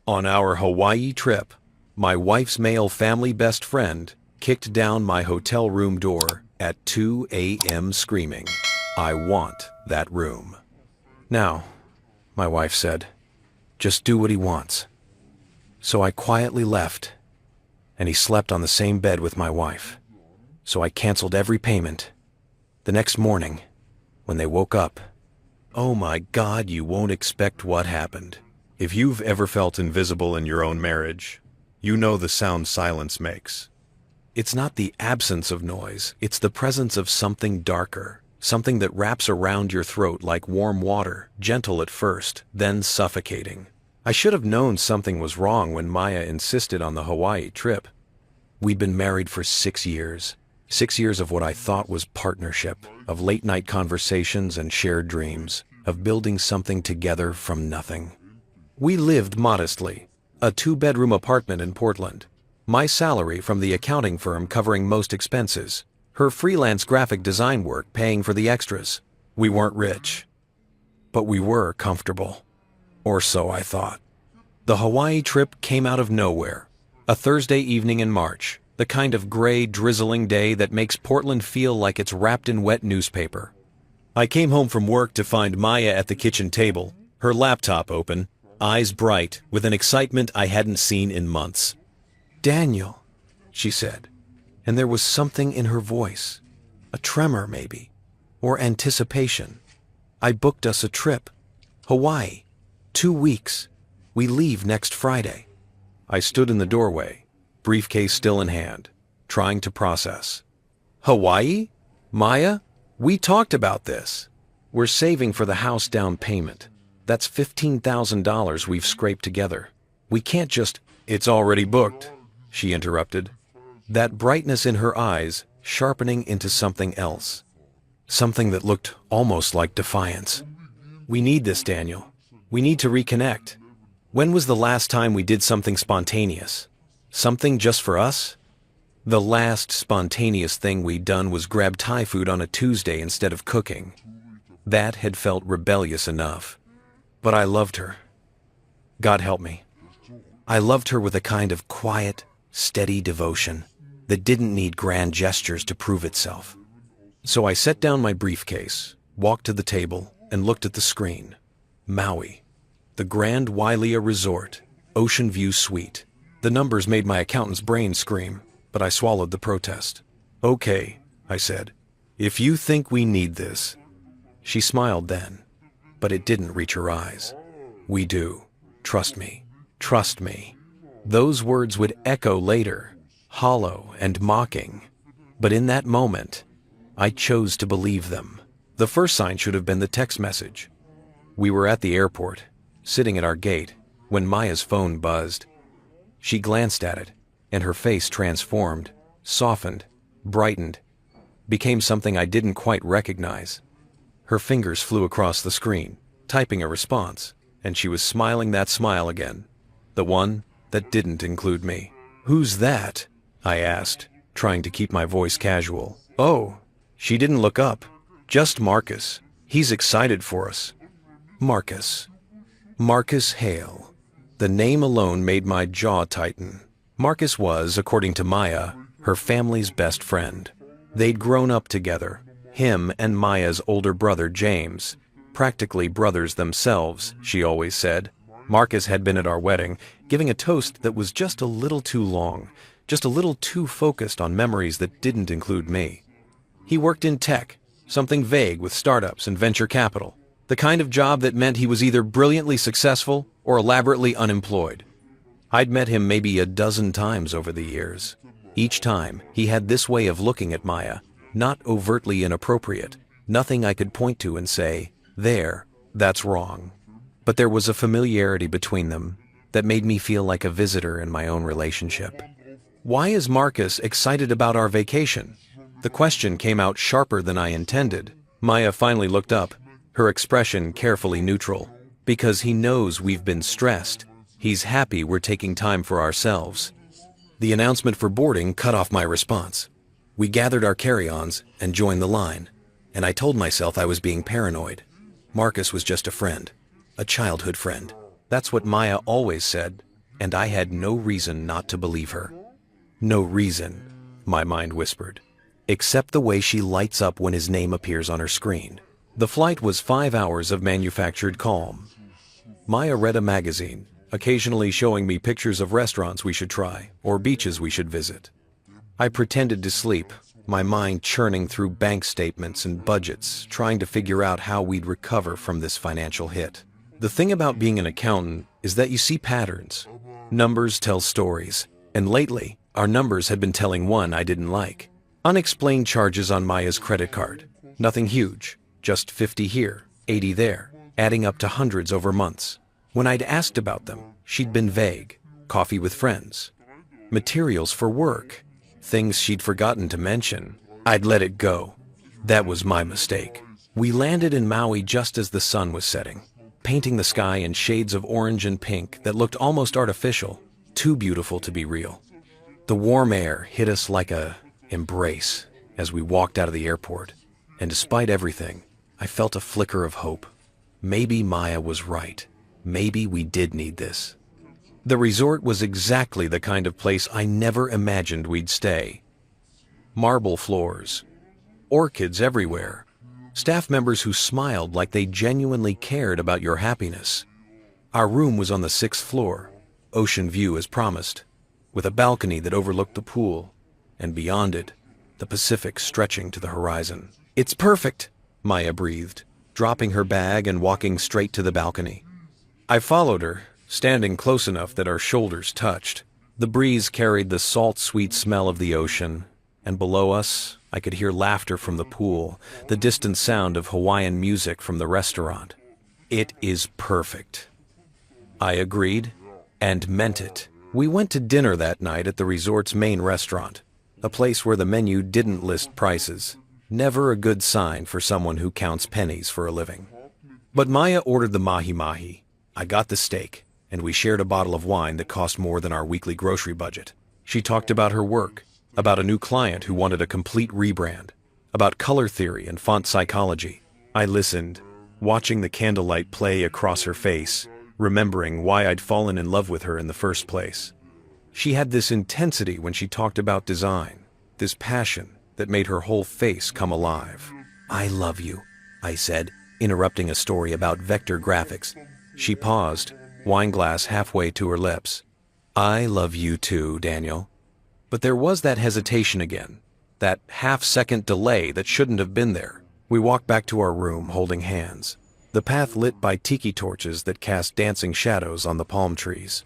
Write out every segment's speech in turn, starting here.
On our Hawaii trip, my wife's male family best friend kicked down my hotel room door at 2 a.m. screaming, "I want that room." "Now," my wife said, "just do what he wants." So I quietly left, and he slept on the same bed with my wife. So I canceled every payment. The next morning, when they woke up, oh my God, you won't expect what happened. If you've ever felt invisible in your own marriage, you know the sound silence makes. It's not the absence of noise, it's the presence of something darker, something that wraps around your throat like warm water, gentle at first, then suffocating. I should have known something was wrong when Maya insisted on the Hawaii trip. We'd been married for 6 years. 6 years of what I thought was partnership, of late-night conversations and shared dreams, of building something together from nothing. We lived modestly, a 2-bedroom apartment in Portland. My salary from the accounting firm covering most expenses, her freelance graphic design work paying for the extras. We weren't rich, but we were comfortable. Or so I thought. The Hawaii trip came out of nowhere. A Thursday evening in March, the kind of gray, drizzling day that makes Portland feel like it's wrapped in wet newspaper. I came home from work to find Maya at the kitchen table, her laptop open, eyes bright with an excitement I hadn't seen in months. "Daniel," she said, and there was something in her voice, a tremor maybe, or anticipation. "I booked us a trip. Hawaii. 2 weeks. We leave next Friday." I stood in the doorway, briefcase still in hand, trying to process. "Hawaii? Maya? We talked about this. We're saving for the house down payment. That's $15,000 we've scraped together. We can't just—" "It's already booked," she interrupted, that brightness in her eyes sharpening into something else, something that looked almost like defiance. "We need this, Daniel. We need to reconnect. When was the last time we did something spontaneous? Something just for us?" The last spontaneous thing we'd done was grab Thai food on a Tuesday instead of cooking. That had felt rebellious enough. But I loved her. God help me. I loved her with a kind of quiet, steady devotion that didn't need grand gestures to prove itself. So I set down my briefcase, walked to the table, and looked at the screen. Maui. The Grand Wailea Resort, Ocean View Suite. The numbers made my accountant's brain scream, but I swallowed the protest. "Okay," I said. "If you think we need this." She smiled then, but it didn't reach her eyes. "We do. Trust me. Trust me." Those words would echo later, hollow and mocking. But in that moment, I chose to believe them. The first sign should have been the text message. We were at the airport, sitting at our gate, when Maya's phone buzzed. She glanced at it, and her face transformed, softened, brightened, became something I didn't quite recognize. Her fingers flew across the screen, typing a response, and she was smiling that smile again, the one that didn't include me. "Who's that?" I asked, trying to keep my voice casual. "Oh," she didn't look up. "Just Marcus. He's excited for us." Marcus. Marcus Hale. The name alone made my jaw tighten. Marcus was, according to Maya, her family's best friend. They'd grown up together, him and Maya's older brother James, practically brothers themselves, she always said. Marcus had been at our wedding, giving a toast that was just a little too long, just a little too focused on memories that didn't include me. He worked in tech, something vague with startups and venture capital, the kind of job that meant he was either brilliantly successful or elaborately unemployed. I'd met him maybe a dozen times over the years. Each time, he had this way of looking at Maya, not overtly inappropriate, nothing I could point to and say, "There, that's wrong." But there was a familiarity between them that made me feel like a visitor in my own relationship. "Why is Marcus excited about our vacation?" The question came out sharper than I intended. Maya finally looked up, her expression carefully neutral. "Because he knows we've been stressed. He's happy we're taking time for ourselves." The announcement for boarding cut off my response. We gathered our carry-ons and joined the line, and I told myself I was being paranoid. Marcus was just a friend, a childhood friend. That's what Maya always said, and I had no reason not to believe her. No reason, my mind whispered, except the way she lights up when his name appears on her screen. The flight was 5 hours of manufactured calm. Maya read a magazine, occasionally showing me pictures of restaurants we should try or beaches we should visit. I pretended to sleep, my mind churning through bank statements and budgets, trying to figure out how we'd recover from this financial hit. The thing about being an accountant is that you see patterns. Numbers tell stories, and lately, our numbers had been telling one I didn't like. Unexplained charges on Maya's credit card. Nothing huge, just 50 here, 80 there, adding up to hundreds over months. When I'd asked about them, she'd been vague. Coffee with friends. Materials for work. Things she'd forgotten to mention. I'd let it go. That was my mistake. We landed in Maui just as the sun was setting, painting the sky in shades of orange and pink that looked almost artificial, too beautiful to be real. The warm air hit us like a embrace as we walked out of the airport, and despite everything, I felt a flicker of hope. Maybe Maya was right. Maybe we did need this. The resort was exactly the kind of place I never imagined we'd stay. Marble floors, orchids everywhere, staff members who smiled like they genuinely cared about your happiness. Our room was on the 6th floor, ocean view as promised, with a balcony that overlooked the pool, and beyond it, the Pacific stretching to the horizon. "It's perfect," Maya breathed, dropping her bag and walking straight to the balcony. I followed her, standing close enough that our shoulders touched. The breeze carried the salt-sweet smell of the ocean, and below us, I could hear laughter from the pool, the distant sound of Hawaiian music from the restaurant. "It is perfect." I agreed, and meant it. We went to dinner that night at the resort's main restaurant, a place where the menu didn't list prices. Never a good sign for someone who counts pennies for a living. But Maya ordered the mahi-mahi. I got the steak, and we shared a bottle of wine that cost more than our weekly grocery budget. She talked about her work, about a new client who wanted a complete rebrand, about color theory and font psychology. I listened, watching the candlelight play across her face, remembering why I'd fallen in love with her in the first place. She had this intensity when she talked about design, this passion that made her whole face come alive. "I love you," I said, interrupting a story about vector graphics. She paused, wine glass halfway to her lips. "I love you too, Daniel." But there was that hesitation again, that half-second delay that shouldn't have been there. We walked back to our room holding hands, the path lit by tiki torches that cast dancing shadows on the palm trees.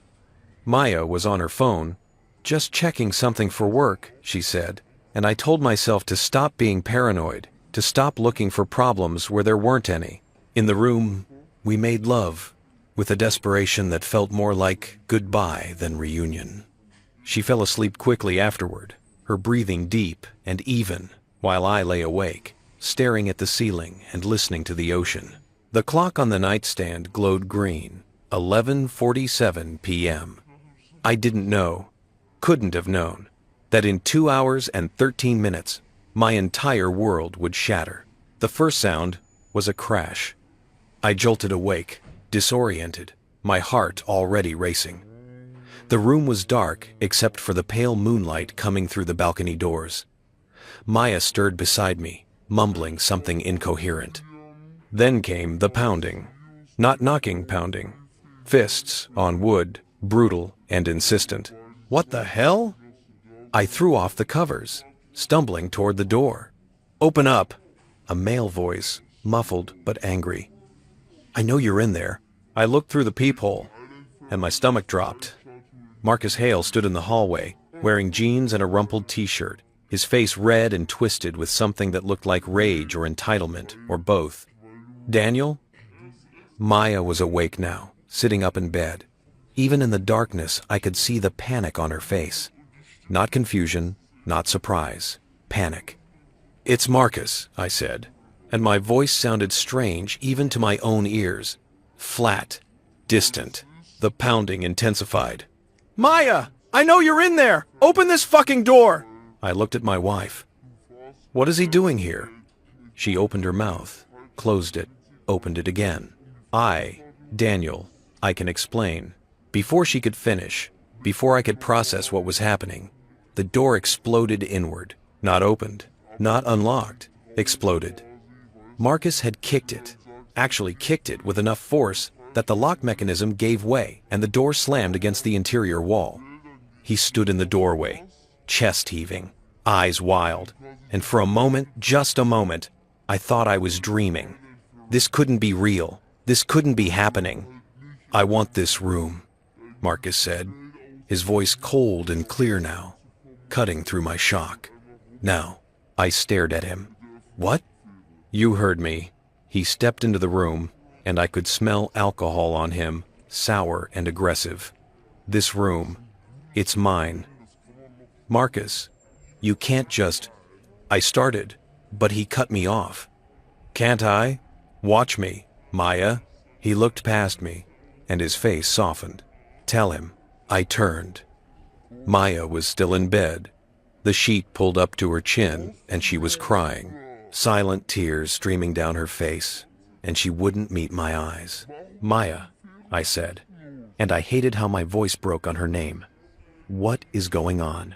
Maya was on her phone, "Just checking something for work," she said, and I told myself to stop being paranoid, to stop looking for problems where there weren't any. In the room, we made love, with a desperation that felt more like goodbye than reunion. She fell asleep quickly afterward, her breathing deep and even, while I lay awake, staring at the ceiling and listening to the ocean. The clock on the nightstand glowed green, 11:47 p.m. I didn't know, couldn't have known, that in 2 hours and 13 minutes, my entire world would shatter. The first sound was a crash. I jolted awake, disoriented, my heart already racing. The room was dark except for the pale moonlight coming through the balcony doors. Maya stirred beside me, mumbling something incoherent. Then came the pounding. Not knocking pounding. Fists on wood, brutal and insistent. "What the hell?" I threw off the covers, stumbling toward the door. "Open up!" A male voice, muffled but angry. "I know you're in there." I looked through the peephole, and my stomach dropped. Marcus Hale stood in the hallway, wearing jeans and a rumpled t-shirt, his face red and twisted with something that looked like rage or entitlement, or both. "Daniel?" Maya was awake now, sitting up in bed. Even in the darkness, I could see the panic on her face. Not confusion, not surprise, panic. "It's Marcus," I said, and my voice sounded strange even to my own ears. Flat, distant. The pounding intensified. "Maya, I know you're in there! Open this fucking door!" I looked at my wife. "What is he doing here?" She opened her mouth, closed it, opened it again. Daniel, I can explain. Before she could finish, before I could process what was happening, the door exploded inward. Not opened, not unlocked, exploded. Marcus had kicked it, actually kicked it with enough force that the lock mechanism gave way and the door slammed against the interior wall. He stood in the doorway, chest heaving, eyes wild, and for a moment, just a moment, I thought I was dreaming. This couldn't be real. This couldn't be happening. "I want this room," Marcus said, his voice cold and clear now, cutting through my shock. Now, I stared at him. "What?" "You heard me." He stepped into the room, and I could smell alcohol on him, sour and aggressive. "This room, it's mine." "Marcus, you can't just—" I started, but he cut me off. "Can't I? Watch me, Maya." He looked past me, and his face softened. "Tell him." I turned. Maya was still in bed, the sheet pulled up to her chin, and she was crying, silent tears streaming down her face, and she wouldn't meet my eyes. "Maya," I said, and I hated how my voice broke on her name. "What is going on?"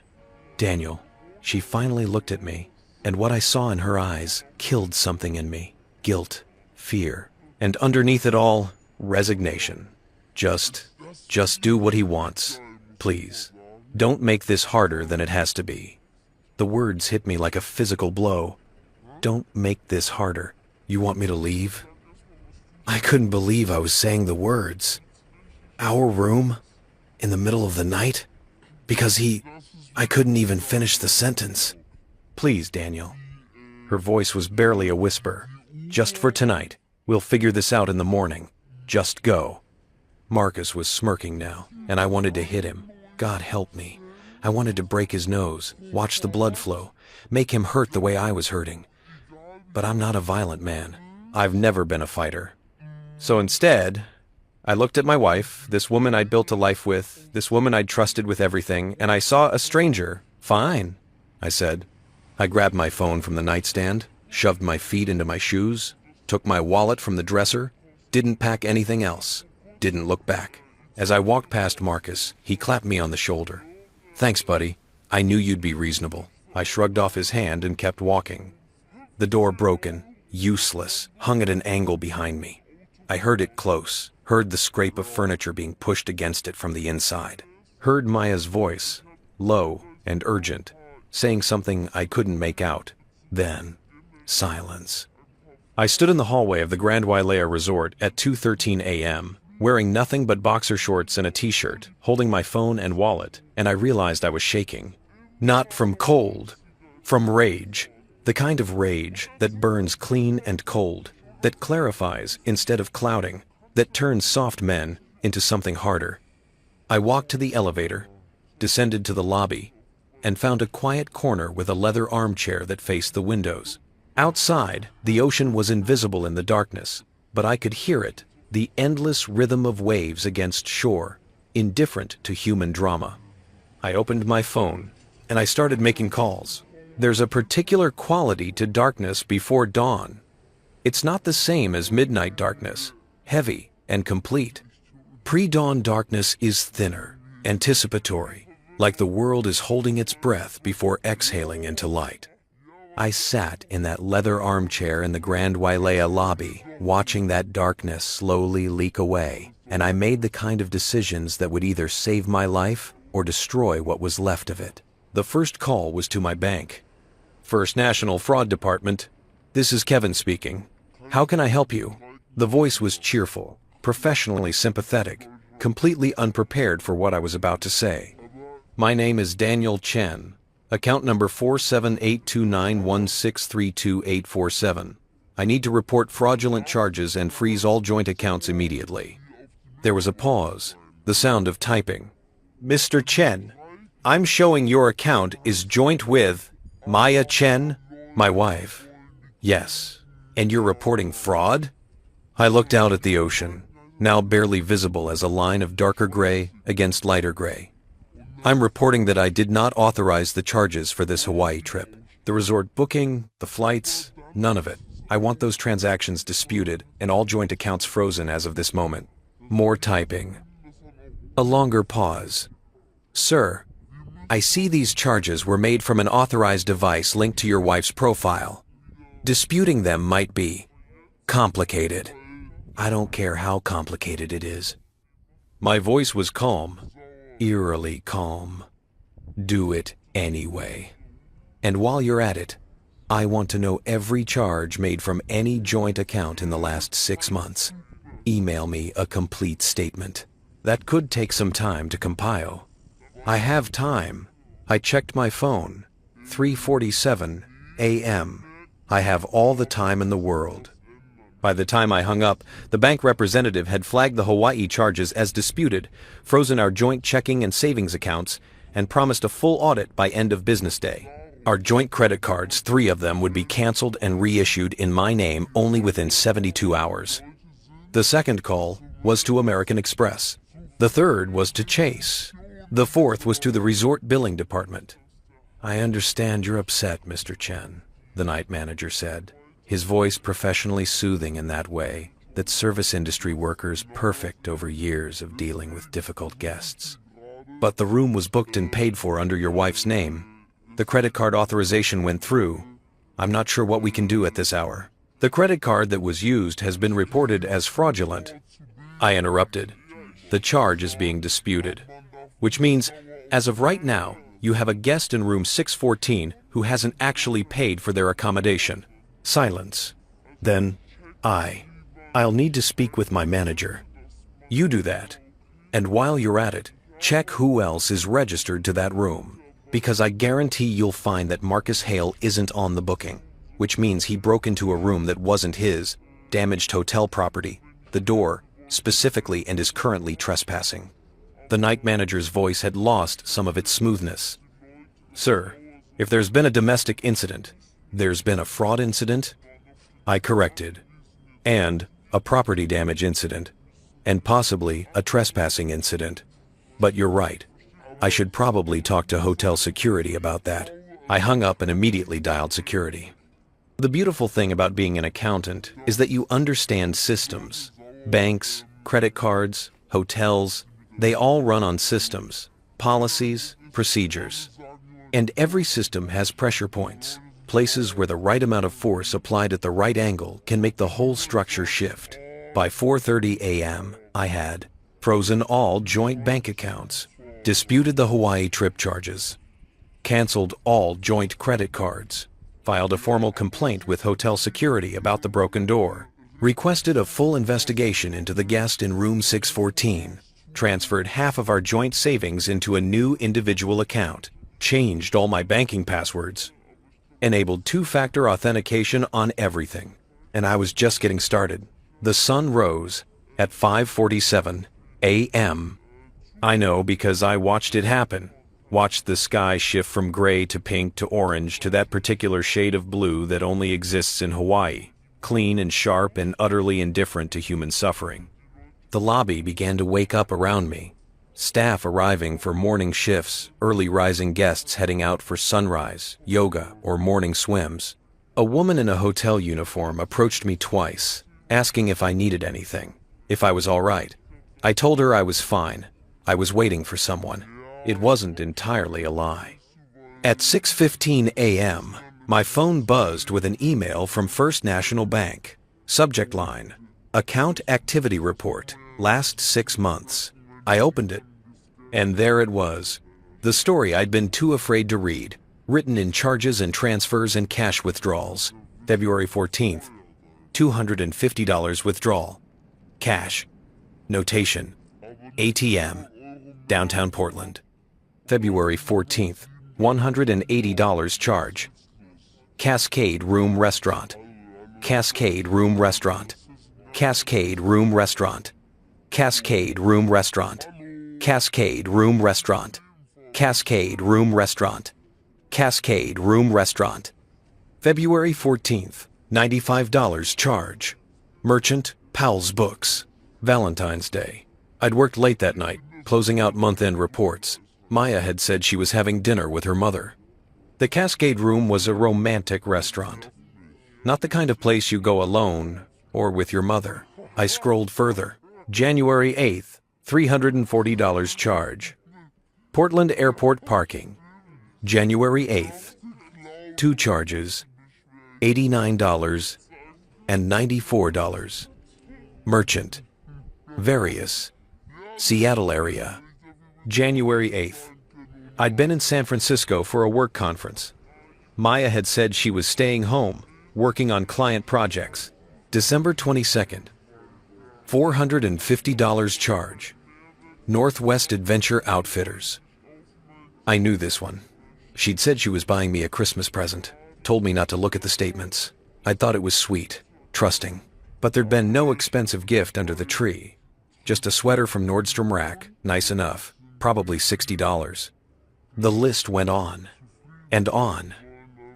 "Daniel." She finally looked at me, and what I saw in her eyes killed something in me. Guilt, fear, and underneath it all, resignation. Just do what he wants. Please. Don't make this harder than it has to be." The words hit me like a physical blow. "Don't make this harder. You want me to leave?" I couldn't believe I was saying the words. "Our room? In the middle of the night?" Because I couldn't even finish the sentence. "Please, Daniel." Her voice was barely a whisper. "Just for tonight. We'll figure this out in the morning. Just go." Marcus was smirking now, and I wanted to hit him. God help me. I wanted to break his nose, watch the blood flow, make him hurt the way I was hurting. But I'm not a violent man. I've never been a fighter. So instead, I looked at my wife, this woman I'd built a life with, this woman I'd trusted with everything, and I saw a stranger. "Fine," I said. I grabbed my phone from the nightstand, shoved my feet into my shoes, took my wallet from the dresser, didn't pack anything else, didn't look back. As I walked past Marcus, he clapped me on the shoulder. "Thanks, buddy. I knew you'd be reasonable." I shrugged off his hand and kept walking. The door broken, useless, hung at an angle behind me. I heard it close, heard the scrape of furniture being pushed against it from the inside, heard Maya's voice, low and urgent, saying something I couldn't make out. Then, silence. I stood in the hallway of the Grand Wailea Resort at 2:13 a.m., wearing nothing but boxer shorts and a t-shirt, holding my phone and wallet, and I realized I was shaking. Not from cold, from rage. The kind of rage that burns clean and cold, that clarifies instead of clouding, that turns soft men into something harder. I walked to the elevator, descended to the lobby, and found a quiet corner with a leather armchair that faced the windows. Outside, the ocean was invisible in the darkness, but I could hear it, the endless rhythm of waves against shore, indifferent to human drama. I opened my phone, and I started making calls. There's a particular quality to darkness before dawn. It's not the same as midnight darkness, heavy and complete. Pre-dawn darkness is thinner, anticipatory, like the world is holding its breath before exhaling into light. I sat in that leather armchair in the Grand Wailea lobby, watching that darkness slowly leak away, and I made the kind of decisions that would either save my life or destroy what was left of it. The first call was to my bank. "First National Fraud Department. This is Kevin speaking. How can I help you?" The voice was cheerful, professionally sympathetic, completely unprepared for what I was about to say. "My name is Daniel Chen. Account number 4782916328847. I need to report fraudulent charges and freeze all joint accounts immediately." There was a pause, the sound of typing. "Mr. Chen, I'm showing your account is joint with Maya Chen, my wife." "Yes. And you're reporting fraud?" I looked out at the ocean, now barely visible as a line of darker gray against lighter gray. "I'm reporting that I did not authorize the charges for this Hawaii trip. The resort booking, the flights, none of it. I want those transactions disputed and all joint accounts frozen as of this moment." More typing. A longer pause. Sir, I see these charges were made from an authorized device linked to your wife's profile. Disputing them might be complicated. I don't care how complicated it is. My voice was calm, eerily calm. Do it anyway. And while you're at it, I want to know every charge made from any joint account in the last 6 months. Email me a complete statement. That could take some time to compile. I have time. I checked my phone. 3:47 a.m. I have all the time in the world. By the time I hung up, the bank representative had flagged the Hawaii charges as disputed, frozen our joint checking and savings accounts, and promised a full audit by end of business day. Our joint credit cards, 3 of them, would be canceled and reissued in my name only within 72 hours. The second call was to American Express. The third was to Chase. The fourth was to the resort billing department. I understand you're upset, Mr. Chen, the night manager said, his voice professionally soothing in that way that service industry workers perfect over years of dealing with difficult guests. But the room was booked and paid for under your wife's name. The credit card authorization went through. I'm not sure what we can do at this hour. The credit card that was used has been reported as fraudulent. I interrupted. The charge is being disputed. Which means, as of right now, you have a guest in room 614 who hasn't actually paid for their accommodation. Silence. Then, I'll need to speak with my manager. You do that. And while you're at it, check who else is registered to that room. Because I guarantee you'll find that Marcus Hale isn't on the booking, which means he broke into a room that wasn't his, damaged hotel property, the door, specifically, and is currently trespassing. The night manager's voice had lost some of its smoothness. Sir, if there's been a domestic incident, there's been a fraud incident? I corrected. And a property damage incident. And possibly a trespassing incident. But you're right. I should probably talk to hotel security about that. I hung up and immediately dialed security. The beautiful thing about being an accountant is that you understand systems. Banks, credit cards, hotels, they all run on systems, policies, procedures. And every system has pressure points, places where the right amount of force applied at the right angle can make the whole structure shift. By 4:30 a.m., I had frozen all joint bank accounts, disputed the Hawaii trip charges, canceled all joint credit cards, filed a formal complaint with hotel security about the broken door, requested a full investigation into the guest in room 614, transferred half of our joint savings into a new individual account, changed all my banking passwords, enabled 2-factor authentication on everything. And I was just getting started. The sun rose at 5:47 a.m. I know because I watched it happen. Watched the sky shift from gray to pink to orange to that particular shade of blue that only exists in Hawaii, clean and sharp and utterly indifferent to human suffering. The lobby began to wake up around me. Staff arriving for morning shifts, early rising guests heading out for sunrise, yoga, or morning swims. A woman in a hotel uniform approached me twice, asking if I needed anything, if I was all right. I told her I was fine. I was waiting for someone. It wasn't entirely a lie. At 6:15 a.m., my phone buzzed with an email from First National Bank. Subject line, Account Activity Report, last 6 months. I opened it, and there it was. The story I'd been too afraid to read, written in charges and transfers and cash withdrawals. February 14th, $250 withdrawal. Cash. Notation, ATM, downtown Portland. February 14th, $180 charge. Cascade Room Restaurant. Cascade Room Restaurant. Cascade Room Restaurant. Cascade Room Restaurant. Cascade Room Restaurant. Cascade Room Restaurant. Cascade Room Restaurant. February 14th, $95 charge. Merchant, Powell's Books. Valentine's Day. I'd worked late that night, closing out month-end reports. Maya had said she was having dinner with her mother. The Cascade Room was a romantic restaurant. Not the kind of place you go alone or with your mother. I scrolled further. January 8th, $340 charge. Portland Airport parking. January 8th. 2 charges. $89 and $94. Merchant. Various. Seattle area. January 8th. I'd been in San Francisco for a work conference. Maya had said she was staying home, working on client projects. December 22nd. $450 charge. Northwest Adventure Outfitters. I knew this one. She'd said she was buying me a Christmas present, told me not to look at the statements. I thought it was sweet, trusting. But there'd been no expensive gift under the tree. Just a sweater from Nordstrom Rack, nice enough, probably $60. The list went on, and on,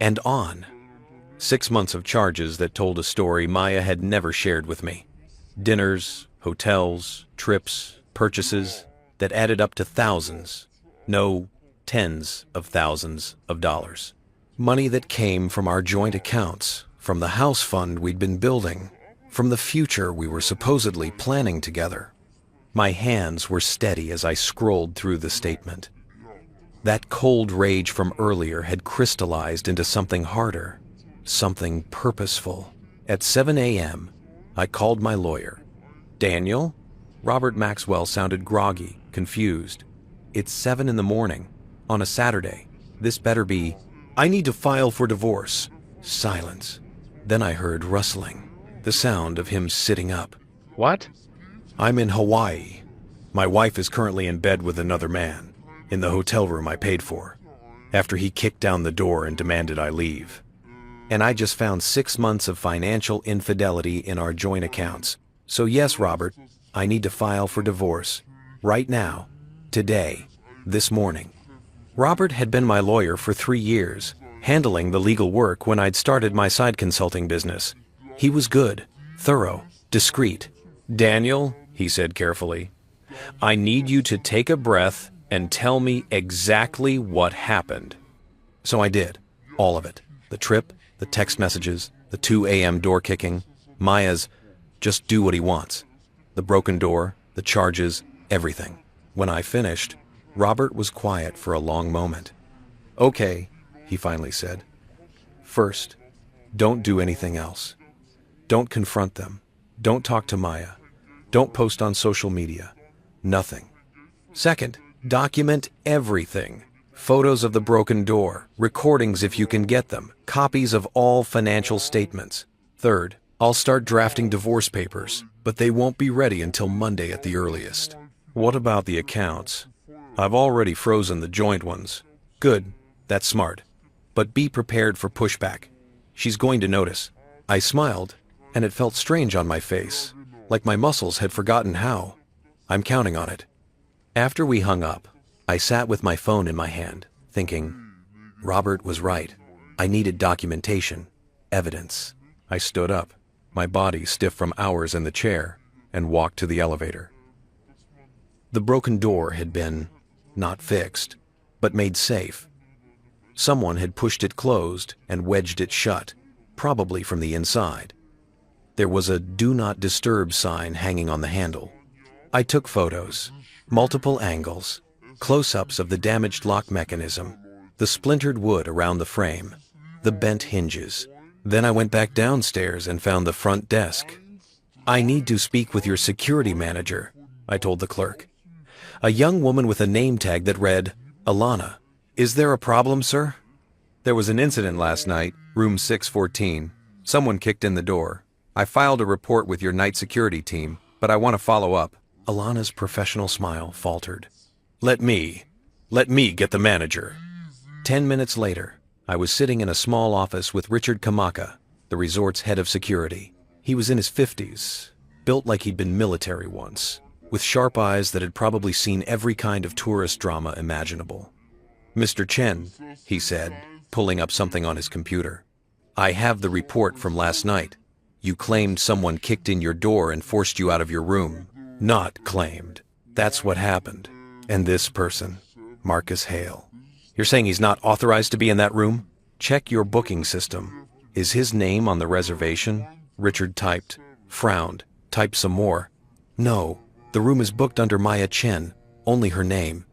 and on. 6 months of charges that told a story Maya had never shared with me. Dinners, hotels, trips, purchases that added up to thousands, no, tens of thousands of dollars. Money that came from our joint accounts, from the house fund we'd been building, from the future we were supposedly planning together. My hands were steady as I scrolled through the statement. That cold rage from earlier had crystallized into something harder, something purposeful. At 7 a.m., I called my lawyer. Daniel? Robert Maxwell sounded groggy, confused. It's 7 in the morning, on a Saturday. This better be... I need to file for divorce. Silence. Then I heard rustling, the sound of him sitting up. What? I'm in Hawaii. My wife is currently in bed with another man, in the hotel room I paid for, after he kicked down the door and demanded I leave. And I just found 6 months of financial infidelity in our joint accounts. So yes, Robert, I need to file for divorce. Right now. Today. This morning. Robert had been my lawyer for 3 years, handling the legal work when I'd started my side consulting business. He was good, thorough, discreet. Daniel, he said carefully, I need you to take a breath and tell me exactly what happened. So I did. All of it. The trip, the text messages, the 2 a.m. door kicking, Maya's just do what he wants. The broken door, the charges, everything. When I finished, Robert was quiet for a long moment. Okay, he finally said. First, don't do anything else. Don't confront them. Don't talk to Maya. Don't post on social media. Nothing. Second, document everything. Photos of the broken door, recordings if you can get them, copies of all financial statements. Third, I'll start drafting divorce papers, but they won't be ready until Monday at the earliest. What about the accounts? I've already frozen the joint ones. Good, that's smart. But be prepared for pushback. She's going to notice. I smiled, and it felt strange on my face, like my muscles had forgotten how. I'm counting on it. After we hung up, I sat with my phone in my hand, thinking, Robert was right. I needed documentation, evidence. I stood up, my body stiff from hours in the chair, and walked to the elevator. The broken door had been, not fixed, but made safe. Someone had pushed it closed and wedged it shut, probably from the inside. There was a "Do Not Disturb" sign hanging on the handle. I took photos, multiple angles, close-ups of the damaged lock mechanism, the splintered wood around the frame, the bent hinges. Then I went back downstairs and found the front desk. I need to speak with your security manager, I told the clerk. A young woman with a name tag that read, Alana. Is there a problem, sir? There was an incident last night, room 614. Someone kicked in the door. I filed a report with your night security team, but I want to follow up. Alana's professional smile faltered. Let me get the manager. 10 minutes later, I was sitting in a small office with Richard Kamaka, the resort's head of security. He was in his 50s, built like he'd been military once, with sharp eyes that had probably seen every kind of tourist drama imaginable. Mr. Chen, he said, pulling up something on his computer. I have the report from last night. You claimed someone kicked in your door and forced you out of your room. Not claimed. That's what happened. And this person, Marcus Hale. You're saying he's not authorized to be in that room? Check your booking system. Is his name on the reservation? Richard typed, frowned, typed some more. No, The room is booked under Maya Chen, only her name.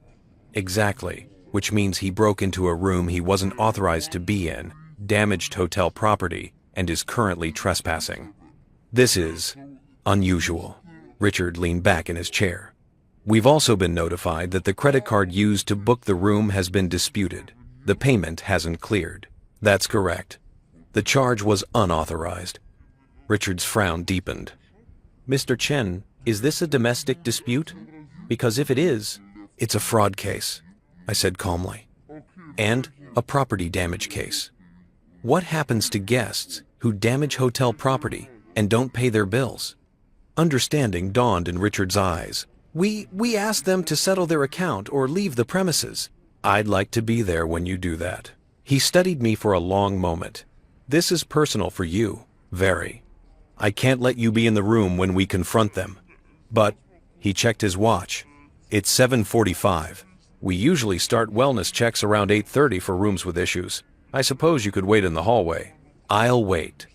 Exactly, which means he broke into a room he wasn't authorized to be in, damaged hotel property, and is currently trespassing. This is unusual. Richard leaned back in his chair. We've also been notified that the credit card used to book the room has been disputed. The payment hasn't cleared. That's correct. The charge was unauthorized. Richard's frown deepened. Mr. Chen, is this a domestic dispute? Because if it is, it's a fraud case, I said calmly, and a property damage case. What happens to guests who damage hotel property and don't pay their bills? Understanding dawned in Richard's eyes. We asked them to settle their account or leave the premises. I'd like to be there when you do that. He studied me for a long moment. This is personal for you, very. I can't let you be in the room when we confront them. But, he checked his watch. It's 7:45. We usually start wellness checks around 8:30 for rooms with issues. I suppose you could wait in the hallway. I'll wait.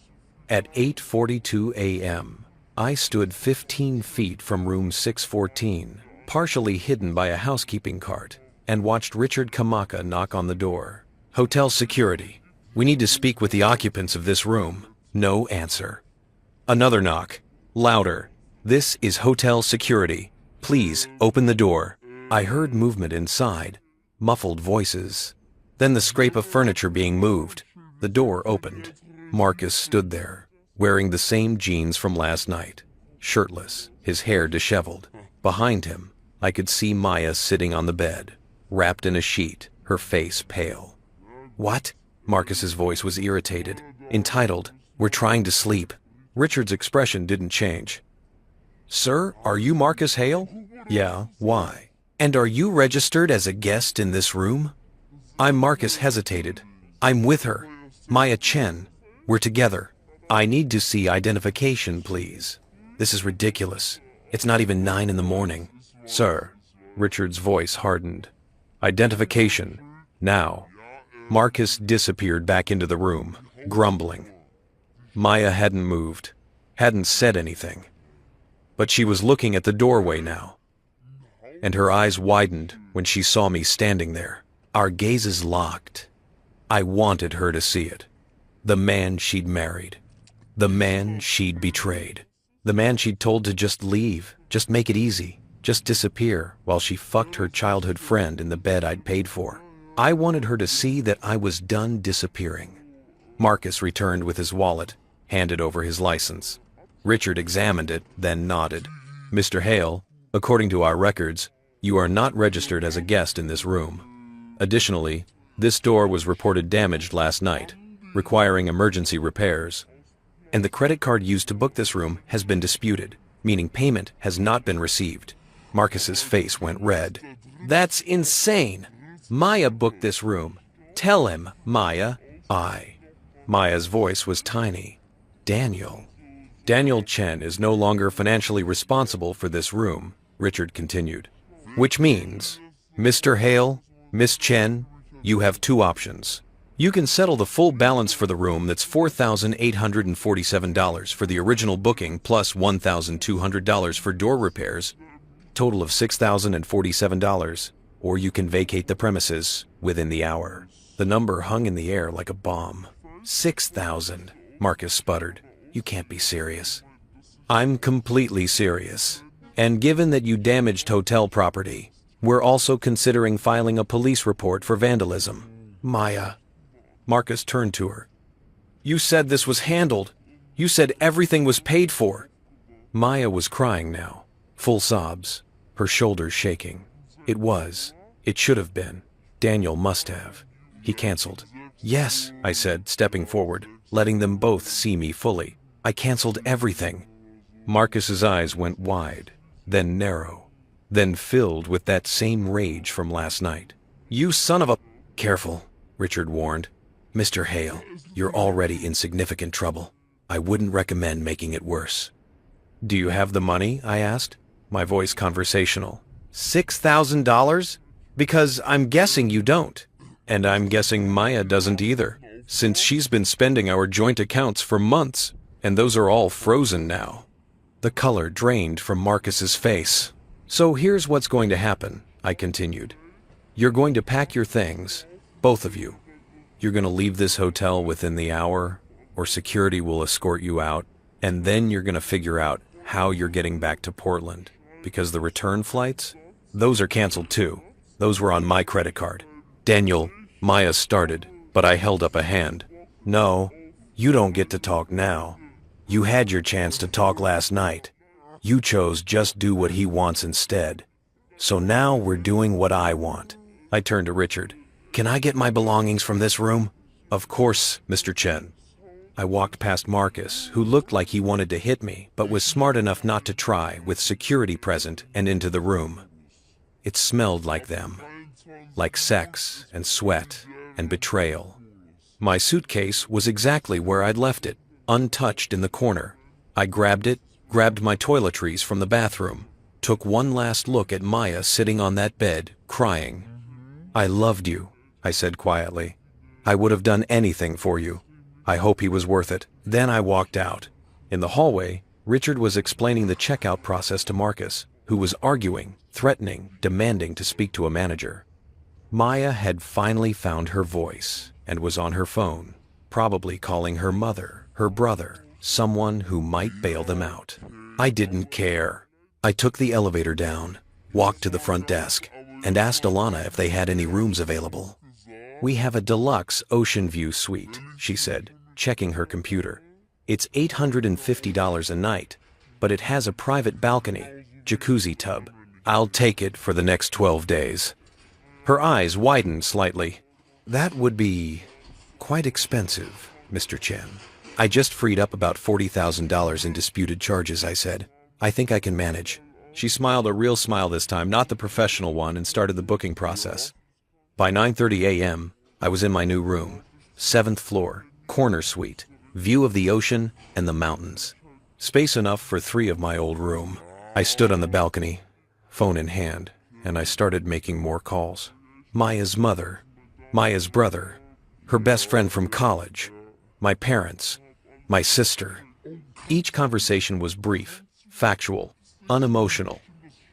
At 8:42 a.m., I stood 15 feet from room 614, partially hidden by a housekeeping cart, and watched Richard Kamaka knock on the door. Hotel security. We need to speak with the occupants of this room. No answer. Another knock. Louder. This is hotel security. Please open the door. I heard movement inside, muffled voices. Then the scrape of furniture being moved. The door opened. Marcus stood there, wearing the same jeans from last night, shirtless, his hair disheveled. Behind him, I could see Maya sitting on the bed, wrapped in a sheet, her face pale. What? Marcus's voice was irritated, entitled, We're trying to sleep. Richard's expression didn't change. Sir, are you Marcus Hale? Yeah, why? And are you registered as a guest in this room? Marcus hesitated. I'm with her. Maya Chen. We're together. I need to see identification, please. This is ridiculous. It's not even 9 in the morning. Sir, Richard's voice hardened. Identification. Now. Marcus disappeared back into the room, grumbling. Maya hadn't moved, hadn't said anything. But she was looking at the doorway now, and her eyes widened when she saw me standing there. Our gazes locked. I wanted her to see it. The man she'd married. The man she'd betrayed. The man she'd told to just leave, just make it easy, just disappear while she fucked her childhood friend in the bed I'd paid for. I wanted her to see that I was done disappearing. Marcus returned with his wallet, handed over his license. Richard examined it, then nodded. Mr. Hale, according to our records, you are not registered as a guest in this room. Additionally, this door was reported damaged last night, requiring emergency repairs. And the credit card used to book this room has been disputed, meaning payment has not been received. Marcus's face went red. That's insane! Maya booked this room. Tell him, Maya. Maya's voice was tiny. Daniel Chen is no longer financially responsible for this room, Richard continued. Which means, Mr. Hale, Miss Chen, you have two options. You can settle the full balance for the room that's $4,847 for the original booking plus $1,200 for door repairs, total of $6,047, or you can vacate the premises within the hour. The number hung in the air like a bomb. 6,000, Marcus sputtered. You can't be serious. I'm completely serious. And given that you damaged hotel property, we're also considering filing a police report for vandalism. Maya. Marcus turned to her. You said this was handled. You said everything was paid for. Maya was crying now, full sobs, her shoulders shaking. It was. It should have been. Daniel must have. He canceled. Yes, I said, stepping forward, letting them both see me fully. I canceled everything. Marcus's eyes went wide, then narrow, then filled with that same rage from last night. You son of a... Careful, Richard warned. Mr. Hale, you're already in significant trouble. I wouldn't recommend making it worse. Do you have the money? I asked, my voice conversational. $6,000? Because I'm guessing you don't. And I'm guessing Maya doesn't either, since she's been spending our joint accounts for months, and those are all frozen now. The color drained from Marcus's face. So here's what's going to happen, I continued. You're going to pack your things, both of you. You're going to leave this hotel within the hour, or security will escort you out, and then you're going to figure out how you're getting back to Portland. Because the return flights, those are canceled too. Those were on my credit card. Daniel, Maya started, but I held up a hand. No, you don't get to talk now. You had your chance to talk last night. You chose just do what he wants instead. So now we're doing what I want. I turned to Richard. Can I get my belongings from this room? Of course, Mr. Chen. I walked past Marcus, who looked like he wanted to hit me, but was smart enough not to try, with security present, and into the room. It smelled like them. Like sex, and sweat, and betrayal. My suitcase was exactly where I'd left it, untouched in the corner. I grabbed it, grabbed my toiletries from the bathroom, took one last look at Maya sitting on that bed, crying. I loved you, I said quietly. I would have done anything for you. I hope he was worth it. Then I walked out. In the hallway, Richard was explaining the checkout process to Marcus, who was arguing, threatening, demanding to speak to a manager. Maya had finally found her voice and was on her phone, probably calling her mother, her brother, someone who might bail them out. I didn't care. I took the elevator down, walked to the front desk, and asked Alana if they had any rooms available. We have a deluxe ocean view suite, she said, checking her computer. It's $850 a night, but it has a private balcony, jacuzzi tub. I'll take it for the next 12 days. Her eyes widened slightly. That would be quite expensive, Mr. Chen. I just freed up about $40,000 in disputed charges, I said. I think I can manage. She smiled a real smile this time, not the professional one, and started the booking process. By 9:30 a.m., I was in my new room. 7th floor, corner suite, view of the ocean and the mountains. Space enough for 3 of my old room. I stood on the balcony, phone in hand, and I started making more calls. Maya's mother, Maya's brother, her best friend from college, my parents, my sister. Each conversation was brief, factual, unemotional.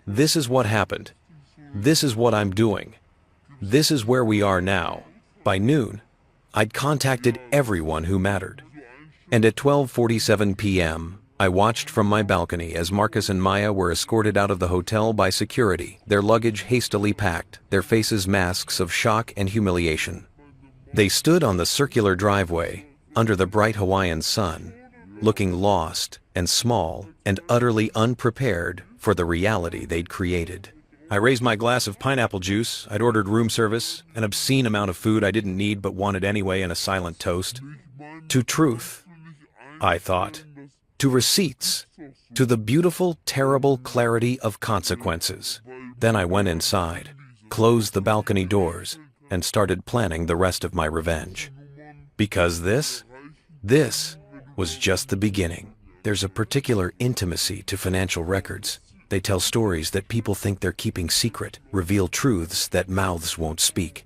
This is what happened. This is what I'm doing. This is where we are now. By noon, I'd contacted everyone who mattered. And at 12:47 p.m., I watched from my balcony as Marcus and Maya were escorted out of the hotel by security, their luggage hastily packed, their faces masks of shock and humiliation. They stood on the circular driveway, under the bright Hawaiian sun, looking lost and small and utterly unprepared for the reality they'd created. I raised my glass of pineapple juice. I'd ordered room service, an obscene amount of food I didn't need but wanted anyway, and a silent toast. To truth, I thought. To receipts. To the beautiful, terrible clarity of consequences. Then I went inside, closed the balcony doors, and started planning the rest of my revenge. Because this was just the beginning. There's a particular intimacy to financial records. They tell stories that people think they're keeping secret, reveal truths that mouths won't speak.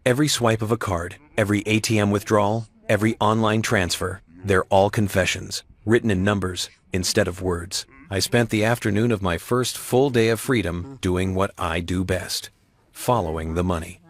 Every swipe of a card, every ATM withdrawal, every online transfer, they're all confessions, written in numbers instead of words. I spent the afternoon of my first full day of freedom doing what I do best, following the money.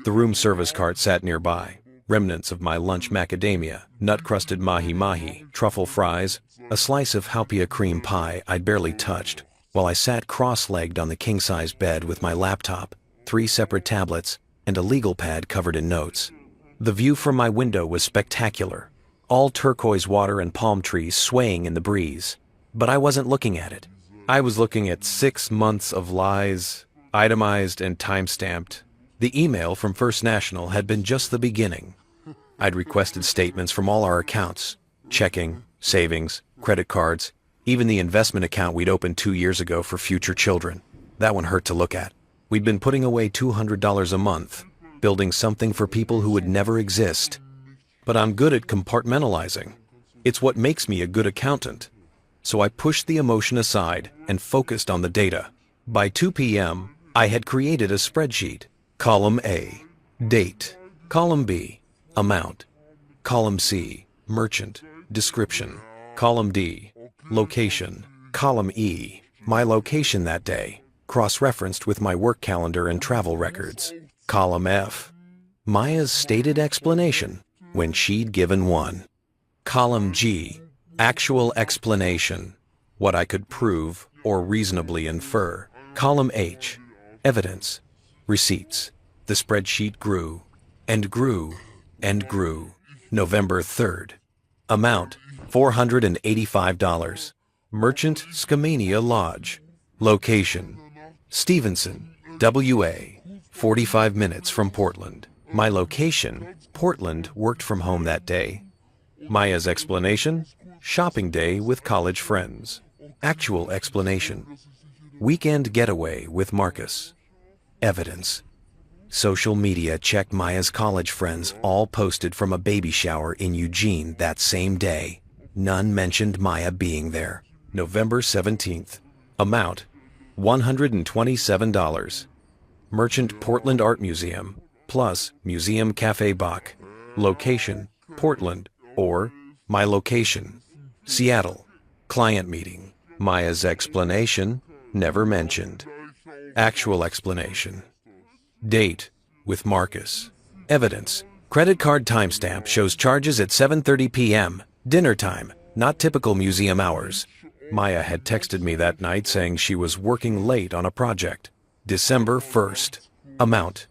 The room service cart sat nearby, remnants of my lunch macadamia, nut-crusted mahi-mahi, truffle fries, a slice of haupia cream pie I'd barely touched, while I sat cross-legged on the king-size bed with my laptop, 3 separate tablets, and a legal pad covered in notes. The view from my window was spectacular, all turquoise water and palm trees swaying in the breeze. But I wasn't looking at it. I was looking at 6 months of lies, itemized and time-stamped. The email from First National had been just the beginning. I'd requested statements from all our accounts, checking, savings, credit cards, even the investment account we'd opened 2 years ago for future children. That one hurt to look at. We'd been putting away $200 a month, building something for people who would never exist. But I'm good at compartmentalizing. It's what makes me a good accountant. So I pushed the emotion aside and focused on the data. By 2 p.m., I had created a spreadsheet. Column A, date. Column B, amount. Column C, merchant, description. Column D, location. Column E, my location that day. cross-referenced with my work calendar and travel records. Column F, Maya's stated explanation when she'd given one. Column G, actual explanation, what I could prove or reasonably infer. Column H, evidence, receipts. The spreadsheet grew and grew and grew. November 3rd. Amount, $485. Merchant Skamania Lodge. Location, Stevenson, WA, 45 minutes from Portland. My location, Portland, worked from home that day. Maya's explanation, shopping day with college friends. Actual explanation, weekend getaway with Marcus. Evidence, social media checked Maya's college friends all posted from a baby shower in Eugene that same day. None mentioned Maya being there. November 17th. Amount, $127. Merchant Portland Art Museum, plus Museum Cafe Bach. Location, Portland, or my location, Seattle. Client meeting. Maya's explanation, never mentioned. Actual explanation. Date, with Marcus. Evidence, credit card timestamp shows charges at 7:30 p.m., dinner time, not typical museum hours. Maya had texted me that night saying she was working late on a project. December 1st. Amount,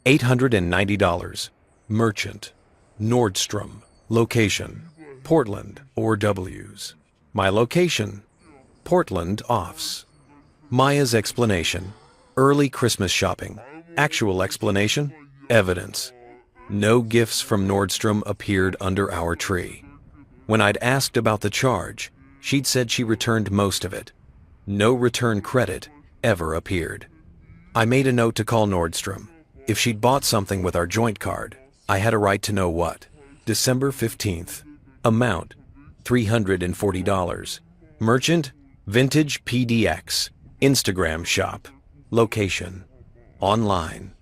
$890. Merchant, Nordstrom. Location, Portland or W's. My location, Portland offs. Maya's explanation, early Christmas shopping. Actual explanation, evidence. No gifts from Nordstrom appeared under our tree. When I'd asked about the charge, she'd said she returned most of it. No return credit ever appeared. I made a note to call Nordstrom. If she'd bought something with our joint card, I had a right to know what. December 15th. Amount, $340. Merchant, Vintage PDX. Instagram shop. Location, online.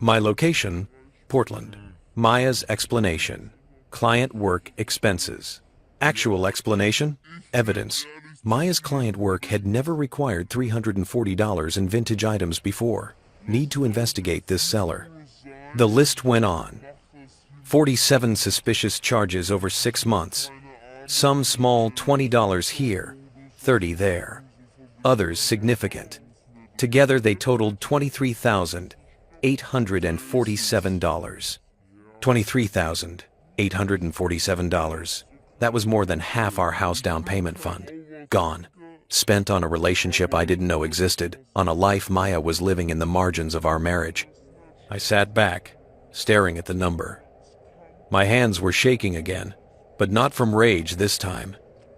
My location, Portland. Maya's explanation, client work expenses. Actual explanation, evidence. Maya's client work had never required $340 in vintage items before. Need to investigate this seller. The list went on. 47 suspicious charges over 6 months. Some small $20 here, 30 there. Others significant. Together they totaled $23,847. $23,847. That was more than half our house down payment fund. Gone. Spent on a relationship I didn't know existed, on a life Maya was living in the margins of our marriage. I sat back, staring at the number. My hands were shaking again, but not from rage this time.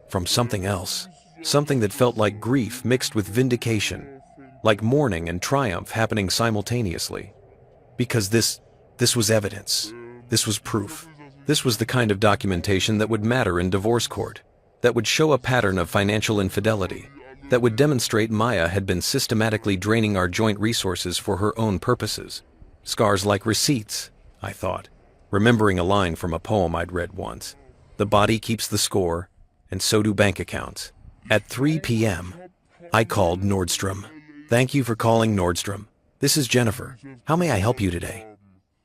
From something else. Something that felt like grief mixed with vindication. Like mourning and triumph happening simultaneously. Because this was evidence. This was proof. This was the kind of documentation that would matter in divorce court. That would show a pattern of financial infidelity. That would demonstrate Maya had been systematically draining our joint resources for her own purposes. Scars like receipts, I thought, remembering a line from a poem I'd read once. The body keeps the score, and so do bank accounts. At 3 p.m., I called Nordstrom. Thank you for calling Nordstrom. This is Jennifer. How may I help you today?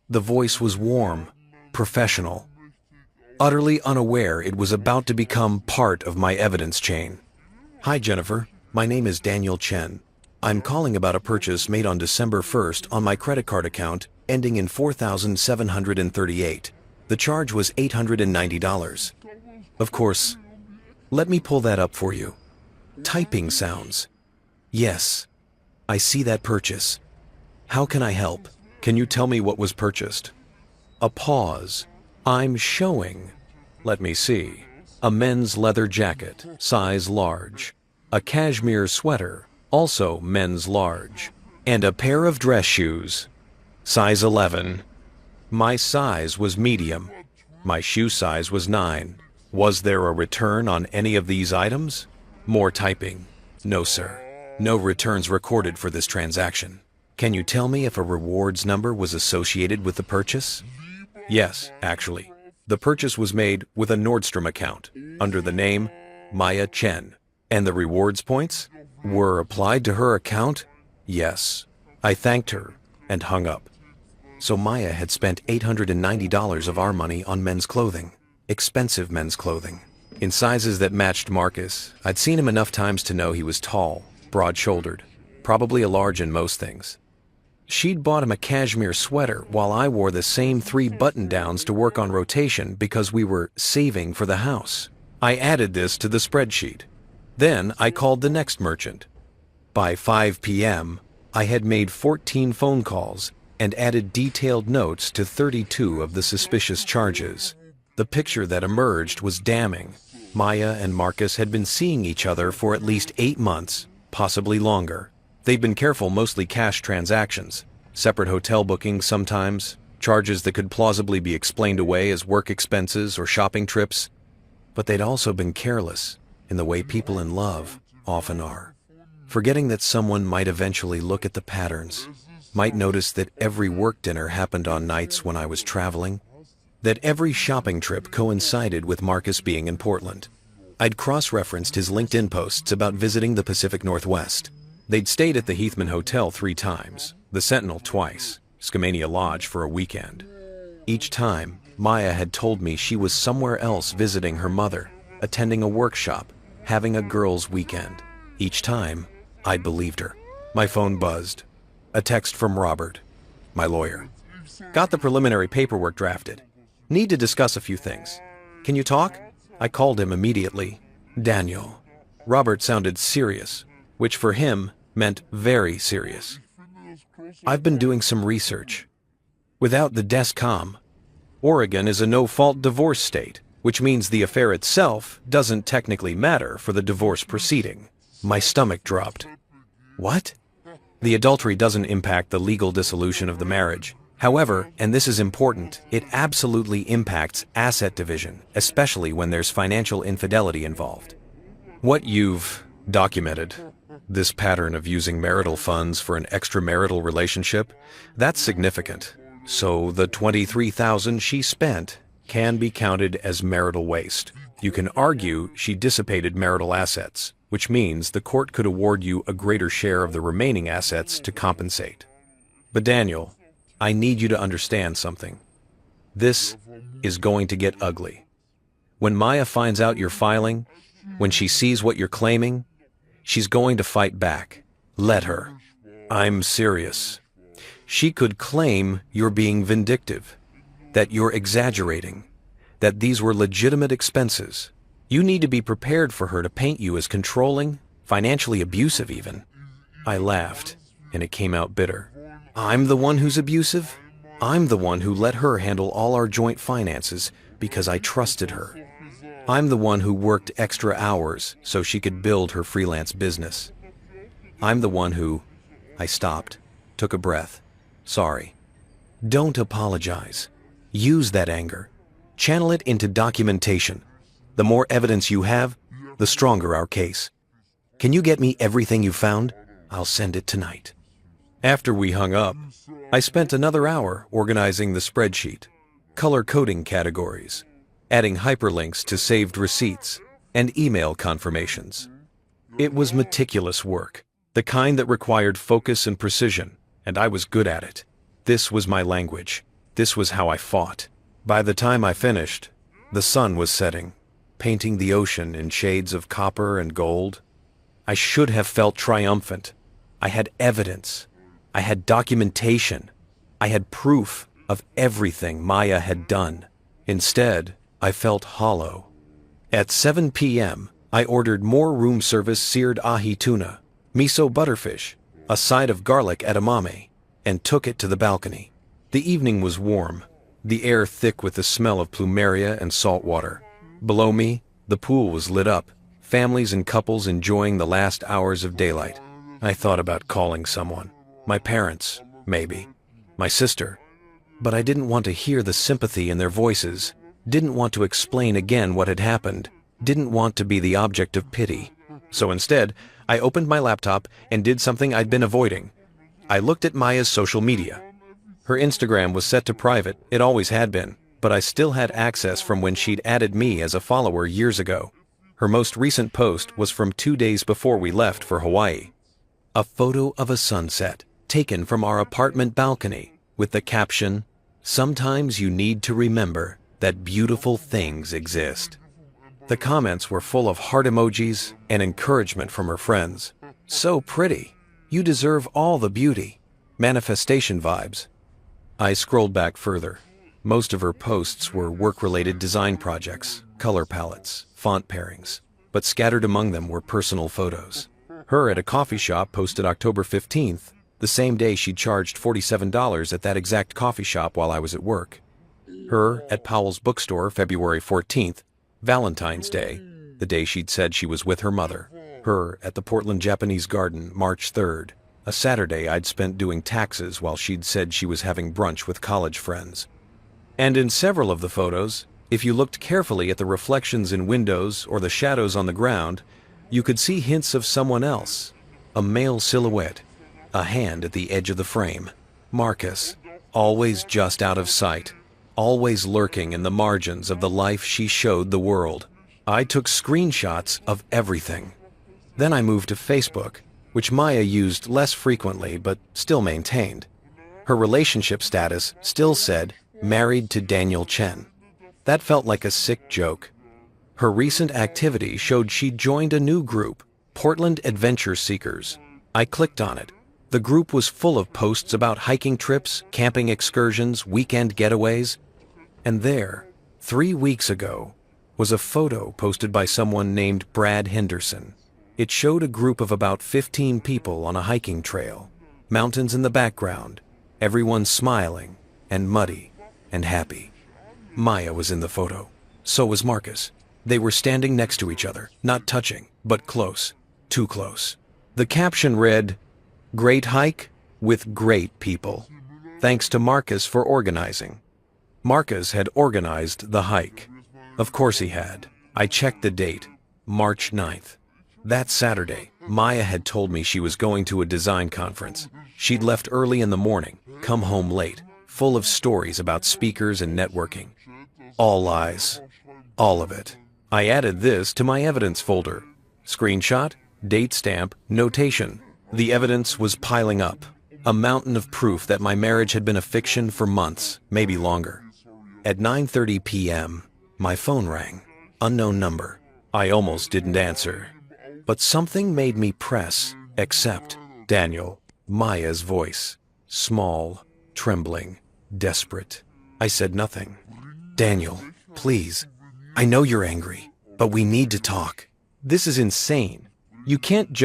The voice was warm, professional. Utterly unaware it was about to become part of my evidence chain. Hi, Jennifer. My name is Daniel Chen. I'm calling about a purchase made on December 1st on my credit card account ending in 4,738. The charge was $890. Of course, let me pull that up for you. Typing sounds. Yes, I see that purchase. How can I help? Can you tell me what was purchased? A pause. I'm showing. Let me see. A men's leather jacket, size large. A cashmere sweater, also men's large. And a pair of dress shoes, size 11. My size was medium. My shoe size was 9. Was there a return on any of these items? More typing. No, sir. No returns recorded for this transaction. Can you tell me if a rewards number was associated with the purchase? Yes, actually. The purchase was made with a Nordstrom account under the name Maya Chen. And the rewards points were applied to her account? Yes. I thanked her and hung up. So Maya had spent $890 of our money on men's clothing. Expensive men's clothing. In sizes that matched Marcus. I'd seen him enough times to know he was tall, broad-shouldered, probably a large in most things. She'd bought him a cashmere sweater while I wore the same 3 button-downs to work on rotation because we were saving for the house. I added this to the spreadsheet. Then I called the next merchant. By 5 p.m., I had made 14 phone calls and added detailed notes to 32 of the suspicious charges. The picture that emerged was damning. Maya and Marcus had been seeing each other for at least 8 months, possibly longer. They'd been careful, mostly cash transactions, separate hotel bookings sometimes, charges that could plausibly be explained away as work expenses or shopping trips. But they'd also been careless in the way people in love often are, forgetting that someone might eventually look at the patterns, might notice that every work dinner happened on nights when I was traveling, that every shopping trip coincided with Marcus being in Portland. I'd cross-referenced his LinkedIn posts about visiting the Pacific Northwest. They'd stayed at the Heathman Hotel 3 times, the Sentinel twice, Skamania Lodge for a weekend. Each time, Maya had told me she was somewhere else visiting her mother, attending a workshop, having a girls' weekend. Each time, I believed her. My phone buzzed. A text from Robert, my lawyer. Got the preliminary paperwork drafted. Need to discuss a few things. Can you talk? I called him immediately. Daniel. Robert sounded serious, which for him meant very serious. I've been doing some research. Without the DESCOM, Oregon is a no-fault divorce state, which means the affair itself doesn't technically matter for the divorce proceeding. My stomach dropped. What? The adultery doesn't impact the legal dissolution of the marriage. However, and this is important, it absolutely impacts asset division, especially when there's financial infidelity involved. What you've documented, this pattern of using marital funds for an extramarital relationship, that's significant. So the $23,000 she spent can be counted as marital waste. You can argue she dissipated marital assets, which means the court could award you a greater share of the remaining assets to compensate. But Daniel, I need you to understand something. This is going to get ugly. When Maya finds out you're filing, when she sees what you're claiming, she's going to fight back. Let her. I'm serious. She could claim you're being vindictive, that you're exaggerating, that these were legitimate expenses. You need to be prepared for her to paint you as controlling, financially abusive even. I laughed, and it came out bitter. I'm the one who's abusive? I'm the one who let her handle all our joint finances because I trusted her. I'm the one who worked extra hours so she could build her freelance business. I'm the one who... I stopped, took a breath. Sorry. Don't apologize. Use that anger. Channel it into documentation. The more evidence you have, the stronger our case. Can you get me everything you found? I'll send it tonight. After we hung up, I spent another hour organizing the spreadsheet, color-coding categories, adding hyperlinks to saved receipts, and email confirmations. It was meticulous work, the kind that required focus and precision, and I was good at it. This was my language. This was how I fought. By the time I finished, the sun was setting, painting the ocean in shades of copper and gold. I should have felt triumphant. I had evidence. I had documentation. I had proof of everything Maya had done. Instead, I felt hollow. At 7 p.m., I ordered more room service seared ahi tuna, miso butterfish, a side of garlic edamame, and took it to the balcony. The evening was warm, the air thick with the smell of plumeria and salt water. Below me, the pool was lit up, families and couples enjoying the last hours of daylight. I thought about calling someone. My parents, maybe. My sister. But I didn't want to hear the sympathy in their voices, didn't want to explain again what had happened, didn't want to be the object of pity. So instead, I opened my laptop and did something I'd been avoiding. I looked at Maya's social media. Her Instagram was set to private, it always had been, but I still had access from when she'd added me as a follower years ago. Her most recent post was from 2 days before we left for Hawaii. A photo of a sunset taken from our apartment balcony with the caption, "Sometimes you need to remember that beautiful things exist." The comments were full of heart emojis and encouragement from her friends. "So pretty. You deserve all the beauty." Manifestation vibes. I scrolled back further. Most of her posts were work-related design projects, color palettes, font pairings, but scattered among them were personal photos. Her at a coffee shop posted October 15th, the same day she charged $47 at that exact coffee shop while I was at work. Her at Powell's bookstore February 14th, Valentine's Day, the day she'd said she was with her mother. Her at the Portland Japanese Garden March 3rd, a Saturday I'd spent doing taxes while she'd said she was having brunch with college friends. And in several of the photos, if you looked carefully at the reflections in windows or the shadows on the ground, you could see hints of someone else, a male silhouette, a hand at the edge of the frame. Marcus, always just out of sight, always lurking in the margins of the life she showed the world. I took screenshots of everything. Then I moved to Facebook, which Maya used less frequently but still maintained. Her relationship status still said, "Married to Daniel Chen." That felt like a sick joke. Her recent activity showed she'd joined a new group, Portland Adventure Seekers. I clicked on it. The group was full of posts about hiking trips, camping excursions, weekend getaways. And there, 3 weeks ago, was a photo posted by someone named Brad Henderson. It showed a group of about 15 people on a hiking trail, mountains in the background, everyone smiling and muddy and happy. Maya was in the photo. So was Marcus. They were standing next to each other, not touching, but close, too close. The caption read, "Great hike with great people. Thanks to Marcus for organizing." Marcus had organized the hike. Of course he had. I checked the date, March 9th. That Saturday, Maya had told me she was going to a design conference. She'd left early in the morning, come home late, full of stories about speakers and networking. All lies. All of it. I added this to my evidence folder. Screenshot, date stamp, notation. The evidence was piling up. A mountain of proof that my marriage had been a fiction for months, maybe longer. At 9:30 p.m., my phone rang. Unknown number. I almost didn't answer. But something made me press accept. Daniel, Maya's voice. Small, trembling, desperate. I said nothing. "Daniel, please. I know you're angry, but we need to talk. This is insane. You can't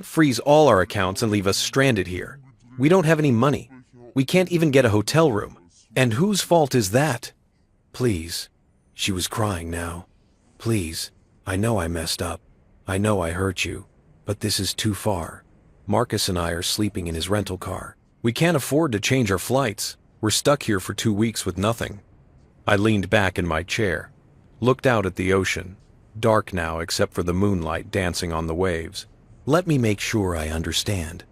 freeze all our accounts and leave us stranded here. We don't have any money. We can't even get a hotel room. And whose fault is that? Please." She was crying now. "Please, I know I messed up. I know I hurt you, but this is too far. Marcus and I are sleeping in his rental car. We can't afford to change our flights. We're stuck here for 2 weeks with nothing." I leaned back in my chair, looked out at the ocean, dark now except for the moonlight dancing on the waves. "Let me make sure I understand,"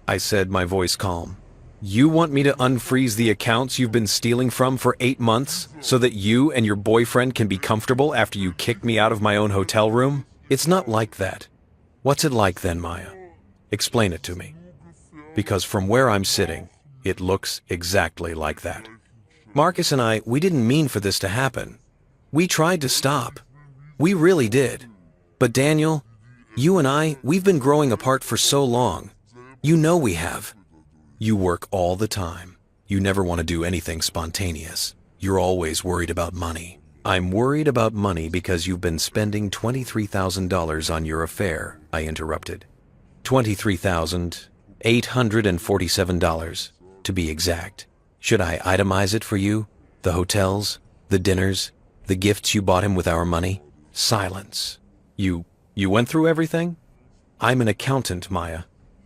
I said, my voice calm. "You want me to unfreeze the accounts you've been stealing from for 8 months so that you and your boyfriend can be comfortable after you kicked me out of my own hotel room? It's not like that." "What's it like then, Maya? Explain it to me." Because from where I'm sitting, it looks exactly like that. "Marcus and I, we didn't mean for this to happen. We tried to stop. We really did. But Daniel, you and I, we've been growing apart for so long. You know we have. You work all the time. You never want to do anything spontaneous. You're always worried about money. I'm worried about money because you've been spending $23,000 on your affair," I interrupted. $23,847, to be exact. Should I itemize it for you? The hotels, the dinners, the gifts you bought him with our money? Silence. You went through everything? I'm an accountant, Maya.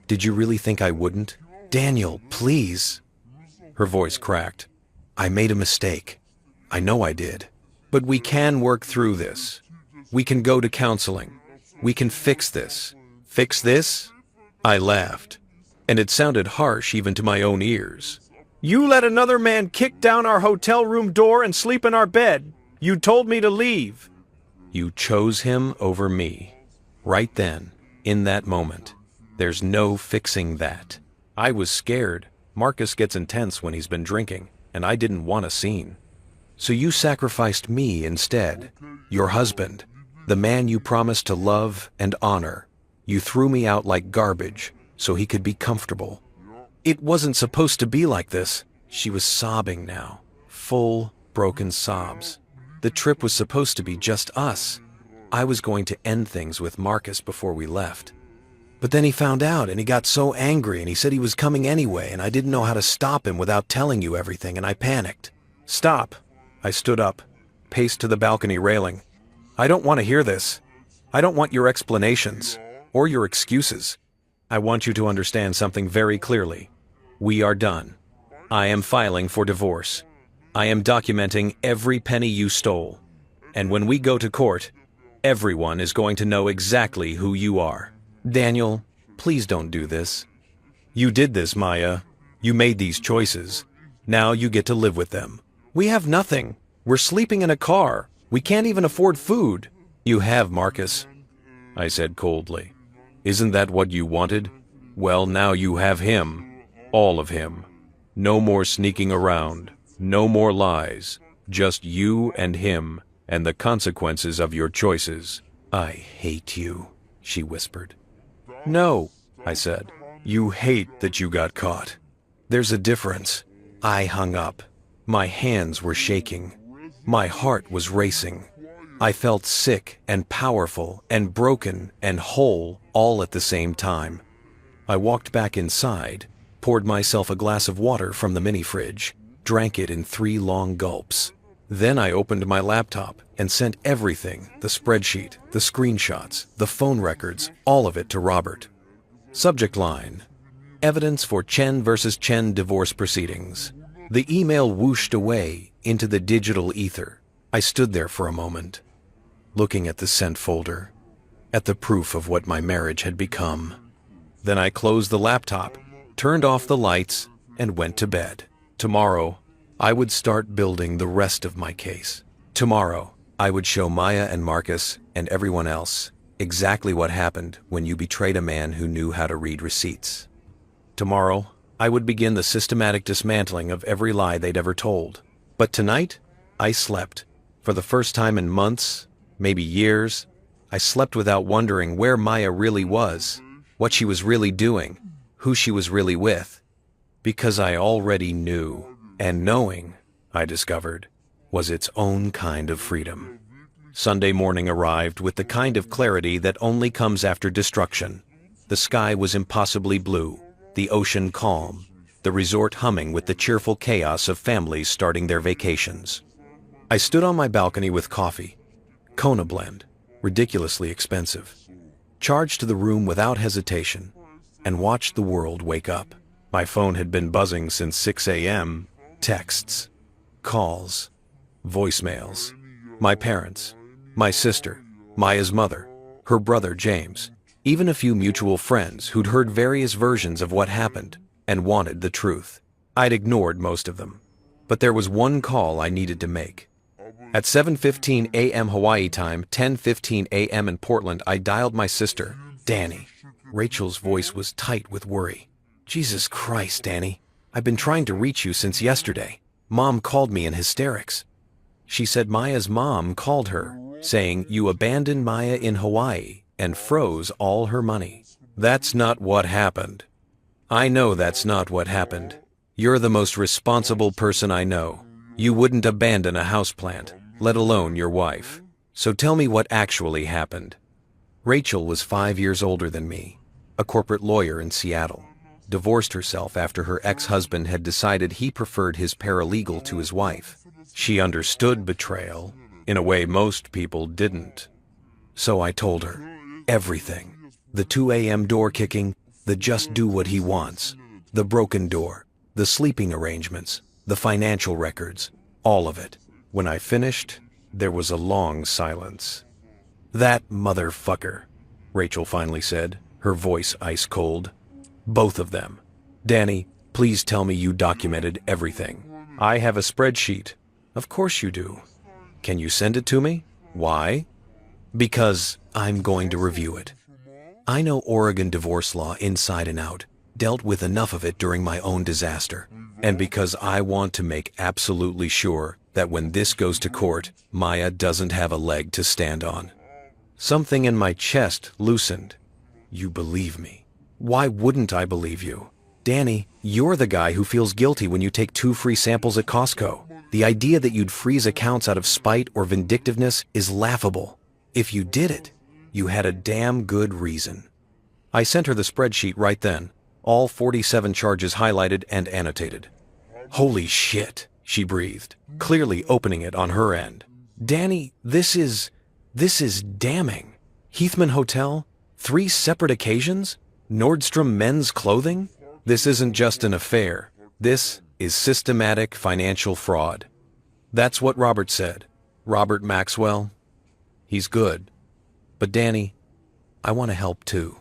Did you really think I wouldn't? Daniel, please. Her voice cracked. I made a mistake. I know I did. But we can work through this. We can go to counseling. We can fix this. Fix this? I laughed, and it sounded harsh even to my own ears. You let another man kick down our hotel room door and sleep in our bed. You told me to leave. You chose him over me. Right then, in that moment. There's no fixing that. I was scared. Marcus gets intense when he's been drinking, and I didn't want a scene. So you sacrificed me instead. Your husband. The man you promised to love and honor. You threw me out like garbage so he could be comfortable. It wasn't supposed to be like this. She was sobbing now. Full, broken sobs. The trip was supposed to be just us. I was going to end things with Marcus before we left. But then he found out and he got so angry and he said he was coming anyway and I didn't know how to stop him without telling you everything and I panicked. Stop. I stood up, paced to the balcony railing. I don't want to hear this. I don't want your explanations or your excuses. I want you to understand something very clearly. We are done. I am filing for divorce. I am documenting every penny you stole. And when we go to court, everyone is going to know exactly who you are. Daniel, please don't do this. You did this, Maya. You made these choices. Now you get to live with them. We have nothing. We're sleeping in a car. We can't even afford food. You have, Marcus, I said coldly. Isn't that what you wanted? Well, now you have him. All of him. No more sneaking around. No more lies. Just you and him and the consequences of your choices. I hate you, she whispered. No, I said. You hate that you got caught. There's a difference. I hung up. My hands were shaking. My heart was racing. I felt sick and powerful and broken and whole all at the same time. I walked back inside, poured myself a glass of water from the mini-fridge, drank it in 3 long gulps. Then I opened my laptop and sent everything, the spreadsheet, the screenshots, the phone records, all of it to Robert. Subject line: Evidence for Chen versus Chen divorce proceedings. The email whooshed away into the digital ether. I stood there for a moment, looking at the sent folder, at the proof of what my marriage had become. Then I closed the laptop, turned off the lights, and went to bed. Tomorrow, I would start building the rest of my case. Tomorrow, I would show Maya and Marcus and everyone else exactly what happened when you betrayed a man who knew how to read receipts. Tomorrow, I would begin the systematic dismantling of every lie they'd ever told. But tonight, I slept. For the first time in months, maybe years, I slept without wondering where Maya really was, what she was really doing, who she was really with. Because I already knew. And knowing, I discovered, was its own kind of freedom. Sunday morning arrived with the kind of clarity that only comes after destruction. The sky was impossibly blue, the ocean calm, the resort humming with the cheerful chaos of families starting their vacations. I stood on my balcony with coffee, Kona blend, ridiculously expensive, charged to the room without hesitation, and watched the world wake up. My phone had been buzzing since 6 a.m., texts, calls, voicemails, my parents, my sister, Maya's mother, her brother James, even a few mutual friends who'd heard various versions of what happened and wanted the truth. I'd ignored most of them, but there was one call I needed to make. At 7:15 a.m. Hawaii time, 10:15 a.m. in Portland, I dialed my sister, Danny. Rachel's voice was tight with worry. Jesus Christ, Danny. I've been trying to reach you since yesterday. Mom called me in hysterics. She said Maya's mom called her, saying you abandoned Maya in Hawaii and froze all her money. That's not what happened. I know that's not what happened. You're the most responsible person I know. You wouldn't abandon a houseplant, let alone your wife. So tell me what actually happened. Rachel was 5 years older than me, a corporate lawyer in Seattle. Divorced herself after her ex-husband had decided he preferred his paralegal to his wife. She understood betrayal in a way most people didn't. So I told her everything. The 2 a.m. door kicking, the just do what he wants, the broken door, the sleeping arrangements, the financial records, all of it. When I finished, there was a long silence. That motherfucker, Rachel finally said, her voice ice cold. Both of them. Danny, please tell me you documented everything. I have a spreadsheet. Of course you do. Can you send it to me? Why? Because I'm going to review it. I know Oregon divorce law inside and out, dealt with enough of it during my own disaster. And because I want to make absolutely sure that when this goes to court, Maya doesn't have a leg to stand on. Something in my chest loosened. You believe me. Why wouldn't I believe you? Danny, you're the guy who feels guilty when you take 2 free samples at Costco. The idea that you'd freeze accounts out of spite or vindictiveness is laughable. If you did it, you had a damn good reason. I sent her the spreadsheet right then, all 47 charges highlighted and annotated. Holy shit, she breathed, clearly opening it on her end. Danny, this is damning. Heathman Hotel? 3 separate occasions? Nordstrom men's clothing? This isn't just an affair. This is systematic financial fraud. That's what Robert said. Robert Maxwell. He's good. But Danny, I want to help too.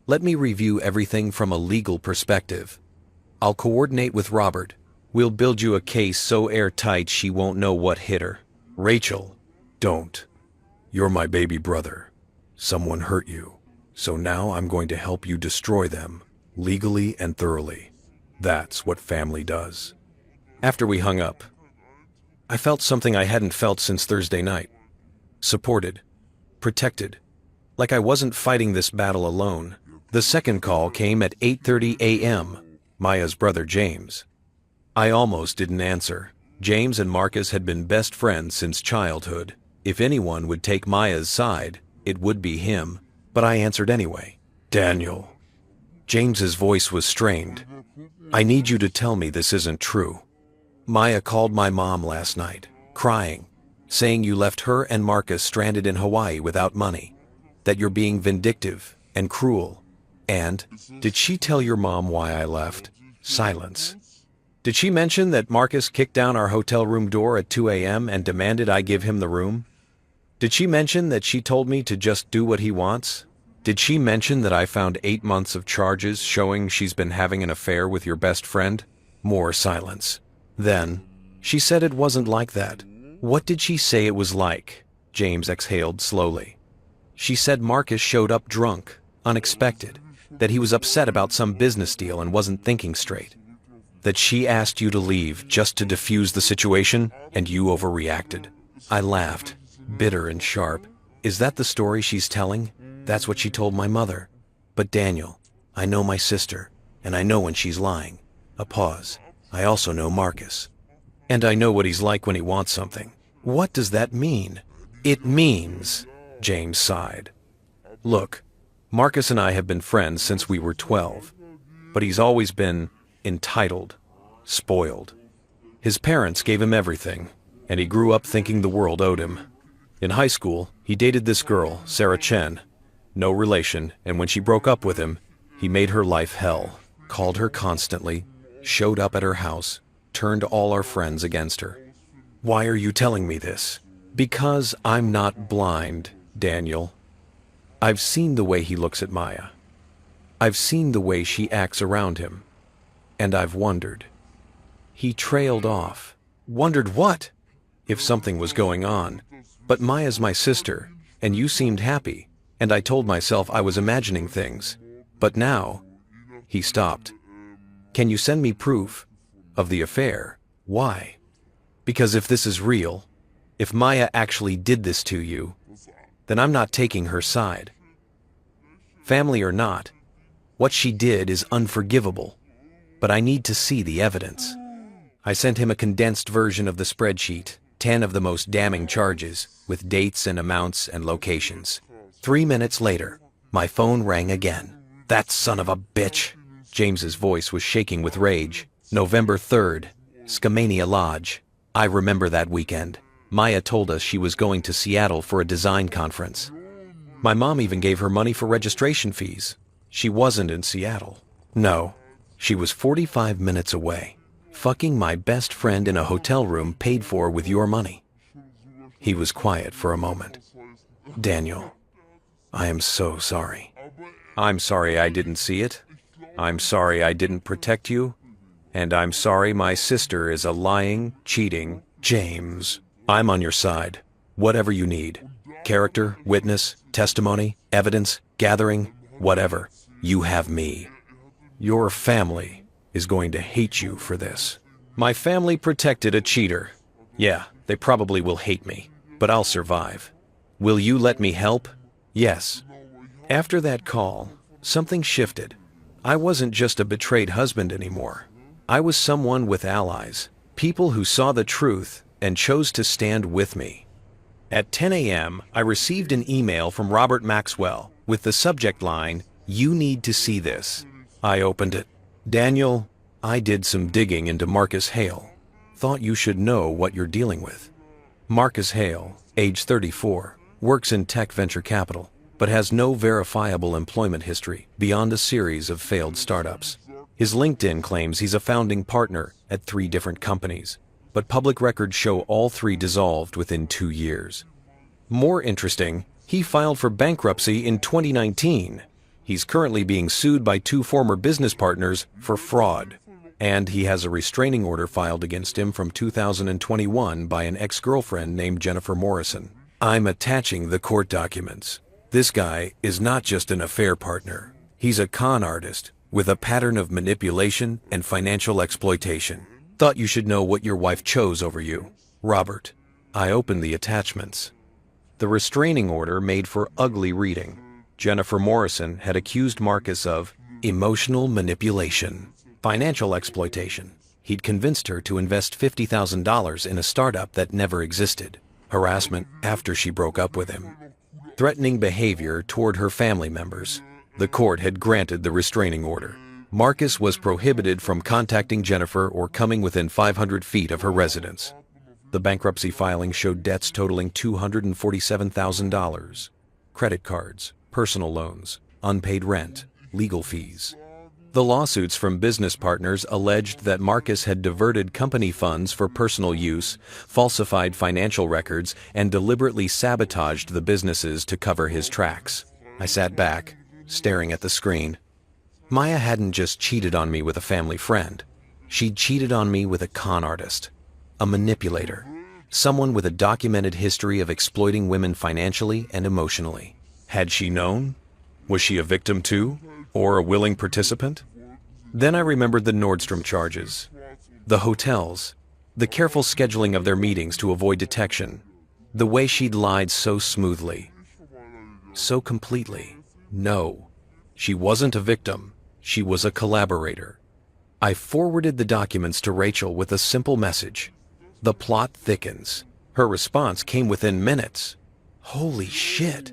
Let me review everything from a legal perspective. I'll coordinate with Robert. We'll build you a case so airtight she won't know what hit her. Rachel, don't. You're my baby brother. Someone hurt you. So now I'm going to help you destroy them, legally and thoroughly. That's what family does. After we hung up, I felt something I hadn't felt since Thursday night. Supported. Protected. Like I wasn't fighting this battle alone. The second call came at 8:30 a.m., Maya's brother James. I almost didn't answer. James and Marcus had been best friends since childhood. If anyone would take Maya's side, it would be him. But I answered anyway. Daniel. James's voice was strained. I need you to tell me this isn't true. Maya called my mom last night, crying, saying you left her and Marcus stranded in Hawaii without money, that you're being vindictive and cruel. And, did she tell your mom why I left? Silence. Did she mention that Marcus kicked down our hotel room door at 2 a.m. and demanded I give him the room? Did she mention that she told me to just do what he wants? Did she mention that I found 8 months of charges showing she's been having an affair with your best friend? More silence. Then, she said it wasn't like that. What did she say it was like? James exhaled slowly. She said Marcus showed up drunk, unexpected, that he was upset about some business deal and wasn't thinking straight. That she asked you to leave just to defuse the situation, and you overreacted. I laughed, bitter and sharp. Is that the story she's telling? That's what she told my mother. But Daniel, I know my sister, and I know when she's lying. A pause. I also know Marcus. And I know what he's like when he wants something. What does that mean? It means, James sighed. Look, Marcus and I have been friends since we were 12, but he's always been entitled, spoiled. His parents gave him everything, and he grew up thinking the world owed him. In high school, he dated this girl, Sarah Chen, no relation, and when she broke up with him, he made her life hell, called her constantly, showed up at her house, turned all our friends against her. Why are you telling me this? Because I'm not blind, Daniel. I've seen the way he looks at Maya. I've seen the way she acts around him. And I've wondered. He trailed off. Wondered what? If something was going on. But Maya's my sister, and you seemed happy, and I told myself I was imagining things. But now, he stopped. Can you send me proof of the affair? Why? Because if this is real, if Maya actually did this to you, then I'm not taking her side. Family or not, what she did is unforgivable. But I need to see the evidence. I sent him a condensed version of the spreadsheet, 10 of the most damning charges, with dates and amounts and locations. 3 minutes later, my phone rang again. That son of a bitch! James's voice was shaking with rage. November 3rd, Skamania Lodge. I remember that weekend. Maya told us she was going to Seattle for a design conference. My mom even gave her money for registration fees. She wasn't in Seattle. No. She was 45 minutes away, fucking my best friend in a hotel room paid for with your money. He was quiet for a moment. Daniel, I am so sorry. I'm sorry I didn't see it. I'm sorry I didn't protect you. And I'm sorry my sister is a lying, cheating James. I'm on your side. Whatever you need. Character, witness, testimony, evidence, gathering. Whatever, you have me. Your family is going to hate you for this. My family protected a cheater. Yeah, they probably will hate me, but I'll survive. Will you let me help? Yes. After that call, something shifted. I wasn't just a betrayed husband anymore. I was someone with allies, people who saw the truth and chose to stand with me. At 10 a.m., I received an email from Robert Maxwell with the subject line, "You need to see this." I opened it. "Daniel, I did some digging into Marcus Hale. Thought you should know what you're dealing with." Marcus Hale, age 34, works in tech venture capital, but has no verifiable employment history beyond a series of failed startups. His LinkedIn claims he's a founding partner at 3 different companies, but public records show all 3 dissolved within 2 years. More interesting, he filed for bankruptcy in 2019. He's currently being sued by 2 former business partners for fraud, and he has a restraining order filed against him from 2021 by an ex-girlfriend named Jennifer Morrison. I'm attaching the court documents. This guy is not just an affair partner. He's a con artist with a pattern of manipulation and financial exploitation. Thought you should know what your wife chose over you. Robert. I opened the attachments. The restraining order made for ugly reading. Jennifer Morrison had accused Marcus of emotional manipulation, financial exploitation. He'd convinced her to invest $50,000 in a startup that never existed. Harassment after she broke up with him. Threatening behavior toward her family members. The court had granted the restraining order. Marcus was prohibited from contacting Jennifer or coming within 500 feet of her residence. The bankruptcy filing showed debts totaling $247,000. Credit cards, personal loans, unpaid rent, legal fees. The lawsuits from business partners alleged that Marcus had diverted company funds for personal use, falsified financial records, and deliberately sabotaged the businesses to cover his tracks. I sat back, staring at the screen. Maya hadn't just cheated on me with a family friend. She'd cheated on me with a con artist, a manipulator, someone with a documented history of exploiting women financially and emotionally. Had she known? Was she a victim too? Or a willing participant? Then I remembered the Nordstrom charges, the hotels, the careful scheduling of their meetings to avoid detection, the way she'd lied so smoothly, so completely. No, she wasn't a victim. She was a collaborator. I forwarded the documents to Rachel with a simple message. The plot thickens. Her response came within minutes. Holy shit.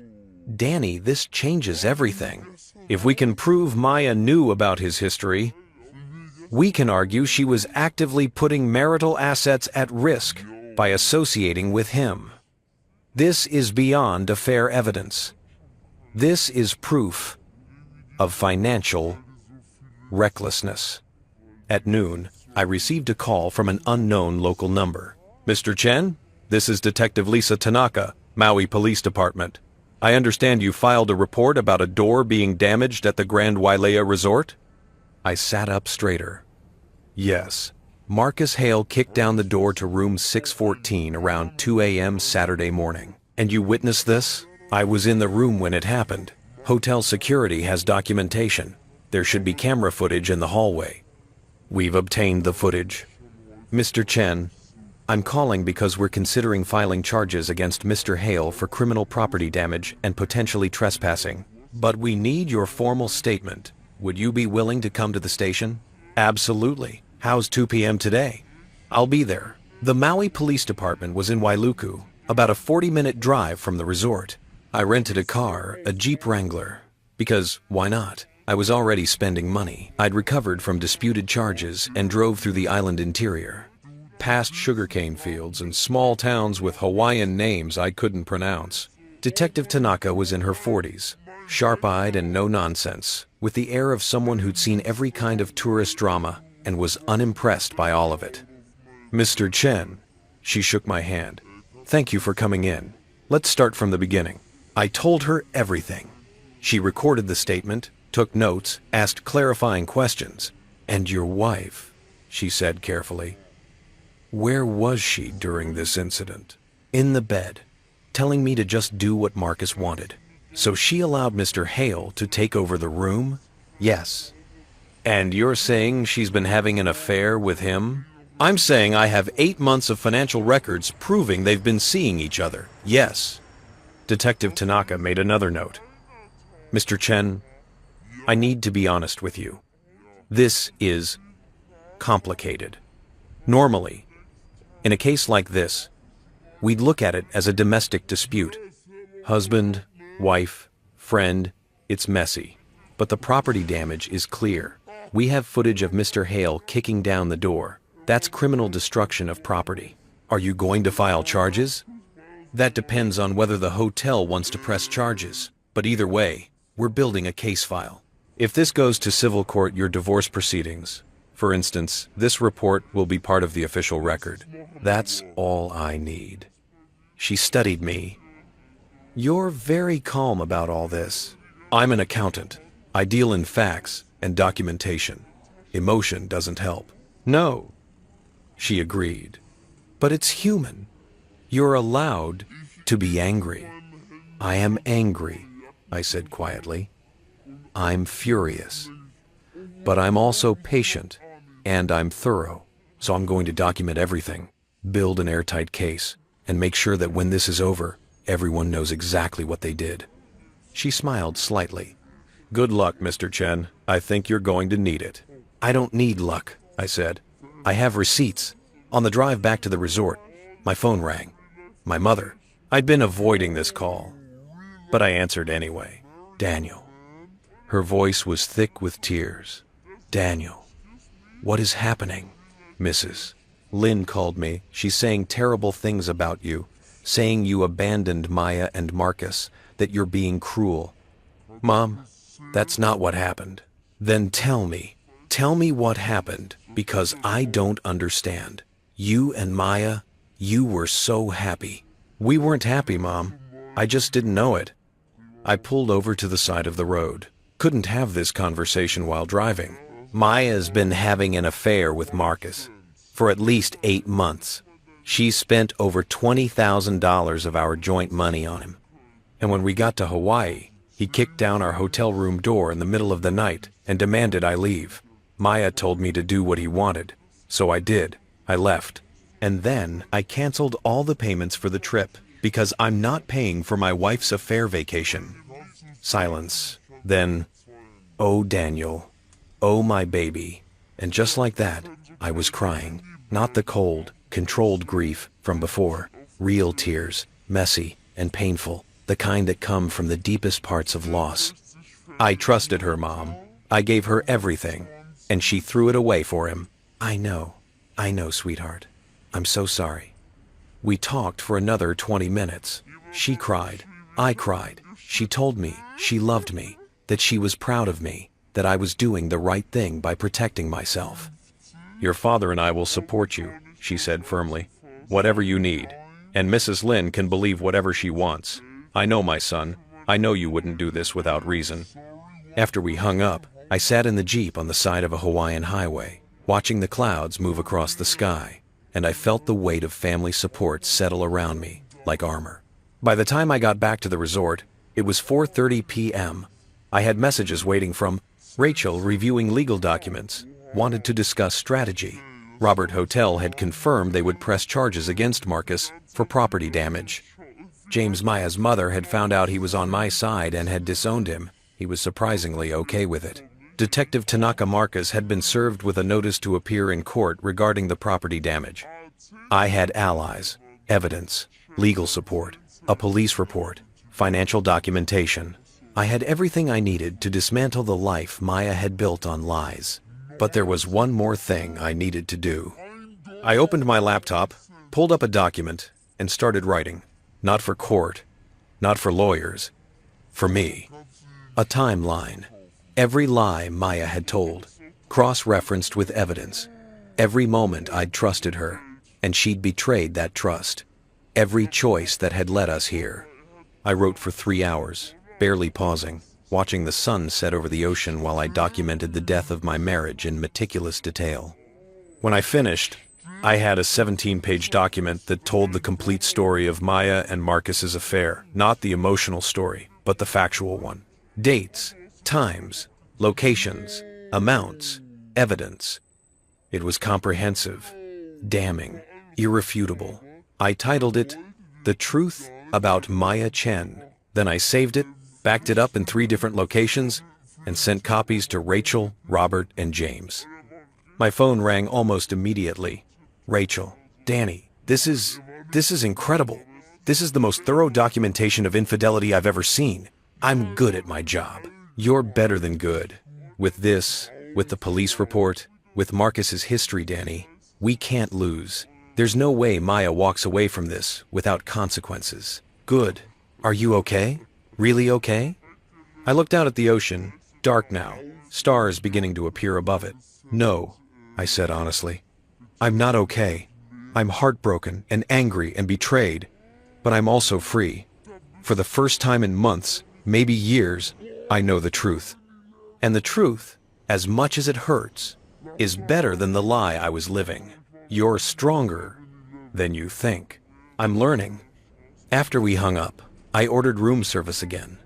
Danny, this changes everything. If we can prove Maya knew about his history, we can argue she was actively putting marital assets at risk by associating with him. This is beyond affair evidence. This is proof of financial recklessness. At noon, I received a call from an unknown local number. Mr. Chen, this is Detective Lisa Tanaka, Maui Police Department. I understand you filed a report about a door being damaged at the Grand Wailea Resort? I sat up straighter. Yes, Marcus Hale kicked down the door to room 614 around 2 a.m. Saturday morning. And you witnessed this? I was in the room when it happened. Hotel security has documentation. There should be camera footage in the hallway. We've obtained the footage. Mr. Chen, I'm calling because we're considering filing charges against Mr. Hale for criminal property damage and potentially trespassing. But we need your formal statement. Would you be willing to come to the station? Absolutely. How's 2 p.m. today? I'll be there. The Maui Police Department was in Wailuku, about a 40-minute drive from the resort. I rented a car, a Jeep Wrangler, because why not? I was already spending money. I'd recovered from disputed charges and drove through the island interior, past sugarcane fields and small towns with Hawaiian names I couldn't pronounce. Detective Tanaka was in her 40s, sharp-eyed and no-nonsense, with the air of someone who'd seen every kind of tourist drama and was unimpressed by all of it. Mr. Chen, she shook my hand. Thank you for coming in. Let's start from the beginning. I told her everything. She recorded the statement, took notes, asked clarifying questions. And your wife, she said carefully. Where was she during this incident? In the bed, telling me to just do what Marcus wanted. So she allowed Mr. Hale to take over the room? Yes. And you're saying she's been having an affair with him? I'm saying I have 8 months of financial records proving they've been seeing each other. Yes. Detective Tanaka made another note. Mr. Chen, I need to be honest with you. This is complicated. Normally, in a case like this, we'd look at it as a domestic dispute. Husband, wife, friend, it's messy. But the property damage is clear. We have footage of Mr. Hale kicking down the door. That's criminal destruction of property. Are you going to file charges? That depends on whether the hotel wants to press charges. But either way, we're building a case file. If this goes to civil court, your divorce proceedings, for instance, this report will be part of the official record. That's all I need. She studied me. You're very calm about all this. I'm an accountant. I deal in facts and documentation. Emotion doesn't help. No. She agreed. But it's human. You're allowed to be angry. I am angry, I said quietly. I'm furious. But I'm also patient, and I'm thorough. So I'm going to document everything, build an airtight case, and make sure that when this is over, everyone knows exactly what they did. She smiled slightly. Good luck, Mr. Chen. I think you're going to need it. I don't need luck, I said. I have receipts. On the drive back to the resort, my phone rang. My mother. I'd been avoiding this call, but I answered anyway. Daniel. Her voice was thick with tears. Daniel. What is happening? Mrs. Lynn called me. She's saying terrible things about you, saying you abandoned Maya and Marcus, that you're being cruel. Mom, that's not what happened. Then tell me what happened, because I don't understand. You and Maya, you were so happy. We weren't happy, Mom. I just didn't know it. I pulled over to the side of the road. Couldn't have this conversation while driving. Maya's been having an affair with Marcus for at least 8 months. She's spent over $20,000 of our joint money on him. And when we got to Hawaii, he kicked down our hotel room door in the middle of the night and demanded I leave. Maya told me to do what he wanted, so I did. I left. And then I canceled all the payments for the trip because I'm not paying for my wife's affair vacation. Silence. Then, oh Daniel, oh my baby. And just like that, I was crying. Not the cold, controlled grief from before. Real tears, messy and painful, the kind that come from the deepest parts of loss. I trusted her, Mom. I gave her everything, and she threw it away for him. I know, sweetheart. I'm so sorry. We talked for another 20 minutes. She cried. I cried. She told me she loved me, that she was proud of me, that I was doing the right thing by protecting myself. Your father and I will support you, she said firmly. Whatever you need. And Mrs. Lynn can believe whatever she wants. I know, my son. I know you wouldn't do this without reason. After we hung up, I sat in the Jeep on the side of a Hawaiian highway, watching the clouds move across the sky, and I felt the weight of family support settle around me like armor. By the time I got back to the resort, it was 4:30 p.m. I had messages waiting from Rachel reviewing legal documents, wanted to discuss strategy. Robert Hotel had confirmed they would press charges against Marcus for property damage. James Maya's mother had found out he was on my side and had disowned him. He was surprisingly okay with it. Detective Tanaka Marcus had been served with a notice to appear in court regarding the property damage. I had allies, evidence, legal support, a police report, financial documentation. I had everything I needed to dismantle the life Maya had built on lies. But there was one more thing I needed to do. I opened my laptop, pulled up a document, and started writing. Not for court, not for lawyers, for me. A timeline. Every lie Maya had told, cross-referenced with evidence. Every moment I'd trusted her, and she'd betrayed that trust. Every choice that had led us here. I wrote for 3 hours, barely pausing, watching the sun set over the ocean while I documented the death of my marriage in meticulous detail. When I finished, I had a 17-page document that told the complete story of Maya and Marcus's affair, not the emotional story, but the factual one. Dates, times, locations, amounts, evidence. It was comprehensive, damning, irrefutable. I titled it, The Truth About Maya Chen. Then I saved it, backed it up in 3 different locations, and sent copies to Rachel, Robert, and James. My phone rang almost immediately. Rachel, Danny, this is incredible. This is the most thorough documentation of infidelity I've ever seen. I'm good at my job. You're better than good. With this, with the police report, with Marcus's history, Danny, we can't lose. There's no way Maya walks away from this without consequences. Good. Are you okay? Really okay? I looked out at the ocean, dark now, stars beginning to appear above it. No, I said honestly. I'm not okay. I'm heartbroken and angry and betrayed, but I'm also free. For the first time in months, maybe years, I know the truth. And the truth, as much as it hurts, is better than the lie I was living. You're stronger than you think. I'm learning. After we hung up, I ordered room service again.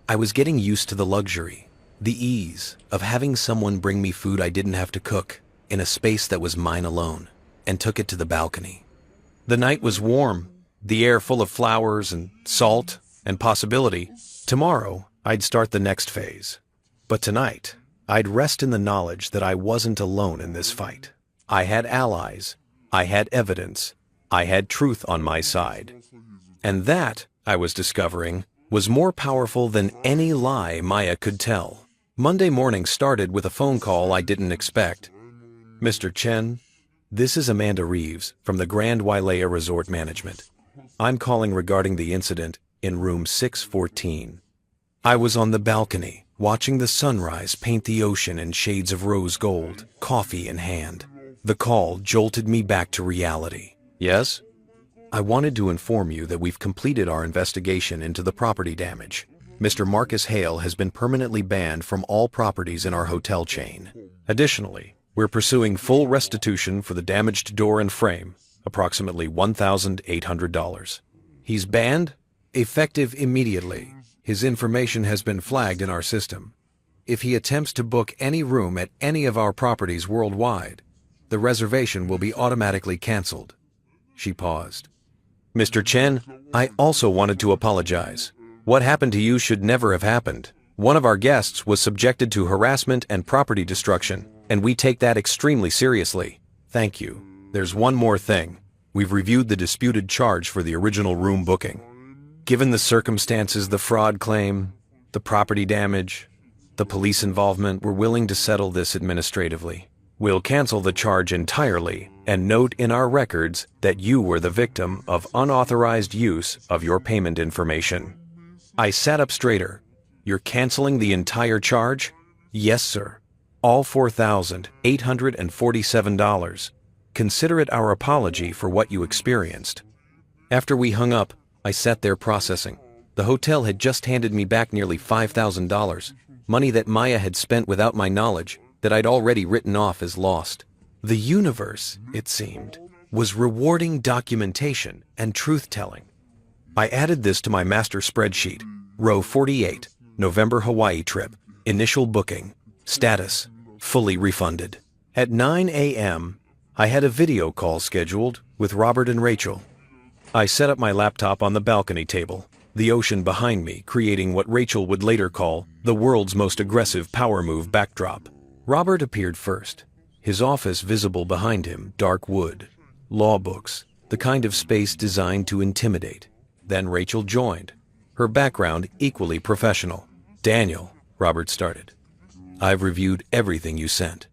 I was getting used to the luxury, the ease of having someone bring me food I didn't have to cook in a space that was mine alone, and took it to the balcony. The night was warm, the air full of flowers and salt and possibility. Tomorrow, I'd start the next phase. But tonight, I'd rest in the knowledge that I wasn't alone in this fight. I had allies, I had evidence, I had truth on my side. And that, I was discovering, was more powerful than any lie Maya could tell. Monday morning started with a phone call I didn't expect. Mr. Chen, this is Amanda Reeves from the Grand Wailea Resort Management. I'm calling regarding the incident in room 614. I was on the balcony, watching the sunrise paint the ocean in shades of rose gold, coffee in hand. The call jolted me back to reality. Yes? I wanted to inform you that we've completed our investigation into the property damage. Mr. Marcus Hale has been permanently banned from all properties in our hotel chain. Additionally, we're pursuing full restitution for the damaged door and frame, approximately $1,800. He's banned, effective immediately. His information has been flagged in our system. If he attempts to book any room at any of our properties worldwide, the reservation will be automatically canceled. She paused. Mr. Chen, I also wanted to apologize. What happened to you should never have happened. One of our guests was subjected to harassment and property destruction, and we take that extremely seriously. Thank you. There's one more thing. We've reviewed the disputed charge for the original room booking. Given the circumstances, the fraud claim, the property damage, the police involvement, we're willing to settle this administratively. We'll cancel the charge entirely and note in our records that you were the victim of unauthorized use of your payment information. I sat up straighter. You're canceling the entire charge? Yes, sir. All $4,847. Consider it our apology for what you experienced. After we hung up, I sat there processing. The hotel had just handed me back nearly $5,000, money that Maya had spent without my knowledge, that I'd already written off as lost. The universe, it seemed, was rewarding documentation and truth-telling. I added this to my master spreadsheet. Row 48, November Hawaii trip, initial booking, status, fully refunded. At 9 a.m., I had a video call scheduled with Robert and Rachel. I set up my laptop on the balcony table, the ocean behind me creating what Rachel would later call the world's most aggressive power move backdrop. Robert appeared first, his office visible behind him, dark wood, law books, the kind of space designed to intimidate. Then Rachel joined, her background equally professional. Daniel, Robert started. I've reviewed everything you sent.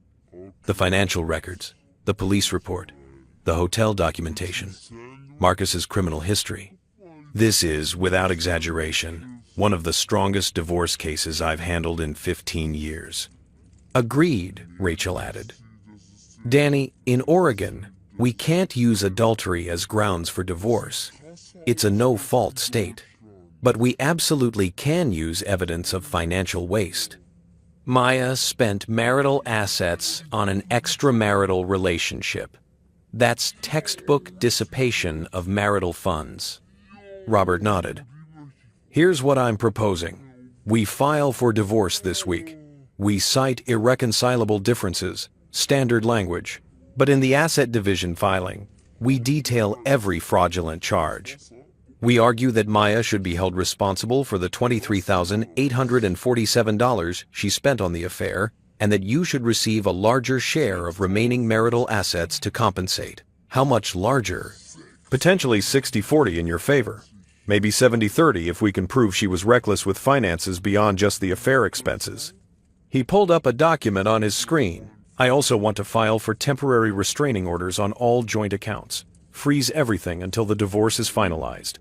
The financial records, the police report, the hotel documentation, Marcus's criminal history. This is, without exaggeration, one of the strongest divorce cases I've handled in 15 years. Agreed, Rachel added. Danny, in Oregon, we can't use adultery as grounds for divorce. It's a no-fault state. But we absolutely can use evidence of financial waste. Maya spent marital assets on an extramarital relationship. That's textbook dissipation of marital funds. Robert nodded. Here's what I'm proposing. We file for divorce this week. We cite irreconcilable differences, standard language, but in the asset division filing, we detail every fraudulent charge. We argue that Maya should be held responsible for the $23,847 she spent on the affair, and that you should receive a larger share of remaining marital assets to compensate. How much larger? Potentially 60-40 in your favor. Maybe 70-30 if we can prove she was reckless with finances beyond just the affair expenses. He pulled up a document on his screen. I also want to file for temporary restraining orders on all joint accounts. Freeze everything until the divorce is finalized.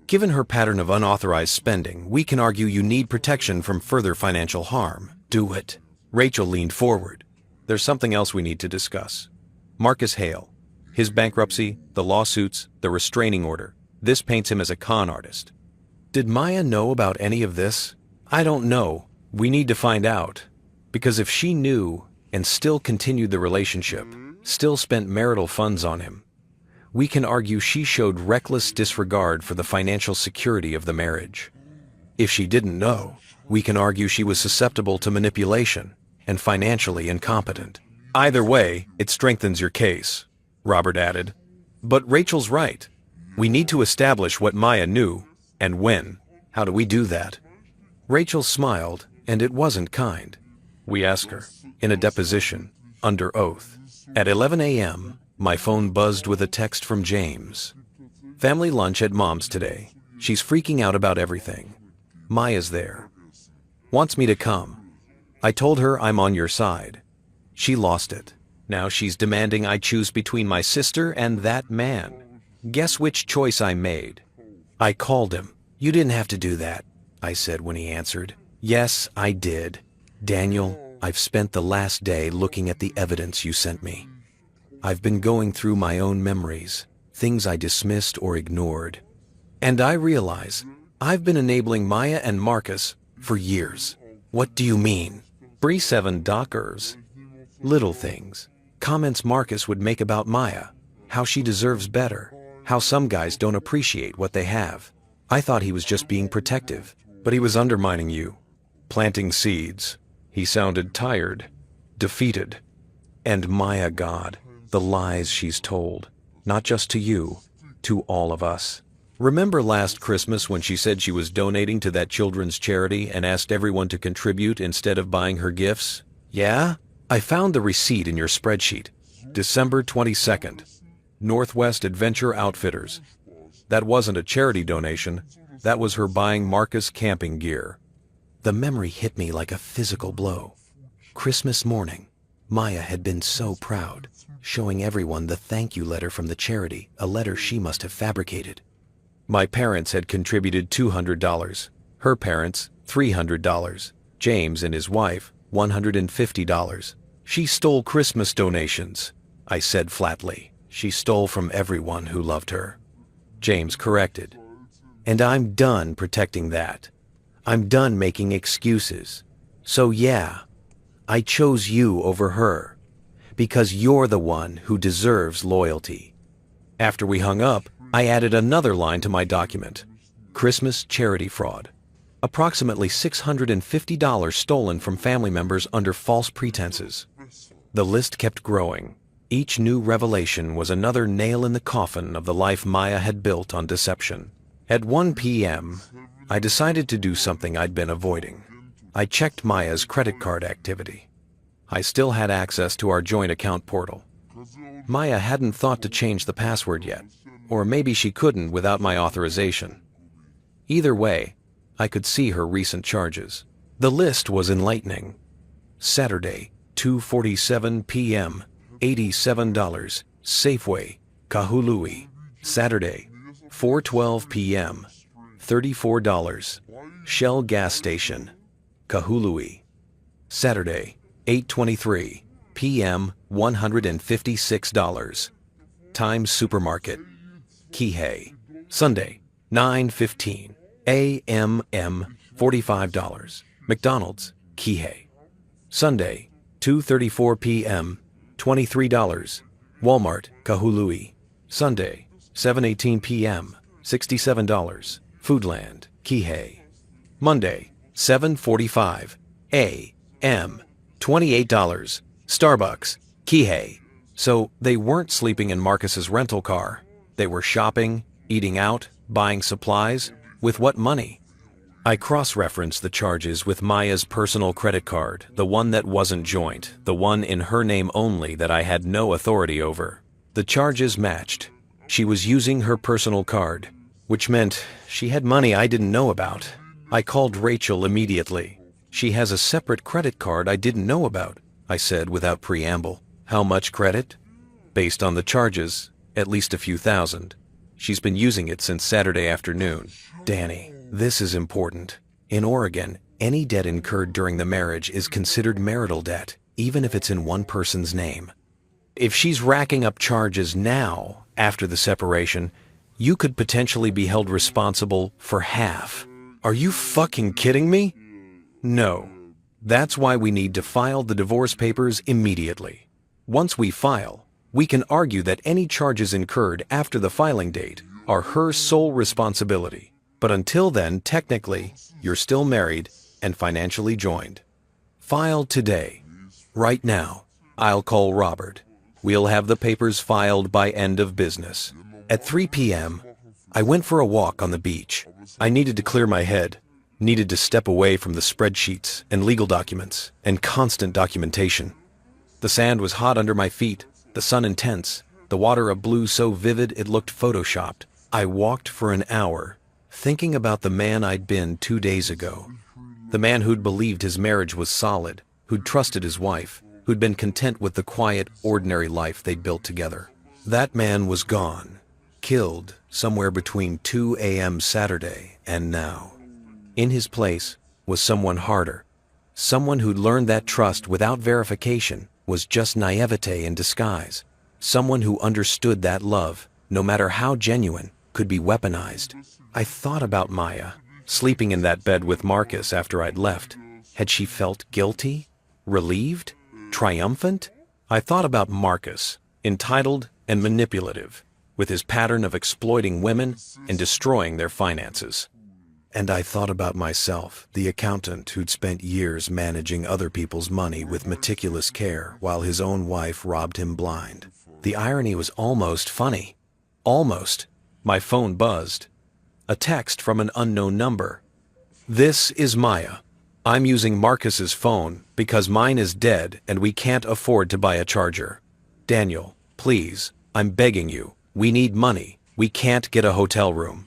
Given her pattern of unauthorized spending, we can argue you need protection from further financial harm. Do it. Rachel leaned forward. There's something else we need to discuss. Marcus Hale. His bankruptcy, the lawsuits, the restraining order. This paints him as a con artist. Did Maya know about any of this? I don't know. We need to find out. Because if she knew and still continued the relationship, still spent marital funds on him, we can argue she showed reckless disregard for the financial security of the marriage. If she didn't know, we can argue she was susceptible to manipulation and financially incompetent. Either way, it strengthens your case, Robert added. But Rachel's right. We need to establish what Maya knew and when. How do we do that? Rachel smiled, and it wasn't kind. We asked her, in a deposition, under oath. At 11 a.m., my phone buzzed with a text from James. Family lunch at Mom's today. She's freaking out about everything. Maya's there. Wants me to come. I told her I'm on your side. She lost it. Now she's demanding I choose between my sister and that man. Guess which choice I made? I called him. You didn't have to do that, I said when he answered. Yes, I did. Daniel, I've spent the last day looking at the evidence you sent me. I've been going through my own memories, things I dismissed or ignored. And I realize I've been enabling Maya and Marcus for years. What do you mean? Bree 7 Dockers. Little things. Comments Marcus would make about Maya. How she deserves better. How some guys don't appreciate what they have. I thought he was just being protective, but he was undermining you. Planting seeds. He sounded tired, defeated. And Maya, God, the lies she's told, not just to you, to all of us. Remember last Christmas when she said she was donating to that children's charity and asked everyone to contribute instead of buying her gifts? Yeah? I found the receipt in your spreadsheet. December 22nd. Northwest Adventure Outfitters. That wasn't a charity donation. That was her buying Marcus camping gear. The memory hit me like a physical blow. Christmas morning. Maya had been so proud, showing everyone the thank you letter from the charity, a letter she must have fabricated. My parents had contributed $200, her parents $300, James and his wife $150. She stole Christmas donations, I said flatly. She stole from everyone who loved her. James corrected. And I'm done protecting that. I'm done making excuses. So yeah, I chose you over her, because you're the one who deserves loyalty. After we hung up, I added another line to my document. Christmas charity fraud. Approximately $650 stolen from family members under false pretenses. The list kept growing. Each new revelation was another nail in the coffin of the life Maya had built on deception. At 1 p.m., I decided to do something I'd been avoiding. I checked Maya's credit card activity. I still had access to our joint account portal. Maya hadn't thought to change the password yet, or maybe she couldn't without my authorization. Either way, I could see her recent charges. The list was enlightening. Saturday, 2:47 p.m., $87, Safeway, Kahului. Saturday, 4:12 p.m., $34, Shell gas station, Kahului. Saturday, 8:23 p.m., $156, Times Supermarket, Kihei. Sunday, 9:15 a.m., $45, McDonald's, Kihei. Sunday, 2:34 p.m., $23, Walmart, Kahului. Sunday, 7:18 p.m., $67, Foodland, Kihei. Monday, 7:45 a.m. $28. Starbucks, Kihei. So they weren't sleeping in Marcus's rental car. They were shopping, eating out, buying supplies. With what money? I cross-referenced the charges with Maya's personal credit card, the one that wasn't joint, the one in her name only that I had no authority over. The charges matched. She was using her personal card, which meant she had money I didn't know about. I called Rachel immediately. She has a separate credit card I didn't know about, I said without preamble. How much credit? Based on the charges, at least a few thousand. She's been using it since Saturday afternoon. Danny, this is important. In Oregon, any debt incurred during the marriage is considered marital debt, even if it's in one person's name. If she's racking up charges now, after the separation, you could potentially be held responsible for half. Are you fucking kidding me? No. That's why we need to file the divorce papers immediately. Once we file, we can argue that any charges incurred after the filing date are her sole responsibility. But until then, technically, you're still married and financially joined. File today. Right now. I'll call Robert. We'll have the papers filed by end of business. At 3 p.m., I went for a walk on the beach. I needed to clear my head, needed to step away from the spreadsheets and legal documents and constant documentation. The sand was hot under my feet, the sun intense, the water a blue so vivid it looked photoshopped. I walked for an hour, thinking about the man I'd been 2 days ago. The man who'd believed his marriage was solid, who'd trusted his wife, who'd been content with the quiet, ordinary life they'd built together. That man was gone, killed somewhere between 2 a.m. Saturday and now. In his place was someone harder, someone who'd learned that trust without verification was just naivete in disguise, someone who understood that love, no matter how genuine, could be weaponized. I thought about Maya, sleeping in that bed with Marcus after I'd left. Had she felt guilty? Relieved? Triumphant? I thought about Marcus, entitled and manipulative, with his pattern of exploiting women and destroying their finances. And I thought about myself, the accountant who'd spent years managing other people's money with meticulous care while his own wife robbed him blind. The irony was almost funny. Almost. My phone buzzed. A text from an unknown number. This is Maya. I'm using Marcus's phone because mine is dead and we can't afford to buy a charger. Daniel, please, I'm begging you. We need money. We can't get a hotel room.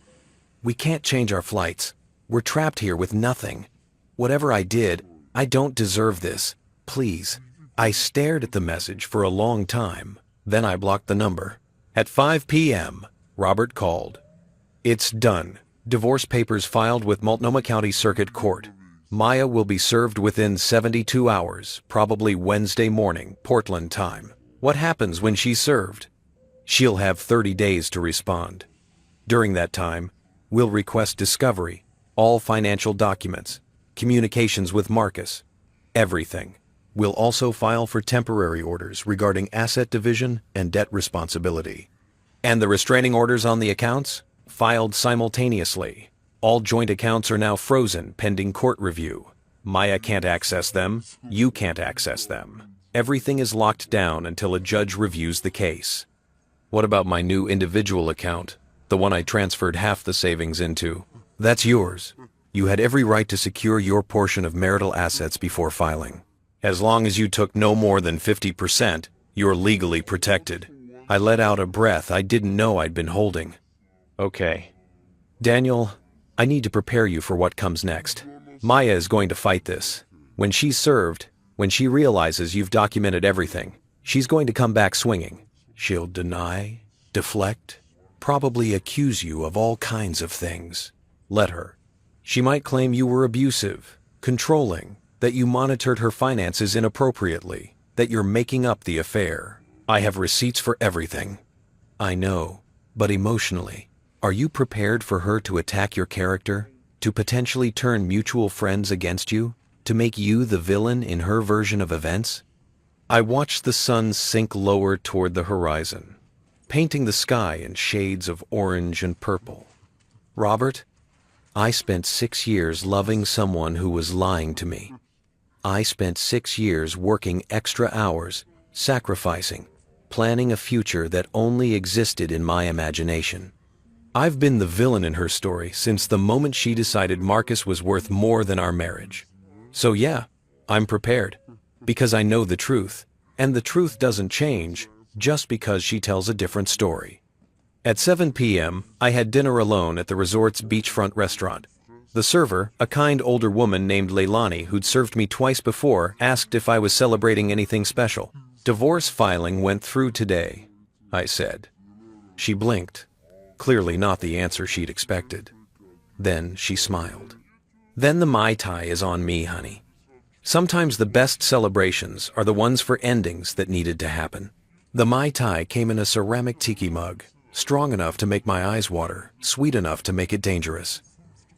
We can't change our flights. We're trapped here with nothing. Whatever I did, I don't deserve this. Please. I stared at the message for a long time. Then I blocked the number. At 5 p.m., Robert called. It's done. Divorce papers filed with Multnomah County Circuit Court. Maya will be served within 72 hours, probably Wednesday morning, Portland time. What happens when she's served? She'll have 30 days to respond. During that time, we'll request discovery, all financial documents, communications with Marcus, everything. We'll also file for temporary orders regarding asset division and debt responsibility. And the restraining orders on the accounts? Filed simultaneously. All joint accounts are now frozen pending court review. Maya can't access them. You can't access them. Everything is locked down until a judge reviews the case. What about my new individual account, the one I transferred half the savings into? That's yours. You had every right to secure your portion of marital assets before filing. As long as you took no more than 50%, you're legally protected. I let out a breath I didn't know I'd been holding. Okay. Daniel, I need to prepare you for what comes next. Maya is going to fight this. When she's served, when she realizes you've documented everything, she's going to come back swinging. She'll deny, deflect, probably accuse you of all kinds of things. Let her. She might claim you were abusive, controlling, that you monitored her finances inappropriately, that you're making up the affair. I have receipts for everything. I know, but emotionally, are you prepared for her to attack your character? To potentially turn mutual friends against you? To make you the villain in her version of events? I watched the sun sink lower toward the horizon, painting the sky in shades of orange and purple. Robert, I spent 6 years loving someone who was lying to me. I spent 6 years working extra hours, sacrificing, planning a future that only existed in my imagination. I've been the villain in her story since the moment she decided Marcus was worth more than our marriage. So yeah, I'm prepared, because I know the truth, and the truth doesn't change just because she tells a different story. At 7 p.m., I had dinner alone at the resort's beachfront restaurant. The server, a kind older woman named Leilani who'd served me twice before, asked if I was celebrating anything special. Divorce filing went through today, I said. She blinked, clearly not the answer she'd expected. Then she smiled. Then the Mai Tai is on me, honey. Sometimes the best celebrations are the ones for endings that needed to happen. The Mai Tai came in a ceramic tiki mug, strong enough to make my eyes water, sweet enough to make it dangerous.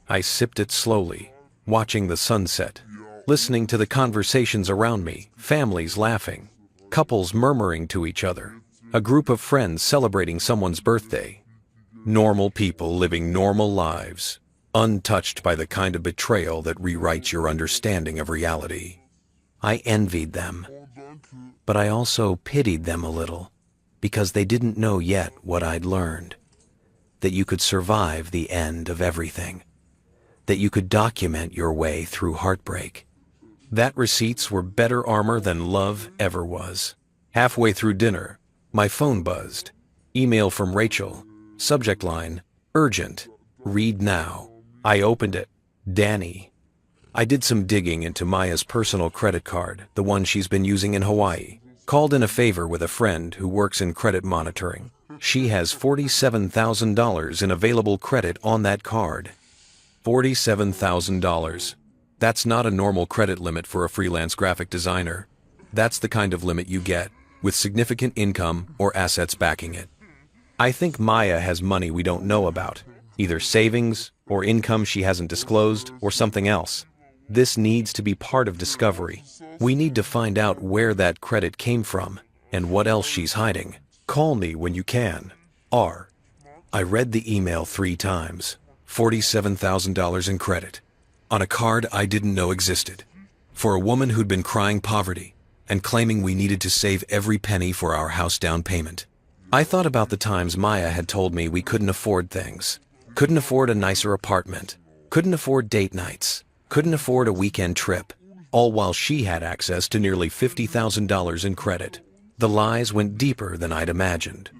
I sipped it slowly, watching the sunset, listening to the conversations around me, families laughing, couples murmuring to each other, a group of friends celebrating someone's birthday. Normal people living normal lives, untouched by the kind of betrayal that rewrites your understanding of reality. I envied them, but I also pitied them a little, because they didn't know yet what I'd learned. That you could survive the end of everything. That you could document your way through heartbreak. That receipts were better armor than love ever was. Halfway through dinner, my phone buzzed. Email from Rachel. Subject line, urgent. Read now. I opened it. Danny. I did some digging into Maya's personal credit card, the one she's been using in Hawaii. Called in a favor with a friend who works in credit monitoring. She has $47,000 in available credit on that card. $47,000. That's not a normal credit limit for a freelance graphic designer. That's the kind of limit you get, with significant income or assets backing it. I think Maya has money we don't know about, either savings or income she hasn't disclosed or something else. This needs to be part of discovery. We need to find out where that credit came from and what else she's hiding. Call me when you can. R. I read the email 3 times. $47,000 in credit. On a card I didn't know existed. For a woman who'd been crying poverty and claiming we needed to save every penny for our house down payment. I thought about the times Maya had told me we couldn't afford things. Couldn't afford a nicer apartment. Couldn't afford date nights. Couldn't afford a weekend trip. All while she had access to nearly $50,000 in credit. The lies went deeper than I'd imagined.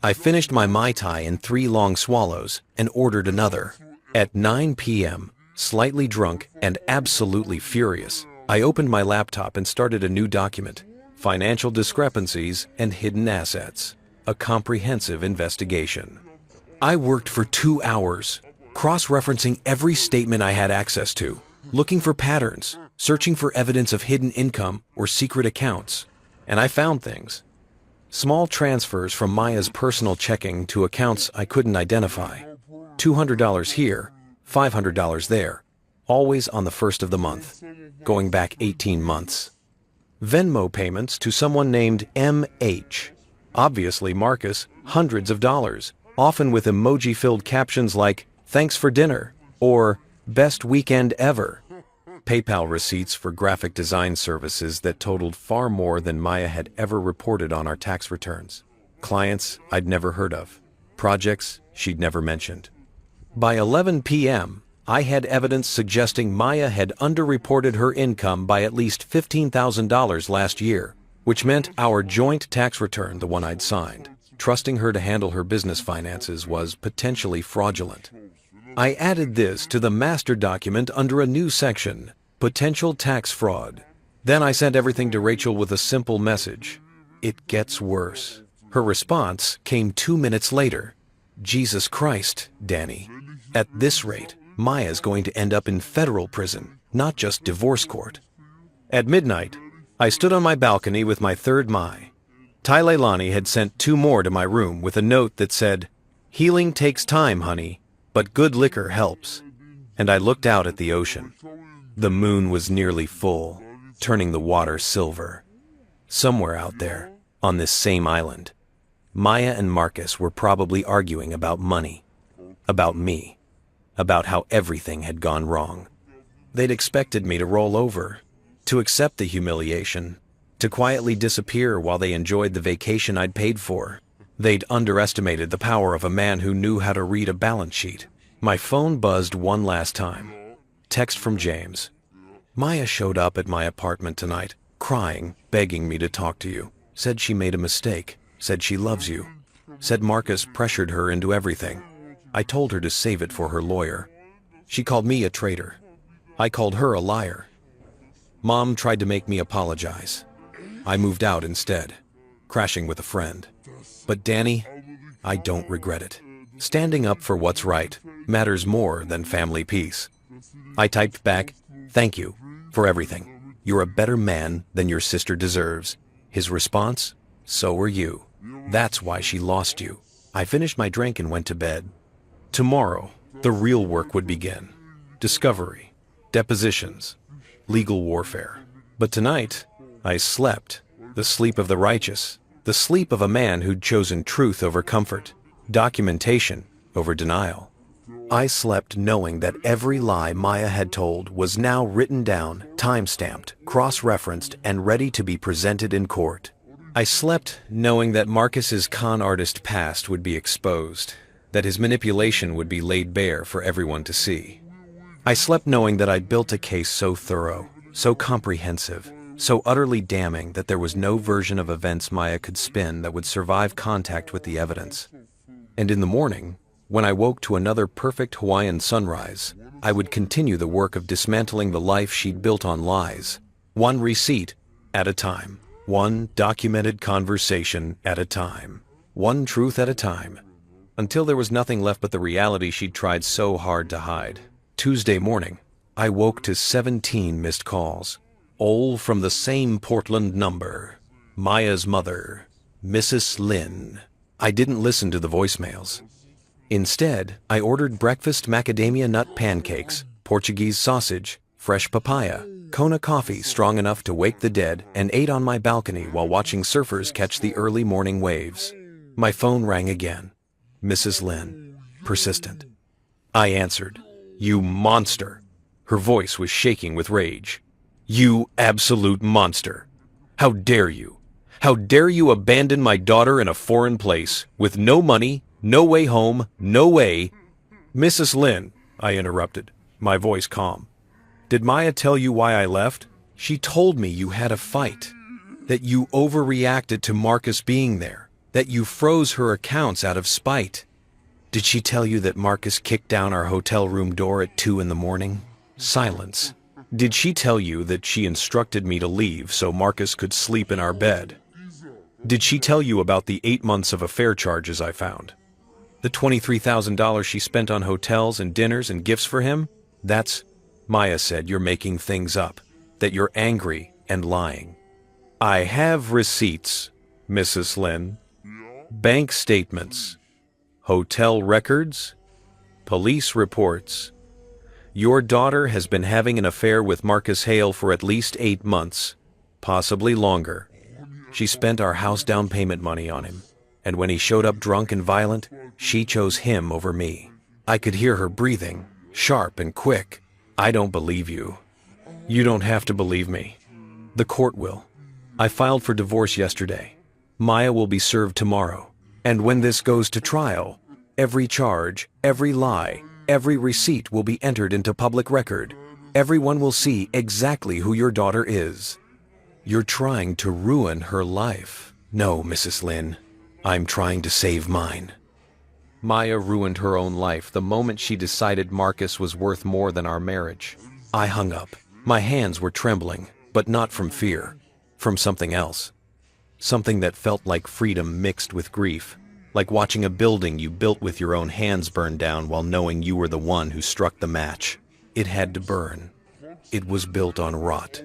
I finished my Mai Tai in 3 long swallows and ordered another. At 9 p.m., slightly drunk and absolutely furious, I opened my laptop and started a new document, Financial Discrepancies and Hidden Assets, a comprehensive investigation. I worked for 2 hours, cross-referencing every statement I had access to, looking for patterns, searching for evidence of hidden income or secret accounts, and I found things. Small transfers from Maya's personal checking to accounts I couldn't identify. $200 here, $500 there, always on the first of the month, going back 18 months. Venmo payments to someone named M.H. Obviously Marcus, hundreds of dollars, often with emoji-filled captions like, "Thanks for dinner," or "Best weekend ever." PayPal receipts for graphic design services that totaled far more than Maya had ever reported on our tax returns. Clients I'd never heard of. Projects she'd never mentioned. By 11 p.m., I had evidence suggesting Maya had underreported her income by at least $15,000 last year, which meant our joint tax return, the one I'd signed, trusting her to handle her business finances, was potentially fraudulent. I added this to the master document under a new section, Potential Tax Fraud. Then I sent everything to Rachel with a simple message. It gets worse. Her response came 2 minutes later. Jesus Christ, Danny. At this rate, Maya's going to end up in federal prison, not just divorce court. At midnight, I stood on my balcony with my 3rd Mai. Leilani had sent 2 more to my room with a note that said, "Healing takes time, honey, but good liquor helps." And I looked out at the ocean. The moon was nearly full, turning the water silver. Somewhere out there, on this same island, Maya and Marcus were probably arguing about money, about me, about how everything had gone wrong. They'd expected me to roll over, to accept the humiliation, to quietly disappear while they enjoyed the vacation I'd paid for. They'd underestimated the power of a man who knew how to read a balance sheet. My phone buzzed one last time. Text from James. Maya showed up at my apartment tonight, crying, begging me to talk to you. Said she made a mistake. Said she loves you. Said Marcus pressured her into everything. I told her to save it for her lawyer. She called me a traitor. I called her a liar. Mom tried to make me apologize. I moved out instead, crashing with a friend. But Danny, I don't regret it. Standing up for what's right matters more than family peace. I typed back, thank you for everything. You're a better man than your sister deserves. His response, so are you. That's why she lost you. I finished my drink and went to bed. Tomorrow, the real work would begin. Discovery, depositions, legal warfare. But tonight, I slept, the sleep of the righteous, the sleep of a man who'd chosen truth over comfort, documentation over denial. I slept knowing that every lie Maya had told was now written down, time-stamped, cross-referenced, and ready to be presented in court. I slept knowing that Marcus's con artist past would be exposed, that his manipulation would be laid bare for everyone to see. I slept knowing that I'd built a case so thorough, so comprehensive, so utterly damning that there was no version of events Maya could spin that would survive contact with the evidence. And in the morning, when I woke to another perfect Hawaiian sunrise, I would continue the work of dismantling the life she'd built on lies, one receipt at a time, one documented conversation at a time, one truth at a time, until there was nothing left but the reality she'd tried so hard to hide. Tuesday morning, I woke to 17 missed calls, all from the same Portland number. Maya's mother, Mrs. Lynn. I didn't listen to the voicemails. Instead, I ordered breakfast macadamia nut pancakes, Portuguese sausage, fresh papaya, Kona coffee strong enough to wake the dead, and ate on my balcony while watching surfers catch the early morning waves. My phone rang again. Mrs. Lynn, persistent. I answered. You monster. Her voice was shaking with rage. You absolute monster. How dare you? How dare you abandon my daughter in a foreign place, with no money, no way home, no way. Mrs. Lynn, I interrupted, my voice calm. Did Maya tell you why I left? She told me you had a fight, that you overreacted to Marcus being there, that you froze her accounts out of spite. Did she tell you that Marcus kicked down our hotel room door at 2 a.m? Silence. Did she tell you that she instructed me to leave so Marcus could sleep in our bed? Did she tell you about the 8 months of affair charges I found? The $23,000 she spent on hotels and dinners and gifts for him? That's, Maya said, you're making things up, that you're angry and lying. I have receipts, Mrs. Lynn. Bank statements. Hotel records. Police reports. Your daughter has been having an affair with Marcus Hale for at least 8 months, possibly longer. She spent our house down payment money on him, and when he showed up drunk and violent, she chose him over me. I could hear her breathing, sharp and quick. I don't believe you. You don't have to believe me. The court will. I filed for divorce yesterday. Maya will be served tomorrow. And when this goes to trial, every charge, every lie, every receipt will be entered into public record. Everyone will see exactly who your daughter is. You're trying to ruin her life. No, Mrs. Lynn. I'm trying to save mine. Maya ruined her own life the moment she decided Marcus was worth more than our marriage. I hung up. My hands were trembling, but not from fear, from something else. Something that felt like freedom mixed with grief, like watching a building you built with your own hands burn down while knowing you were the one who struck the match. It had to burn. It was built on rot.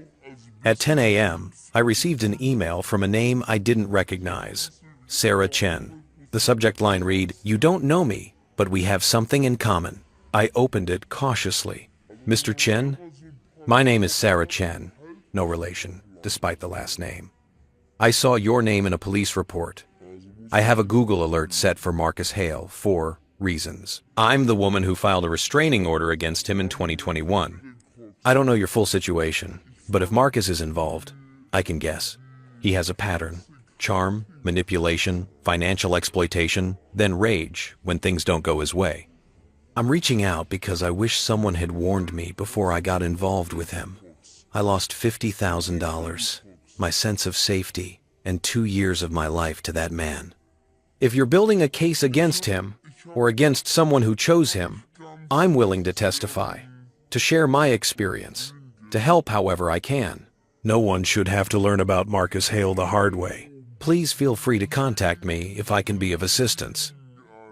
At 10 a.m., I received an email from a name I didn't recognize, Sarah Chen. The subject line read, "You don't know me, but we have something in common." I opened it cautiously. Mr. Chen? My name is Sarah Chen. No relation, despite the last name. I saw your name in a police report. I have a Google alert set for Marcus Hale for reasons. I'm the woman who filed a restraining order against him in 2021. I don't know your full situation, but if Marcus is involved, I can guess. He has a pattern: charm, manipulation, financial exploitation, then rage when things don't go his way. I'm reaching out because I wish someone had warned me before I got involved with him. I lost $50,000, my sense of safety, and 2 years of my life to that man. If you're building a case against him, or against someone who chose him, I'm willing to testify, to share my experience, to help however I can. No one should have to learn about Marcus Hale the hard way. Please feel free to contact me if I can be of assistance.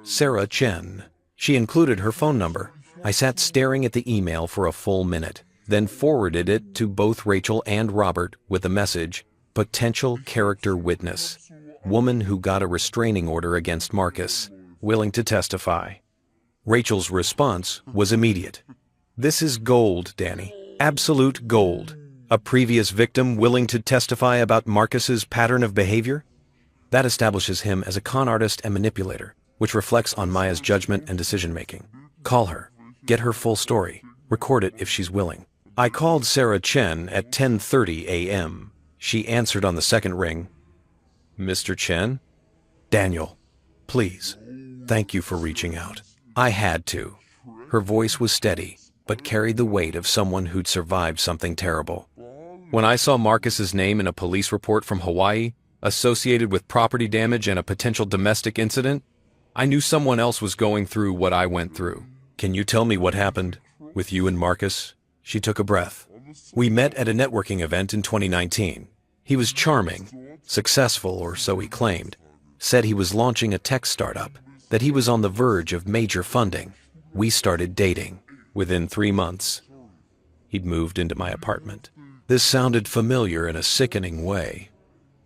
Sarah Chen. She included her phone number. I sat staring at the email for a full minute, then forwarded it to both Rachel and Robert with the message, "Potential character witness. Woman who got a restraining order against Marcus, willing to testify." Rachel's response was immediate. "This is gold, Danny. Absolute gold. A previous victim willing to testify about Marcus's pattern of behavior? That establishes him as a con artist and manipulator, which reflects on Maya's judgment and decision-making. Call her. Get her full story. Record it if she's willing." I called Sarah Chen at 10:30 a.m. She answered on the second ring. "Mr. Chen?" "Daniel, please, thank you for reaching out. I had to." Her voice was steady, but carried the weight of someone who'd survived something terrible. "When I saw Marcus's name in a police report from Hawaii, associated with property damage and a potential domestic incident, I knew someone else was going through what I went through. Can you tell me what happened with you and Marcus?" She took a breath. "We met at a networking event in 2019. He was charming, successful, or so he claimed. Said he was launching a tech startup, that he was on the verge of major funding. We started dating. Within 3 months, he'd moved into my apartment." This sounded familiar in a sickening way.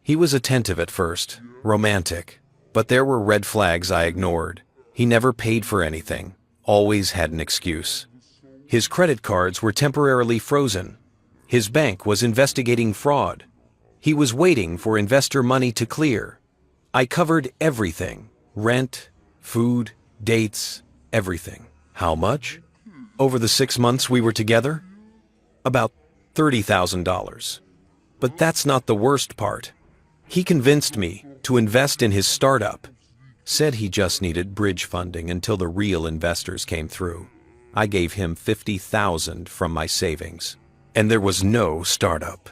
"He was attentive at first, romantic, but there were red flags I ignored. He never paid for anything, always had an excuse. His credit cards were temporarily frozen. His bank was investigating fraud. He was waiting for investor money to clear. I covered everything: rent, food, dates, everything." "How much?" "Over the 6 months we were together? About $30,000. But that's not the worst part. He convinced me to invest in his startup. Said he just needed bridge funding until the real investors came through. I gave him $50,000 from my savings. And there was no startup."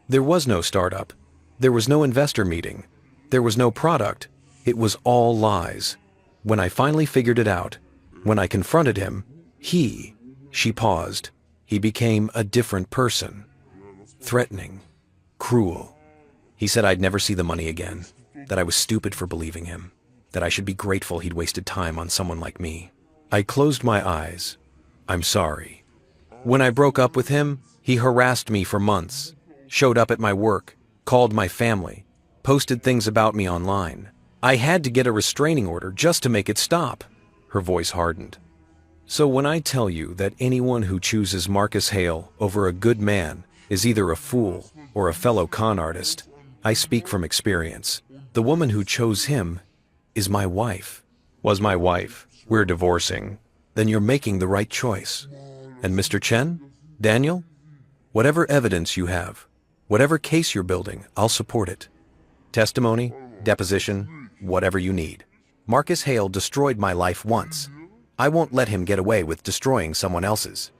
"There was no startup. There was no investor meeting. There was no product. It was all lies. When I finally figured it out, when I confronted him, she paused. He became a different person. Threatening, cruel. He said I'd never see the money again, that I was stupid for believing him, that I should be grateful he'd wasted time on someone like me." I closed my eyes. "I'm sorry. When I broke up with him, he harassed me for months, showed up at my work, called my family, posted things about me online. I had to get a restraining order just to make it stop." Her voice hardened. "So when I tell you that anyone who chooses Marcus Hale over a good man is either a fool or a fellow con artist, I speak from experience. The woman who chose him is my wife. Was my wife. We're divorcing. Then you're making the right choice. And Mr. Chen? Daniel? Whatever evidence you have, whatever case you're building, I'll support it. Testimony, deposition, whatever you need. Marcus Hale destroyed my life once. I won't let him get away with destroying someone else's."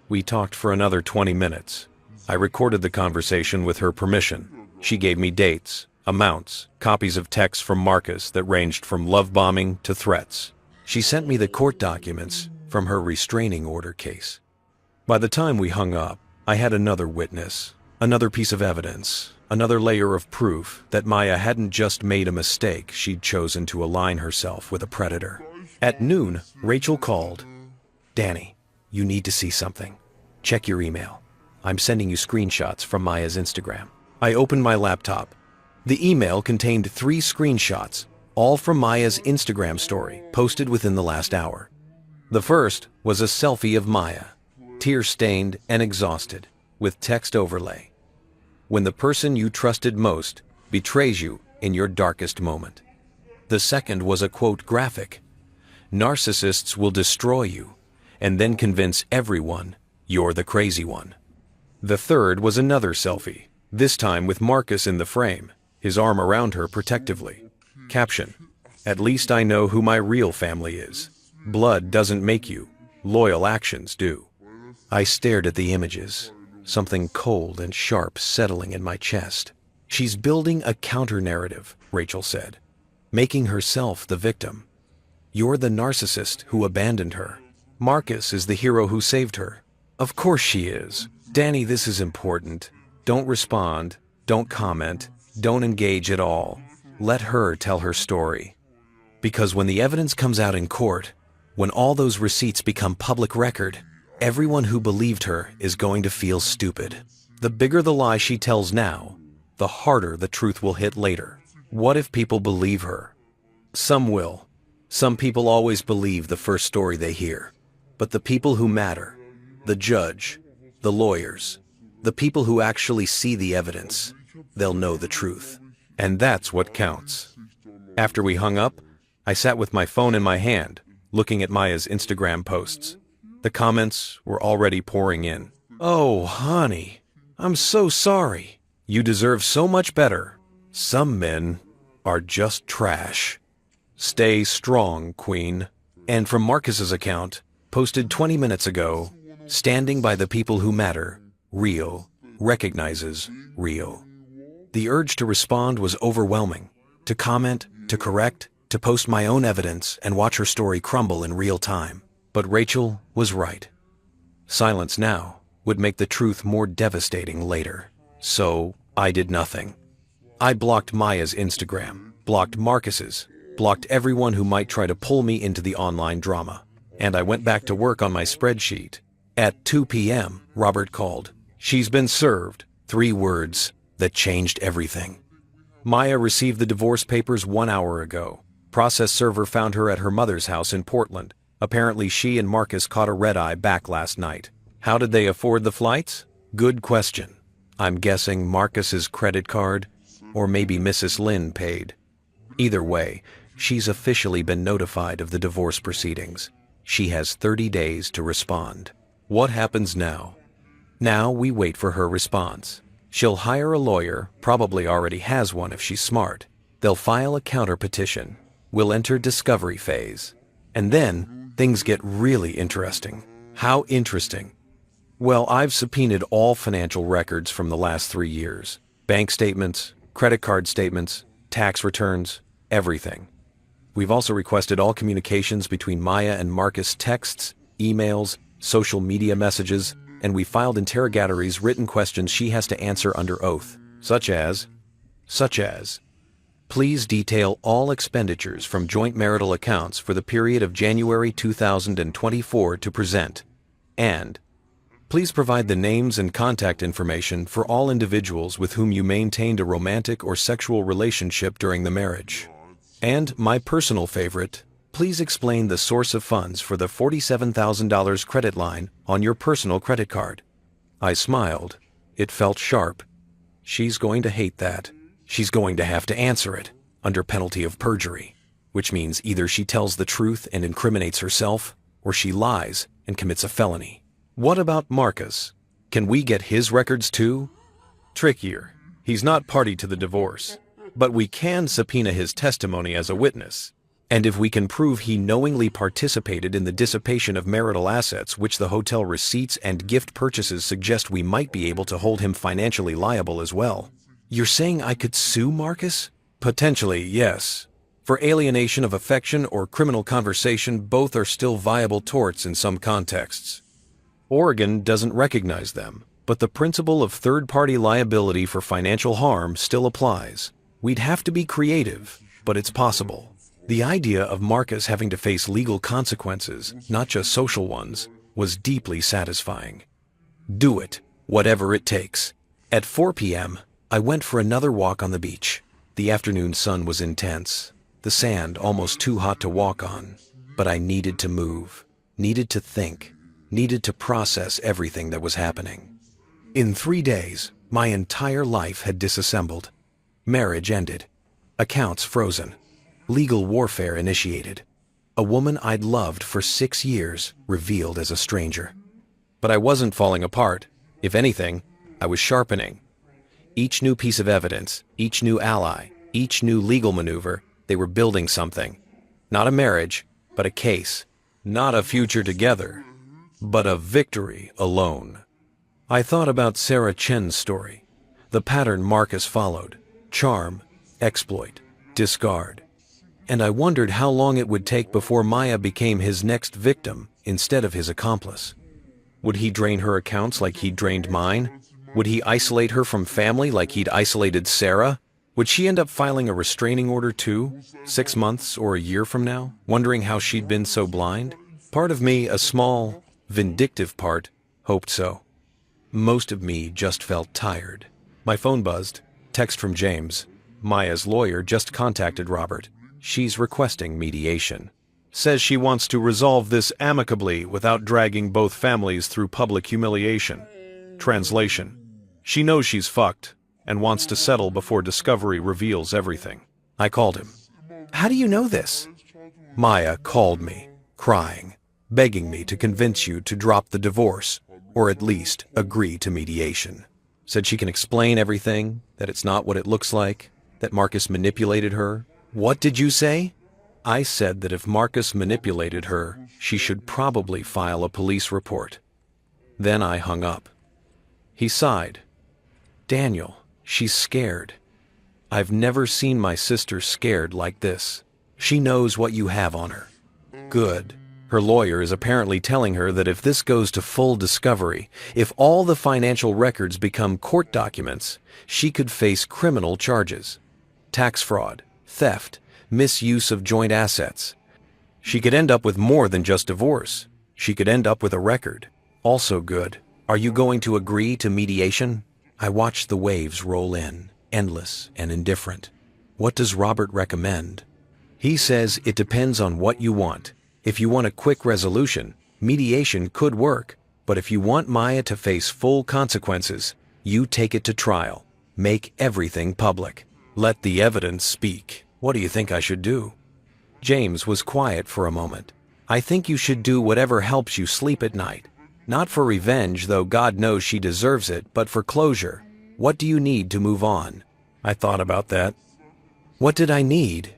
We talked for another 20 minutes. I recorded the conversation with her permission. She gave me dates, amounts, copies of texts from Marcus that ranged from love bombing to threats. She sent me the court documents from her restraining order case. By the time we hung up, I had another witness, another piece of evidence, another layer of proof that Maya hadn't just made a mistake, she'd chosen to align herself with a predator. At noon, Rachel called. "Danny, you need to see something. Check your email. I'm sending you screenshots from Maya's Instagram." I opened my laptop. The email contained 3 screenshots, all from Maya's Instagram story, posted within the last hour. The first was a selfie of Maya, tear-stained and exhausted, with text overlay. "When the person you trusted most betrays you in your darkest moment." The second was a quote graphic. Narcissists will destroy you, and then convince everyone you're the crazy one. The third was another selfie, this time with Marcus in the frame, his arm around her protectively. Caption: "At least I know who my real family is. Blood doesn't make you, loyal actions do." I stared at the images, something cold and sharp settling in my chest. "She's building a counter-narrative," Rachel said, "making herself the victim. You're the narcissist who abandoned her. Marcus is the hero who saved her." Of course she is. Danny, this is important. Don't respond, don't comment, don't engage at all. Let her tell her story. Because when the evidence comes out in court, when all those receipts become public record, everyone who believed her is going to feel stupid. The bigger the lie she tells now, the harder the truth will hit later. What if people believe her? Some will. Some people always believe the first story they hear. But the people who matter, the judge, the lawyers, the people who actually see the evidence, they'll know the truth. And that's what counts. After we hung up, I sat with my phone in my hand, looking at Maya's Instagram posts. The comments were already pouring in. "Oh, honey, I'm so sorry. You deserve so much better. Some men are just trash. Stay strong, Queen." And from Marcus's account, posted 20 minutes ago, "Standing by the people who matter, real, recognizes real." The urge to respond was overwhelming. To comment, to correct, to post my own evidence and watch her story crumble in real time. But Rachel was right. Silence now would make the truth more devastating later. So I did nothing. I blocked Maya's Instagram, blocked Marcus's, blocked everyone who might try to pull me into the online drama. And I went back to work on my spreadsheet. At 2 p.m., Robert called. "She's been served." 3 words that changed everything. Maya received the divorce papers 1 hour ago. Process server found her at her mother's house in Portland. Apparently she and Marcus caught a red-eye back last night. How did they afford the flights? Good question. I'm guessing Marcus's credit card, or maybe Mrs. Lynn paid. Either way, she's officially been notified of the divorce proceedings. She has 30 days to respond. What happens now? Now we wait for her response. She'll hire a lawyer, probably already has one if she's smart. They'll file a counter-petition. We'll enter discovery phase. And then, things get really interesting. How interesting? Well, I've subpoenaed all financial records from the last 3 years. Bank statements, credit card statements, tax returns, everything. We've also requested all communications between Maya and Marcus, texts, emails, social media messages, and we filed interrogatories, written questions she has to answer under oath, such as, "Please detail all expenditures from joint marital accounts for the period of January 2024 to present," and "Please provide the names and contact information for all individuals with whom you maintained a romantic or sexual relationship during the marriage." And my personal favorite, "Please explain the source of funds for the $47,000 credit line on your personal credit card." I smiled. It felt sharp. She's going to hate that. She's going to have to answer it, under penalty of perjury, which means either she tells the truth and incriminates herself, or she lies and commits a felony. What about Marcus? Can we get his records too? Trickier. He's not party to the divorce, but we can subpoena his testimony as a witness. And if we can prove he knowingly participated in the dissipation of marital assets, which the hotel receipts and gift purchases suggest, we might be able to hold him financially liable as well. You're saying I could sue Marcus? Potentially, yes. For alienation of affection or criminal conversation, both are still viable torts in some contexts. Oregon doesn't recognize them, but the principle of third-party liability for financial harm still applies. We'd have to be creative, but it's possible. The idea of Marcus having to face legal consequences, not just social ones, was deeply satisfying. Do it, whatever it takes. At 4 p.m., I went for another walk on the beach. The afternoon sun was intense, the sand almost too hot to walk on. But I needed to move, needed to think, needed to process everything that was happening. In 3 days, my entire life had disassembled. Marriage ended. Accounts frozen. Legal warfare initiated. A woman I'd loved for 6 years, revealed as a stranger. But I wasn't falling apart. If anything, I was sharpening. Each new piece of evidence, each new ally, each new legal maneuver, they were building something. Not a marriage, but a case. Not a future together, but a victory alone. I thought about Sarah Chen's story. The pattern Marcus followed: charm, exploit, discard. And I wondered how long it would take before Maya became his next victim instead of his accomplice. Would he drain her accounts like he'd drained mine? Would he isolate her from family like he'd isolated Sarah? Would she end up filing a restraining order too, 6 months or a year from now, wondering how she'd been so blind? Part of me, a small, vindictive part, hoped so. Most of me just felt tired. My phone buzzed. Text from James. Maya's lawyer just contacted Robert. She's requesting mediation. Says she wants to resolve this amicably without dragging both families through public humiliation. Translation: she knows she's fucked and wants to settle before discovery reveals everything. I called him. How do you know this? Maya called me, crying, begging me to convince you to drop the divorce, or at least agree to mediation. Said she can explain everything, that it's not what it looks like, that Marcus manipulated her. What did you say? I said that if Marcus manipulated her, she should probably file a police report. Then I hung up. He sighed. Daniel, she's scared. I've never seen my sister scared like this. She knows what you have on her. Good. Her lawyer is apparently telling her that if this goes to full discovery, if all the financial records become court documents, she could face criminal charges. Tax fraud, theft, misuse of joint assets. She could end up with more than just divorce. She could end up with a record. Also good. Are you going to agree to mediation? I watched the waves roll in, endless and indifferent. What does Robert recommend? He says it depends on what you want. If you want a quick resolution, mediation could work. But if you want Maya to face full consequences, you take it to trial. Make everything public. Let the evidence speak. What do you think I should do? James was quiet for a moment. I think you should do whatever helps you sleep at night. Not for revenge, though God knows she deserves it, but for closure. What do you need to move on? I thought about that. What did I need?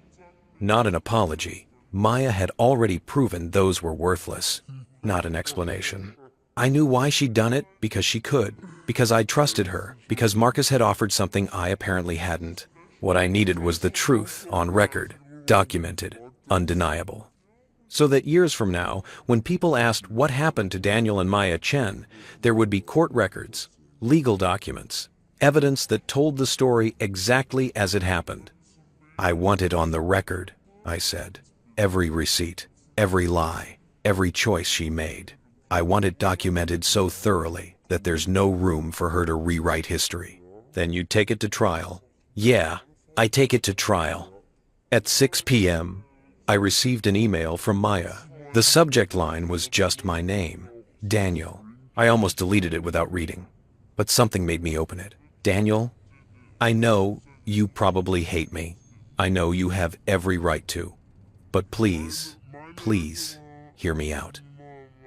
Not an apology. Maya had already proven those were worthless. Not an explanation. I knew why she'd done it, because she could. Because I trusted her. Because Marcus had offered something I apparently hadn't. What I needed was the truth, on record, documented, undeniable. So that years from now, when people asked what happened to Daniel and Maya Chen, there would be court records, legal documents, evidence that told the story exactly as it happened. I want it on the record, I said. Every receipt, every lie, every choice she made. I want it documented so thoroughly that there's no room for her to rewrite history. Then you take it to trial. Yeah, I take it to trial. At 6 p.m., I received an email from Maya. The subject line was just my name, Daniel. I almost deleted it without reading, but something made me open it. Daniel, I know you probably hate me. I know you have every right to. But please, please, hear me out.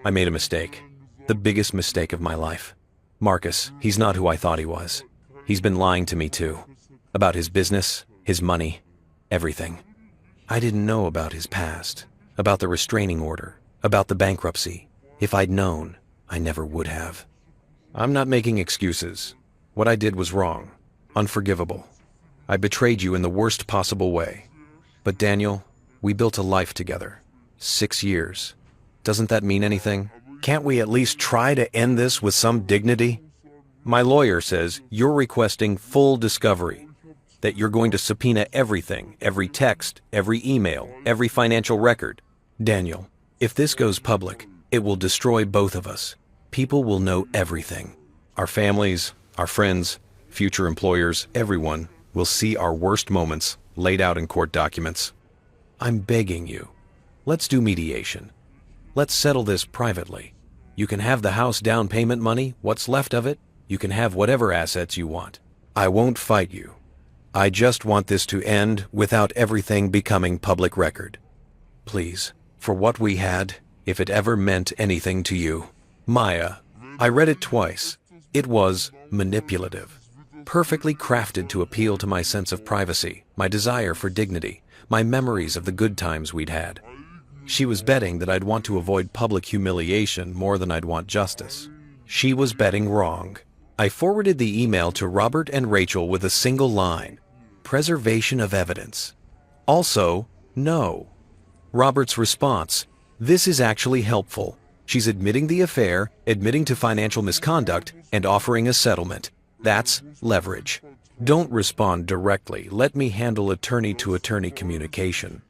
I made a mistake. The biggest mistake of my life. Marcus, he's not who I thought he was. He's been lying to me too. About his business, his money, everything. I didn't know about his past, about the restraining order, about the bankruptcy. If I'd known, I never would have. I'm not making excuses. What I did was wrong, unforgivable. I betrayed you in the worst possible way. But Daniel, we built a life together. 6 years. Doesn't that mean anything? Can't we at least try to end this with some dignity? My lawyer says you're requesting full discovery, that you're going to subpoena everything, every text, every email, every financial record. Daniel, if this goes public, it will destroy both of us. People will know everything. Our families, our friends, future employers, everyone will see our worst moments laid out in court documents. I'm begging you. Let's do mediation. Let's settle this privately. You can have the house down payment money, what's left of it. You can have whatever assets you want. I won't fight you. I just want this to end without everything becoming public record. Please, For what we had, if it ever meant anything to you. Maya. I read it twice. It was manipulative. Perfectly crafted to appeal to my sense of privacy, my desire for dignity, my memories of the good times we'd had. She was betting that I'd want to avoid public humiliation more than I'd want justice. She was betting wrong. I forwarded the email to Robert and Rachel with a single line: preservation of evidence. Also, no. Robert's response: this is actually helpful. She's admitting the affair, admitting to financial misconduct, and offering a settlement. That's leverage. Don't respond directly. Let me handle attorney-to-attorney communication.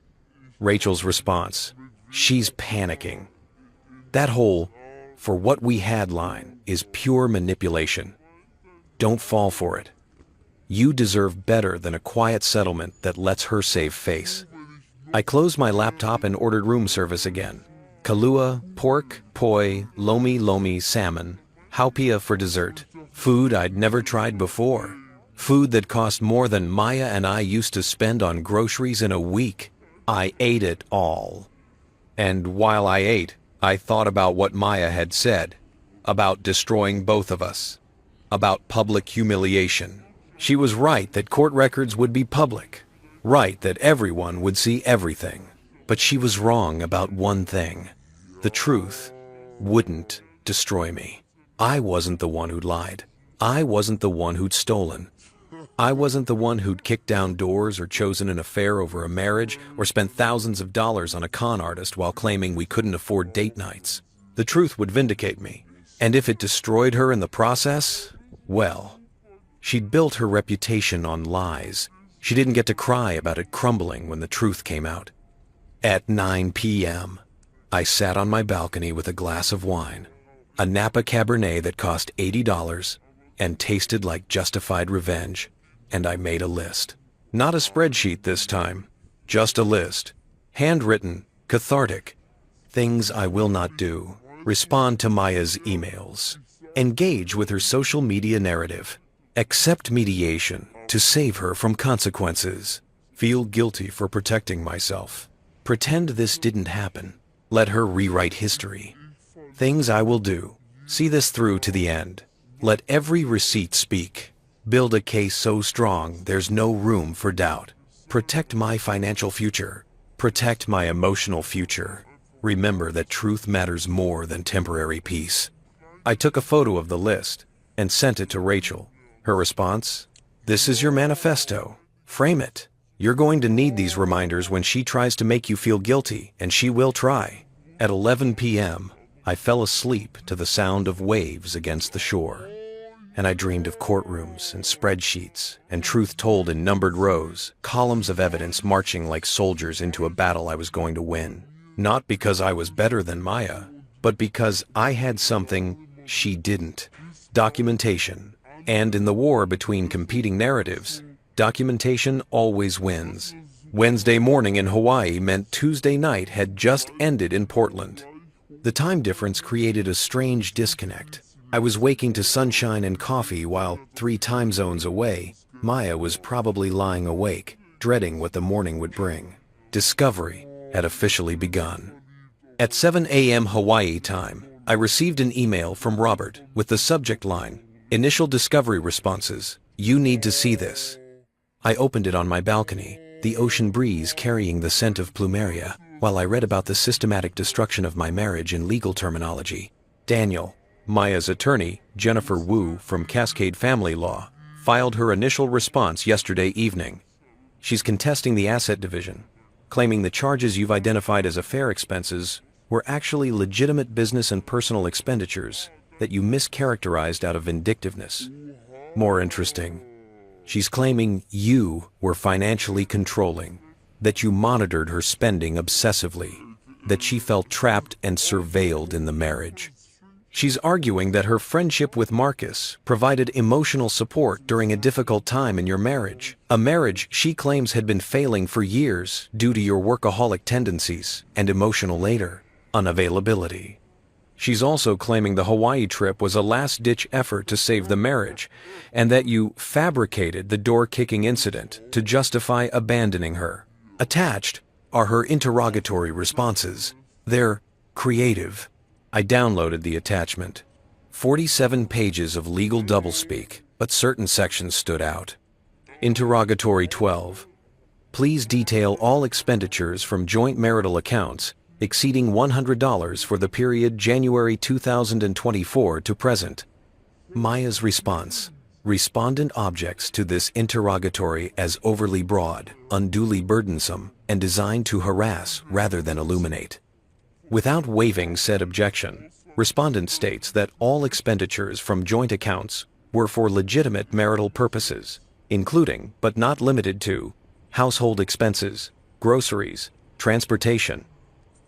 Rachel's response: she's panicking. That whole "for what we had" line is pure manipulation. Don't fall for it. You deserve better than a quiet settlement that lets her save face. I closed my laptop and ordered room service again. Kalua, pork, poi, lomi salmon, haupia for dessert. Food I'd never tried before. Food that cost more than Maya and I used to spend on groceries in a week. I ate it all. And while I ate, I thought about what Maya had said, about destroying both of us, about public humiliation. She was right that court records would be public, right that everyone would see everything. But she was wrong about one thing. The truth wouldn't destroy me. I wasn't the one who'd lied. I wasn't the one who'd stolen. I wasn't the one who'd kicked down doors or chosen an affair over a marriage or spent thousands of dollars on a con artist while claiming we couldn't afford date nights. The truth would vindicate me. And if it destroyed her in the process, well, she'd built her reputation on lies. She didn't get to cry about it crumbling when the truth came out. At 9 p.m., I sat on my balcony with a glass of wine, a Napa Cabernet that cost $80 and tasted like justified revenge, and I made a list. Not a spreadsheet this time, just a list. Handwritten, cathartic. Things I will not do. Respond to Maya's emails. Engage with her social media narrative. Accept mediation to save her from consequences. Feel guilty for protecting myself. Pretend this didn't happen. Let her rewrite history. Things I will do. See this through to the end. Let every receipt speak. Build a case so strong there's no room for doubt. Protect my financial future. Protect my emotional future. Remember that truth matters more than temporary peace. I took a photo of the list and sent it to Rachel. Her response: this is your manifesto. Frame it. You're going to need these reminders when she tries to make you feel guilty, and she will try. At 11 p.m., I fell asleep to the sound of waves against the shore. And I dreamed of courtrooms and spreadsheets and truth told in numbered rows, columns of evidence marching like soldiers into a battle I was going to win. Not because I was better than Maya, but because I had something she didn't. Documentation. And in the war between competing narratives, documentation always wins. Wednesday morning in Hawaii meant Tuesday night had just ended in Portland. The time difference created a strange disconnect. I was waking to sunshine and coffee while 3 time zones away, Maya was probably lying awake, dreading what the morning would bring. Discovery had officially begun. At 7 a.m. Hawaii time, I received an email from Robert with the subject line, "Initial discovery responses. You need to see this." I opened it on my balcony, the ocean breeze carrying the scent of plumeria, while I read about the systematic destruction of my marriage in legal terminology. Daniel, Maya's attorney, Jennifer Wu from Cascade Family Law, filed her initial response yesterday evening. She's contesting the asset division, claiming the charges you've identified as affair expenses were actually legitimate business and personal expenditures that you mischaracterized out of vindictiveness. More interesting, she's claiming you were financially controlling, that you monitored her spending obsessively, that she felt trapped and surveilled in the marriage. She's arguing that her friendship with Marcus provided emotional support during a difficult time in your marriage, a marriage she claims had been failing for years due to your workaholic tendencies and emotional unavailability. She's also claiming the Hawaii trip was a last-ditch effort to save the marriage, and that you fabricated the door-kicking incident to justify abandoning her. Attached are her interrogatory responses. They're creative. I downloaded the attachment. 47 pages of legal doublespeak, but certain sections stood out. Interrogatory 12. Please detail all expenditures from joint marital accounts exceeding $100 for the period January 2024 to present. Maya's response. Respondent objects to this interrogatory as overly broad, unduly burdensome, and designed to harass rather than illuminate. Without waiving said objection, respondent states that all expenditures from joint accounts were for legitimate marital purposes, including, but not limited to, household expenses, groceries, transportation,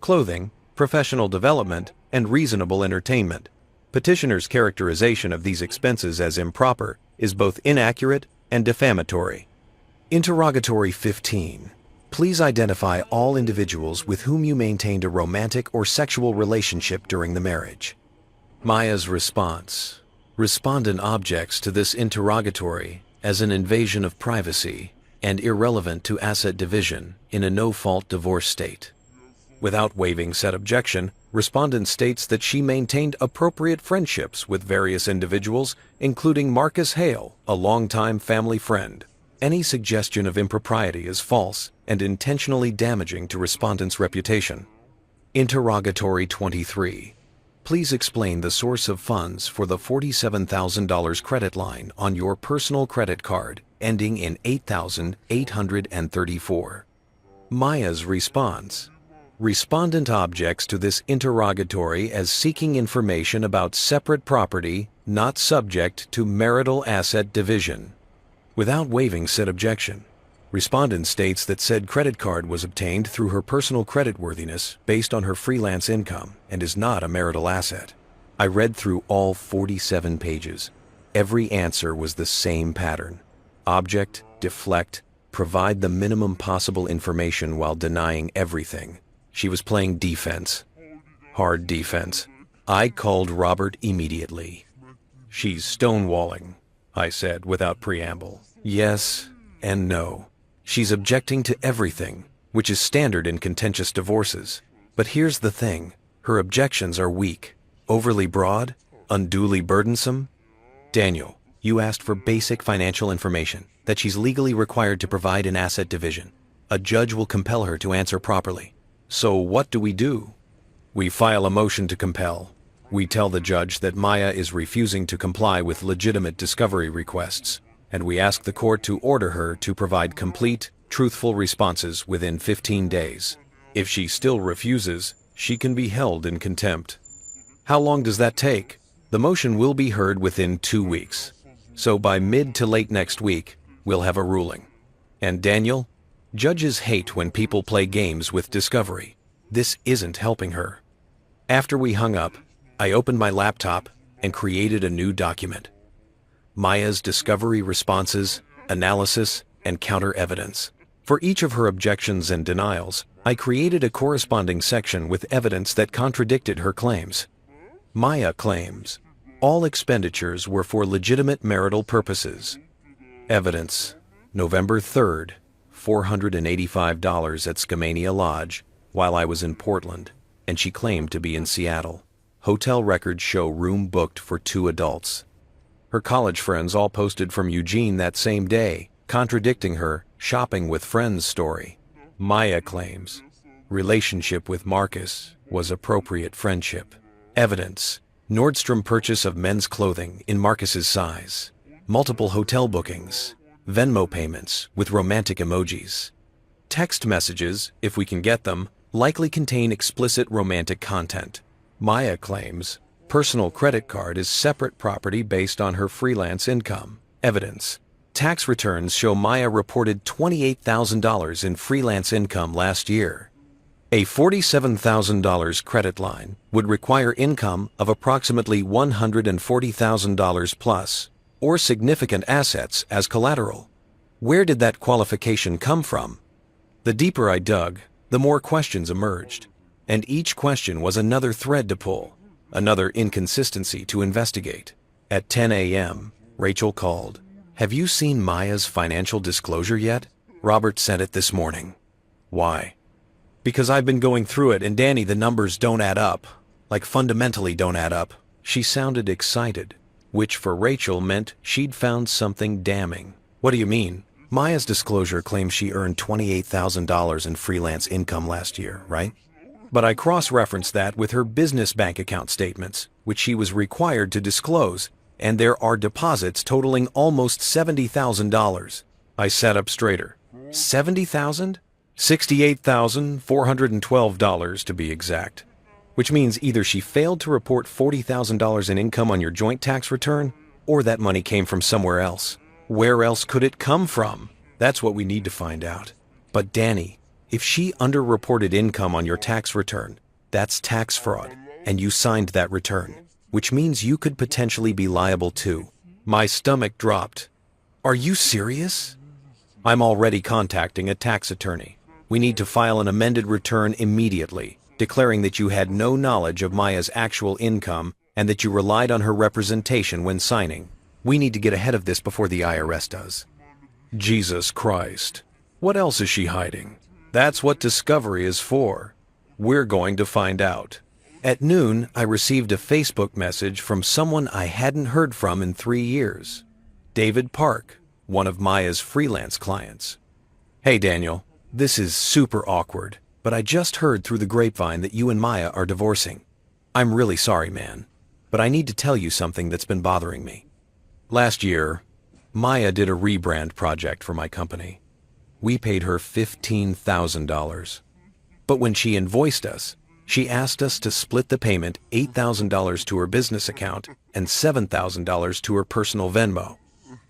clothing, professional development, and reasonable entertainment. Petitioner's characterization of these expenses as improper is both inaccurate and defamatory. Interrogatory 15. Please identify all individuals with whom you maintained a romantic or sexual relationship during the marriage. Maya's response. Respondent objects to this interrogatory as an invasion of privacy and irrelevant to asset division in a no-fault divorce state. Without waiving said objection, respondent states that she maintained appropriate friendships with various individuals, including Marcus Hale, a longtime family friend. Any suggestion of impropriety is false and intentionally damaging to respondent's reputation. Interrogatory 23. Please explain the source of funds for the $47,000 credit line on your personal credit card ending in 8,834. Maya's response. Respondent objects to this interrogatory as seeking information about separate property not subject to marital asset division. Without waiving said objection, respondent states that said credit card was obtained through her personal creditworthiness based on her freelance income and is not a marital asset. I read through all 47 pages. Every answer was the same pattern. Object, deflect, provide the minimum possible information while denying everything. She was playing defense. Hard defense. I called Robert immediately. She's stonewalling, I said without preamble. Yes and no. She's objecting to everything, which is standard in contentious divorces. But here's the thing. Her objections are weak, overly broad, unduly burdensome. Daniel, you asked for basic financial information that she's legally required to provide in asset division. A judge will compel her to answer properly. So what do? We file a motion to compel. We tell the judge that Maya is refusing to comply with legitimate discovery requests, and we ask the court to order her to provide complete, truthful responses within 15 days. If she still refuses, she can be held in contempt. How long does that take? The motion will be heard within 2 weeks. So by mid to late next week, we'll have a ruling. And Daniel? Judges hate when people play games with discovery. This isn't helping her. After we hung up, I opened my laptop and created a new document. Maya's discovery responses, analysis, and counter evidence. For each of her objections and denials, I created a corresponding section with evidence that contradicted her claims. Maya claims all expenditures were for legitimate marital purposes. Evidence: November 3rd, $485 at Skamania Lodge while I was in Portland, and she claimed to be in Seattle. Hotel records show room booked for 2 adults. Her college friends all posted from Eugene that same day, contradicting her shopping with friends story. Maya claims relationship with Marcus was appropriate friendship. Evidence: Nordstrom purchase of men's clothing in Marcus's size. Multiple hotel bookings. Venmo payments with romantic emojis. Text messages, if we can get them, likely contain explicit romantic content. Maya claims personal credit card is separate property based on her freelance income. Evidence: tax returns show Maya reported $28,000 in freelance income last year. A $47,000 credit line would require income of approximately $140,000 plus, or significant assets as collateral. Where did that qualification come from? The deeper I dug, the more questions emerged, and each question was another thread to pull, another inconsistency to investigate. At 10 a.m., Rachel called. "Have you seen Maya's financial disclosure yet? Robert sent it this morning." Why? Because I've been going through it, and Danny, the numbers don't add up. Like fundamentally don't add up. She sounded excited, which for Rachel meant she'd found something damning. What do you mean? Maya's disclosure claims she earned $28,000 in freelance income last year, right? But I cross-referenced that with her business bank account statements, which she was required to disclose, and there are deposits totaling almost $70,000. I sat up straighter. 70,000? $68,412 to be exact. Which means either she failed to report $40,000 in income on your joint tax return, or that money came from somewhere else. Where else could it come from? That's what we need to find out. But Danny, if she underreported income on your tax return, that's tax fraud, and you signed that return, which means you could potentially be liable too. My stomach dropped. Are you serious? I'm already contacting a tax attorney. We need to file an amended return immediately, declaring that you had no knowledge of Maya's actual income and that you relied on her representation when signing. We need to get ahead of this before the IRS does. Jesus Christ. What else is she hiding? That's what discovery is for. We're going to find out. At noon, I received a Facebook message from someone I hadn't heard from in 3 years. David Park, one of Maya's freelance clients. Hey Daniel, this is super awkward, but I just heard through the grapevine that you and Maya are divorcing. I'm really sorry, man, but I need to tell you something that's been bothering me. Last year, Maya did a rebrand project for my company. We paid her $15,000. But when she invoiced us, she asked us to split the payment $8,000 to her business account and $7,000 to her personal Venmo.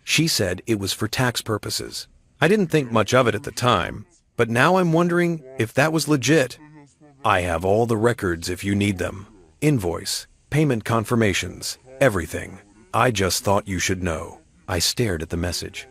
She said it was for tax purposes. I didn't think much of it at the time, but now I'm wondering if that was legit. I have all the records if you need them. Invoice, payment confirmations, everything. I just thought you should know. I stared at the message.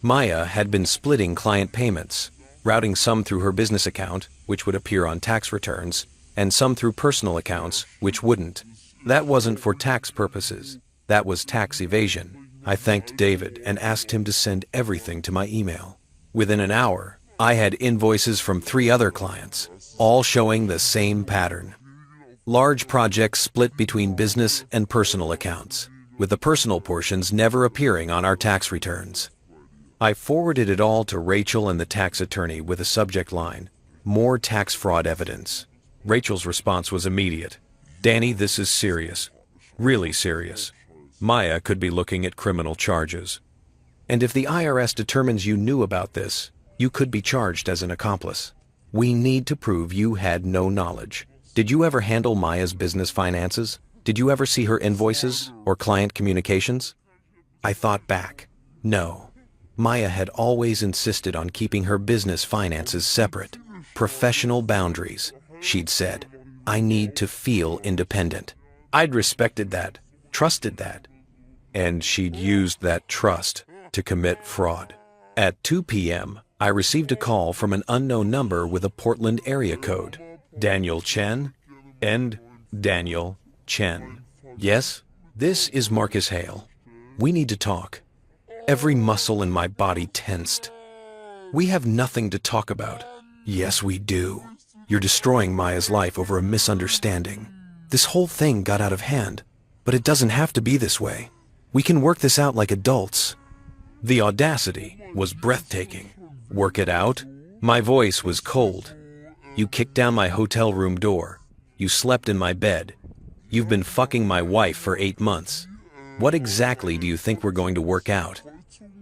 Maya had been splitting client payments, routing some through her business account, which would appear on tax returns, and some through personal accounts, which wouldn't. That wasn't for tax purposes. That was tax evasion. I thanked David and asked him to send everything to my email. Within an hour, I had invoices from 3 other clients, all showing the same pattern. Large projects split between business and personal accounts, with the personal portions never appearing on our tax returns. I forwarded it all to Rachel and the tax attorney with a subject line, "More tax fraud evidence." Rachel's response was immediate. "Danny, this is serious. Really serious. Maya could be looking at criminal charges. And if the IRS determines you knew about this, you could be charged as an accomplice. We need to prove you had no knowledge. Did you ever handle Maya's business finances? Did you ever see her invoices or client communications?" I thought back. No. Maya had always insisted on keeping her business finances separate. Professional boundaries, she'd said. I need to feel independent. I'd respected that, trusted that. And she'd used that trust to commit fraud. At 2 p.m., I received a call from an unknown number with a Portland area code. Daniel Chen? End Daniel Chen. Yes, this is Marcus Hale. We need to talk. Every muscle in my body tensed. We have nothing to talk about. Yes, we do. You're destroying Maya's life over a misunderstanding. This whole thing got out of hand, but it doesn't have to be this way. We can work this out like adults. The audacity was breathtaking. Work it out? My voice was cold. You kicked down my hotel room door. You slept in my bed. You've been fucking my wife for 8 months. What exactly do you think we're going to work out?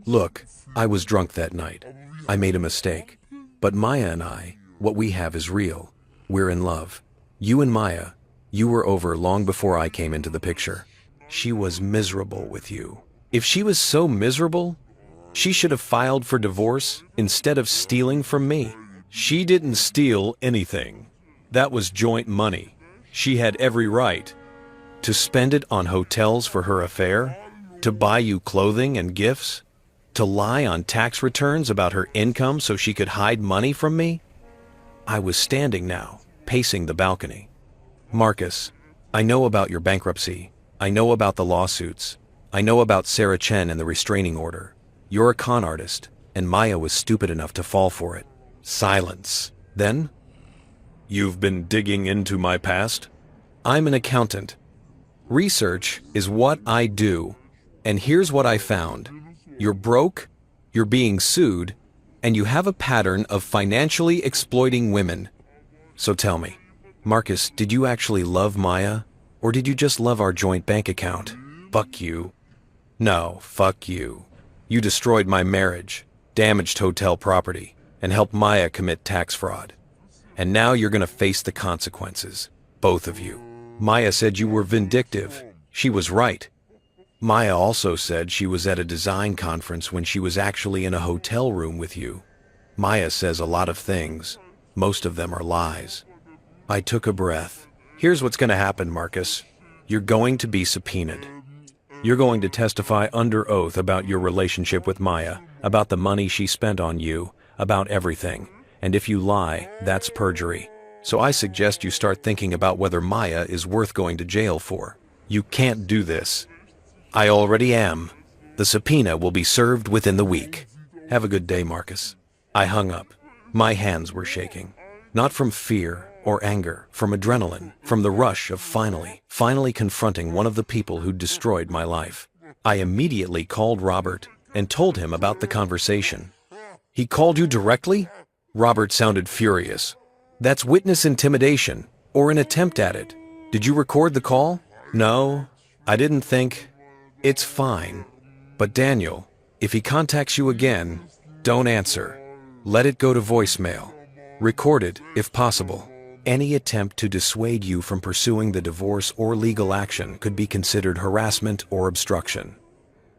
Look, I was drunk that night. I made a mistake. But Maya and I, what we have is real. We're in love. You and Maya, you were over long before I came into the picture. She was miserable with you. If she was so miserable, she should have filed for divorce instead of stealing from me. She didn't steal anything. That was joint money. She had every right to spend it on hotels for her affair, to buy you clothing and gifts, to lie on tax returns about her income so she could hide money from me. I was standing now, pacing the balcony. Marcus, I know about your bankruptcy. I know about the lawsuits. I know about Sarah Chen and the restraining order. You're a con artist, and Maya was stupid enough to fall for it. Silence. Then, You've been digging into my past? I'm an accountant. Research is what I do. And here's what I found. You're broke, you're being sued, and you have a pattern of financially exploiting women. So tell me, Marcus, did you actually love Maya? Or did you just love our joint bank account? Fuck you. No, fuck you. You destroyed my marriage, damaged hotel property, and helped Maya commit tax fraud. And now you're gonna face the consequences, both of you. Maya said you were vindictive. She was right. Maya also said she was at a design conference when she was actually in a hotel room with you. Maya says a lot of things. Most of them are lies. I took a breath. Here's what's gonna happen, Marcus. You're going to be subpoenaed. You're going to testify under oath about your relationship with Maya, about the money she spent on you, about everything. And if you lie, that's perjury. So I suggest you start thinking about whether Maya is worth going to jail for. You can't do this. I already am. The subpoena will be served within the week. Have a good day, Marcus. I hung up. My hands were shaking. Not from fear or anger, from adrenaline, from the rush of finally confronting one of the people who destroyed my life. I immediately called Robert and told him about the conversation. He called you directly? Robert sounded furious. That's witness intimidation, or an attempt at it. Did you record the call? No, I didn't think. It's fine. But Daniel, if he contacts you again, don't answer. Let it go to voicemail. Record it, if possible. Any attempt to dissuade you from pursuing the divorce or legal action could be considered harassment or obstruction.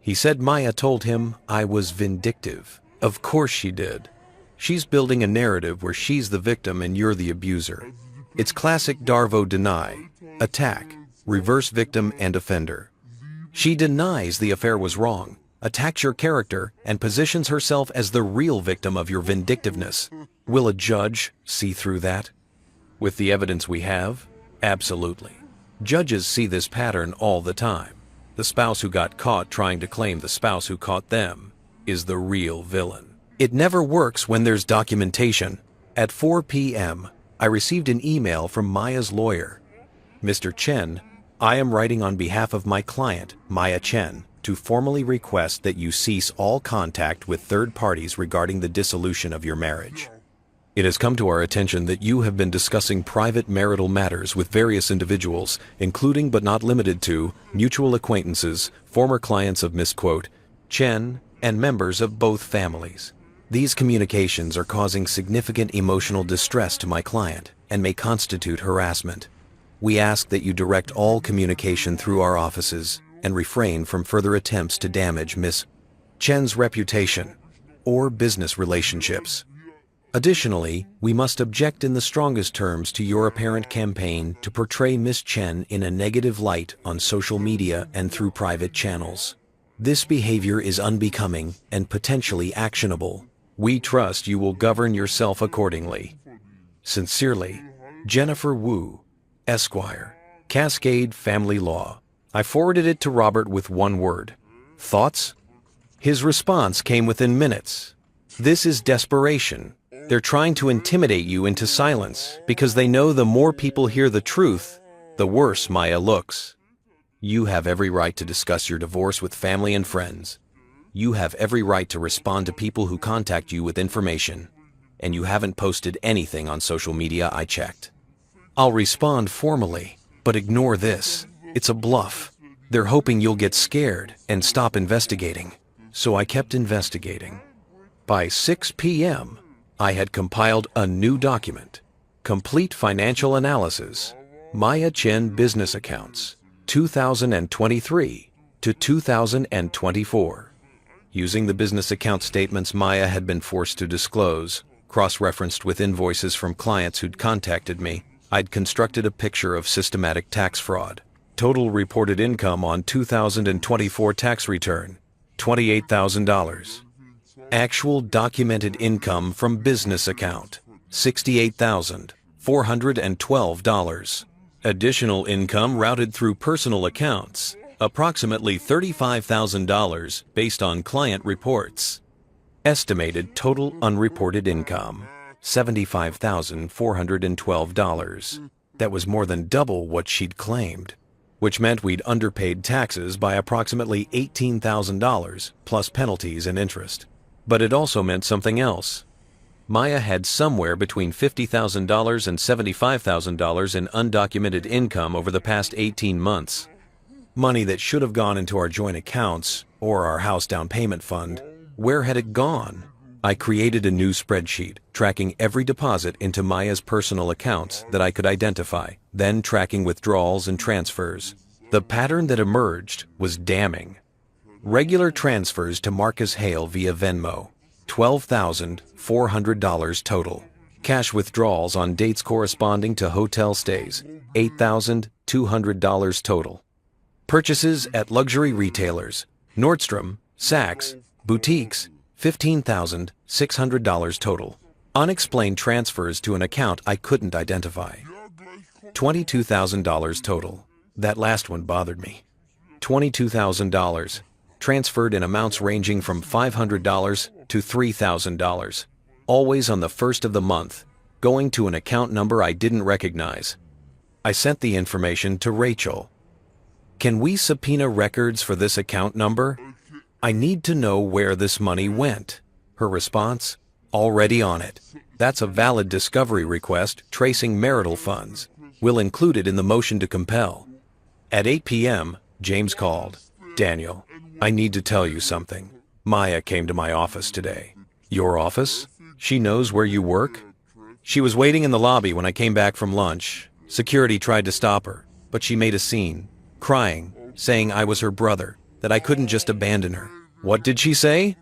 He said Maya told him I was vindictive. Of course she did. She's building a narrative where she's the victim and you're the abuser. It's classic Darvo deny, attack, reverse victim and offender. She denies the affair was wrong, attacks your character, and positions herself as the real victim of your vindictiveness. Will a judge see through that? With the evidence we have? Absolutely. Judges see this pattern all the time. The spouse who got caught trying to claim the spouse who caught them is the real villain. It never works when there's documentation. At 4 p.m., I received an email from Maya's lawyer. Mr. Chen, I am writing on behalf of my client, Maya Chen, to formally request that you cease all contact with third parties regarding the dissolution of your marriage. It has come to our attention that you have been discussing private marital matters with various individuals, including but not limited to mutual acquaintances, former clients of Miss Chen, and members of both families. These communications are causing significant emotional distress to my client and may constitute harassment. We ask that you direct all communication through our offices and refrain from further attempts to damage Miss Chen's reputation or business relationships. Additionally, we must object in the strongest terms to your apparent campaign to portray Miss Chen in a negative light on social media and through private channels. This behavior is unbecoming and potentially actionable. We trust you will govern yourself accordingly. Sincerely, Jennifer Wu, Esquire, Cascade Family Law. I forwarded it to Robert with one word. Thoughts? His response came within minutes. This is desperation. They're trying to intimidate you into silence because they know the more people hear the truth, the worse Maya looks. You have every right to discuss your divorce with family and friends. You have every right to respond to people who contact you with information. And you haven't posted anything on social media, I checked. I'll respond formally, but ignore this. It's a bluff. They're hoping you'll get scared and stop investigating. So I kept investigating. By 6 p.m., I had compiled a new document. Complete financial analysis. Maya Chen business accounts, 2023 to 2024. Using the business account statements Maya had been forced to disclose, cross-referenced with invoices from clients who'd contacted me, I'd constructed a picture of systematic tax fraud. Total reported income on 2024 tax return, $28,000. Actual documented income from business account, $68,412. Additional income routed through personal accounts, approximately $35,000 based on client reports. Estimated total unreported income, $75,412. That was more than double what she'd claimed, which meant we'd underpaid taxes by approximately $18,000 plus penalties and interest. But it also meant something else. Maya had somewhere between $50,000 and $75,000 in undocumented income over the past 18 months. Money that should have gone into our joint accounts or our house down payment fund. Where had it gone? I created a new spreadsheet tracking every deposit into Maya's personal accounts that I could identify, then tracking withdrawals and transfers. The pattern that emerged was damning. Regular transfers to Marcus Hale via Venmo, $12,400 total. Cash withdrawals on dates corresponding to hotel stays, $8,200 total. Purchases at luxury retailers, Nordstrom, Saks, boutiques, $15,600 total. Unexplained transfers to an account I couldn't identify, $22,000 total. That last one bothered me. $22,000, transferred in amounts ranging from $500 to $3,000, always on the first of the month, going to an account number I didn't recognize. I sent the information to Rachel. Can we subpoena records for this account number? I need to know where this money went. Her response? Already on it. That's a valid discovery request tracing marital funds. We'll include it in the motion to compel. At 8 p.m., James called. Daniel, I need to tell you something. Maya came to my office today. Your office? She knows where you work? She was waiting in the lobby when I came back from lunch. Security tried to stop her, but she made a scene, crying, saying I was her brother, that I couldn't just abandon her. What did she say?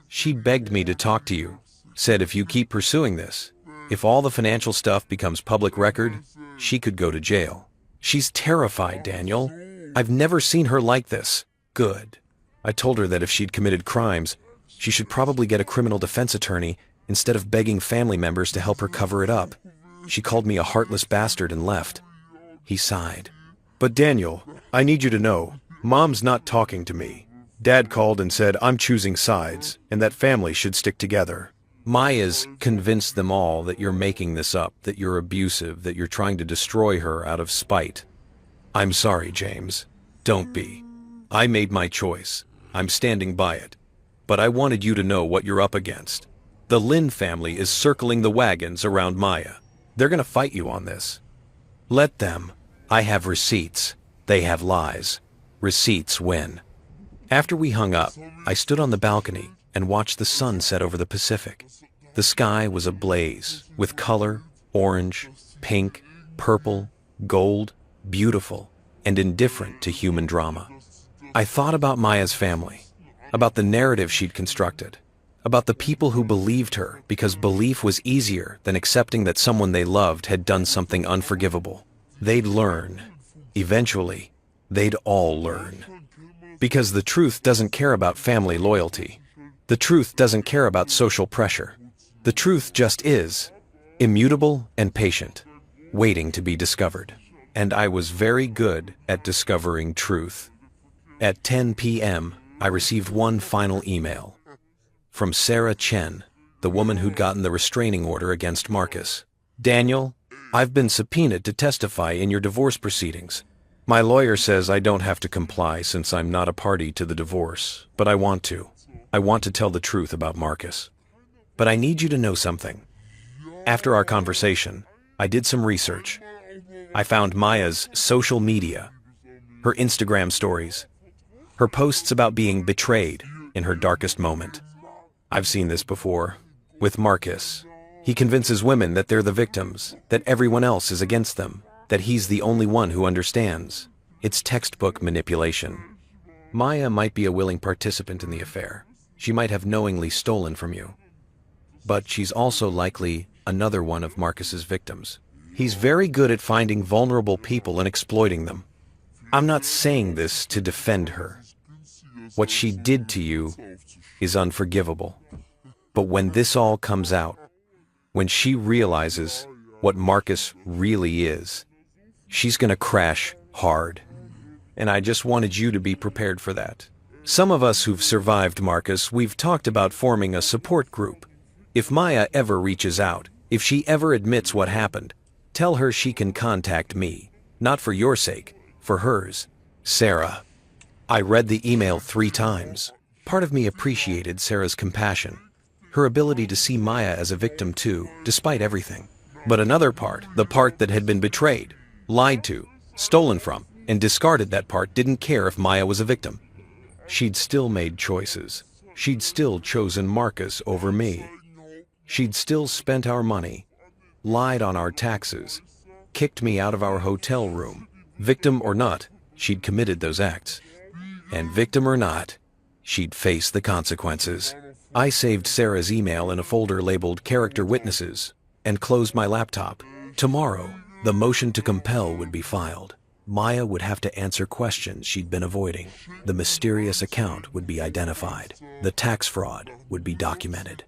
She begged me to talk to you. Said if you keep pursuing this, if all the financial stuff becomes public record, she could go to jail. She's terrified, Daniel. I've never seen her like this. Good. I told her that if she'd committed crimes, she should probably get a criminal defense attorney instead of begging family members to help her cover it up. She called me a heartless bastard and left. He sighed. But Daniel, I need you to know, Mom's not talking to me. Dad called and said I'm choosing sides, and that family should stick together. Maya's convinced them all that you're making this up, that you're abusive, that you're trying to destroy her out of spite. I'm sorry, James. Don't be. I made my choice. I'm standing by it. But I wanted you to know what you're up against. The Lynn family is circling the wagons around Maya. They're gonna fight you on this. Let them. I have receipts. They have lies. Receipts win. After we hung up, I stood on the balcony and watched the sun set over the Pacific. The sky was ablaze with color, orange, pink, purple, gold, beautiful, and indifferent to human drama. I thought about Maya's family, about the narrative she'd constructed, about the people who believed her because belief was easier than accepting that someone they loved had done something unforgivable. They'd learn. Eventually, they'd all learn. Because the truth doesn't care about family loyalty. The truth doesn't care about social pressure. The truth just is, immutable and patient, waiting to be discovered. And I was very good at discovering truth. At 10 p.m., I received one final email. From Sarah Chen, the woman who'd gotten the restraining order against Marcus. Daniel, I've been subpoenaed to testify in your divorce proceedings. My lawyer says I don't have to comply since I'm not a party to the divorce, but I want to. I want to tell the truth about Marcus. But I need you to know something. After our conversation, I did some research. I found Maya's social media, her Instagram stories, her posts about being betrayed in her darkest moment. I've seen this before, with Marcus. He convinces women that they're the victims, that everyone else is against them, that he's the only one who understands. It's textbook manipulation. Maya might be a willing participant in the affair. She might have knowingly stolen from you. But she's also likely another one of Marcus's victims. He's very good at finding vulnerable people and exploiting them. I'm not saying this to defend her. What she did to you is unforgivable. But when this all comes out, when she realizes what Marcus really is, she's gonna crash hard. And I just wanted you to be prepared for that. Some of us who've survived Marcus, we've talked about forming a support group. If Maya ever reaches out, If she ever admits what happened, tell her she can contact me. Not for your sake, for hers. Sarah. I read the email 3 times. Part of me appreciated Sarah's compassion, her ability to see Maya as a victim too, despite everything. But another part, the part that had been betrayed, lied to, stolen from, and discarded that part, didn't care if Maya was a victim. She'd still made choices. She'd still chosen Marcus over me. She'd still spent our money, lied on our taxes, kicked me out of our hotel room. Victim or not, she'd committed those acts. And victim or not, she'd face the consequences. I saved Sarah's email in a folder labeled Character Witnesses and closed my laptop. Tomorrow, the motion to compel would be filed. Maya would have to answer questions she'd been avoiding. The mysterious account would be identified. The tax fraud would be documented.